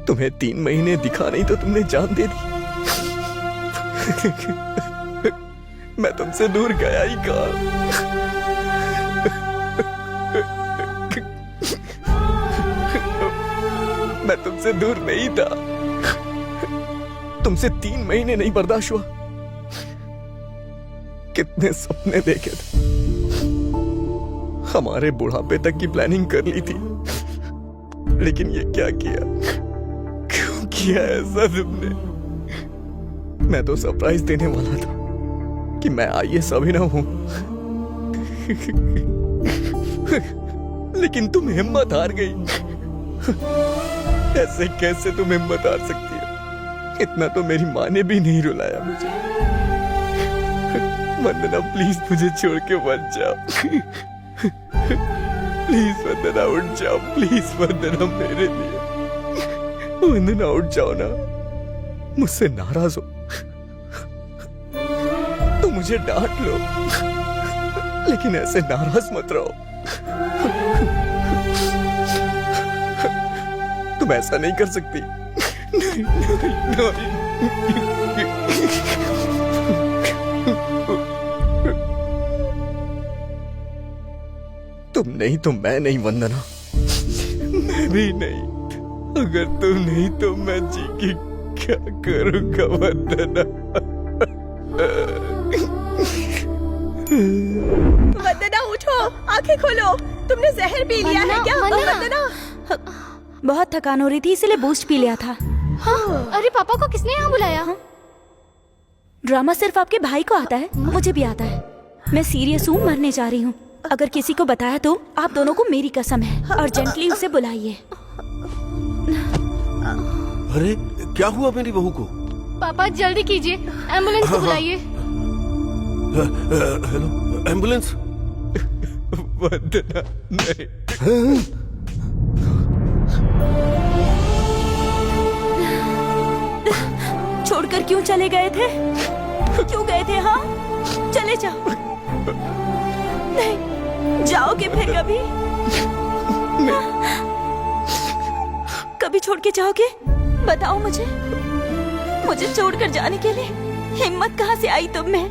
तुम्हें 3 महीने दिखा नहीं तो तुमने जान दे दी। मैं तुमसे दूर गया ही कहाँ। मैं तुमसे दूर नहीं था। तुमसे 3 महीने नहीं बर्दाश्त हुआ। कितने सपने देखे थे, हमारे बुढ़ापे तक की प्लानिंग कर ली थी, लेकिन ये क्या किया? क्यों किया ऐसा तुमने? मैं तो सरप्राइज देने वाला था कि मैं IAS अभिनव हूं। लेकिन तुम हिम्मत हार गई। ऐसे कैसे तुम हिम्मत हार सकती है? इतना तो मेरी माँ ने भी नहीं रुलाया मुझे। वंदना प्लीज मुझे छोड़ के मत जाओ। प्लीज वंदना उठ जाओ। प्लीज वंदना, मेरे लिए वंदना उठ जाओ ना। मुझसे नाराज हो तो मुझे डांट लो, लेकिन ऐसे नाराज मत रहो। तुम ऐसा नहीं कर सकती। नहीं, नहीं, नहीं। तुम नहीं तो मैं नहीं वंदना, मैं भी नहीं। अगर तुम नहीं तो मैं जी के क्या करूंगा वंदना। वंदना उठो, आंखें खोलो, तुमने जहर पी लिया है क्या? वंदना बहुत थकान हो रही थी इसलिए बूस्ट पी लिया था। हाँ, अरे पापा को किसने यहाँ बुलाया? ड्रामा सिर्फ आपके भाई को आता है, मुझे भी आता है। मैं सीरियस हूँ, मरने जा रही हूँ। अगर किसी को बताया तो आप दोनों को मेरी कसम है। अर्जेंटली उसे बुलाइए। अरे क्या हुआ मेरी बहू को? पापा जल्दी कीजिए, एम्बुलेंस को बुलाइए। Hello, ambulance? वंदना नहीं। छोड़कर क्यों चले गए थे? क्यों गए थे? हाँ, चले जाओ। नहीं, जाओगे फिर कभी? कभी छोड़ के जाओगे? बताओ मुझे। मुझे छोड़कर जाने के लिए हिम्मत कहाँ से आई तुम में?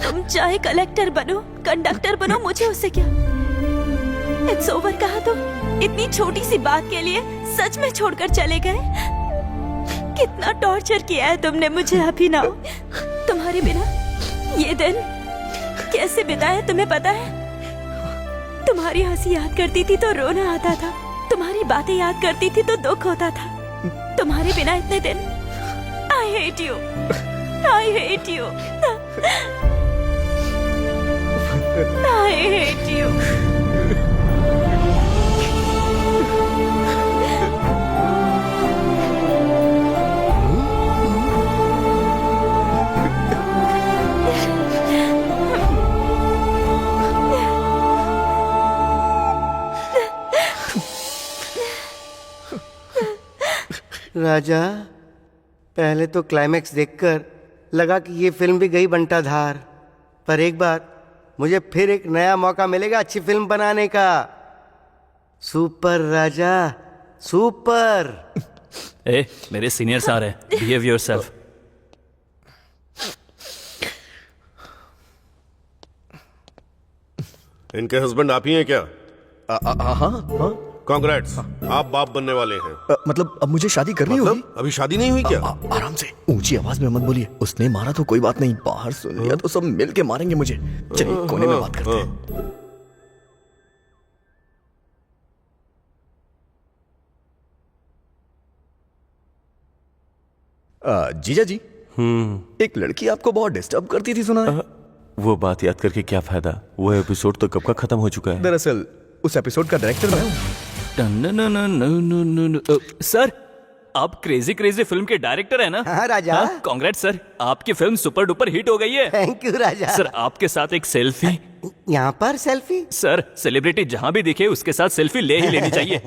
तुम चाहे कलेक्टर बनो, कंडक्टर बनो, मुझे उससे क्या? इट्स ओवर कहा तो इतनी छोटी सी बात के लिए सच में छोड़कर चले गए। कितना टॉर्चर किया है तुमने मुझे अभिनव। तुम्हारे बिना ये दिन कैसे बिता है तुम्हें पता है? तुम्हारी हंसी याद करती थी तो रोना आता था, तुम्हारी बातें याद करती थी तो दुख होता था। तुम्हारे बिना इतने दिन। I hate you, I hate you, I hate you. Raja, पहले तो क्लाइमैक्स देखकर लगा कि ये फिल्म भी गई बंटा धार, पर एक बार मुझे फिर एक नया मौका मिलेगा अच्छी फिल्म बनाने का। सुपर राजा, सुपर। ए, मेरे सीनियर्स आ रहे हैं, बिहेव योरसेल्फ। इनके हस्बैंड आप ही हैं क्या? हाँ हाँ। कांग्रेट्स, आप बाप बनने वाले हैं। मतलब अब मुझे शादी करनी होगी? अभी शादी नहीं हुई क्या? आराम से, ऊंची आवाज में मत बोलिए। उसने मारा तो कोई बात नहीं, बाहर सुन लिया तो सब मिल के मारेंगे मुझे। चलिए कोने में बात करते हैं। जीजा जी, एक लड़की आपको बहुत डिस्टर्ब करती थी सुना है? वो बात याद करके क्या फायदा? वो एपिसोड तो कब का खत्म हो चुका है। दरअसल उस एपिसोड का डायरेक्टर मैं हूँ। सर, आप क्रेजी क्रेजी फिल्म के डायरेक्टर है ना? हाँ राजा। कांग्रेट्स सर, आपकी फिल्म सुपर डुपर हिट हो गई है। Thank you Raja. सर, आपके साथ एक सेल्फी। यहाँ पर सेल्फी? सर, सेलिब्रिटी जहाँ भी दिखे उसके साथ सेल्फी ले ही लेनी चाहिए।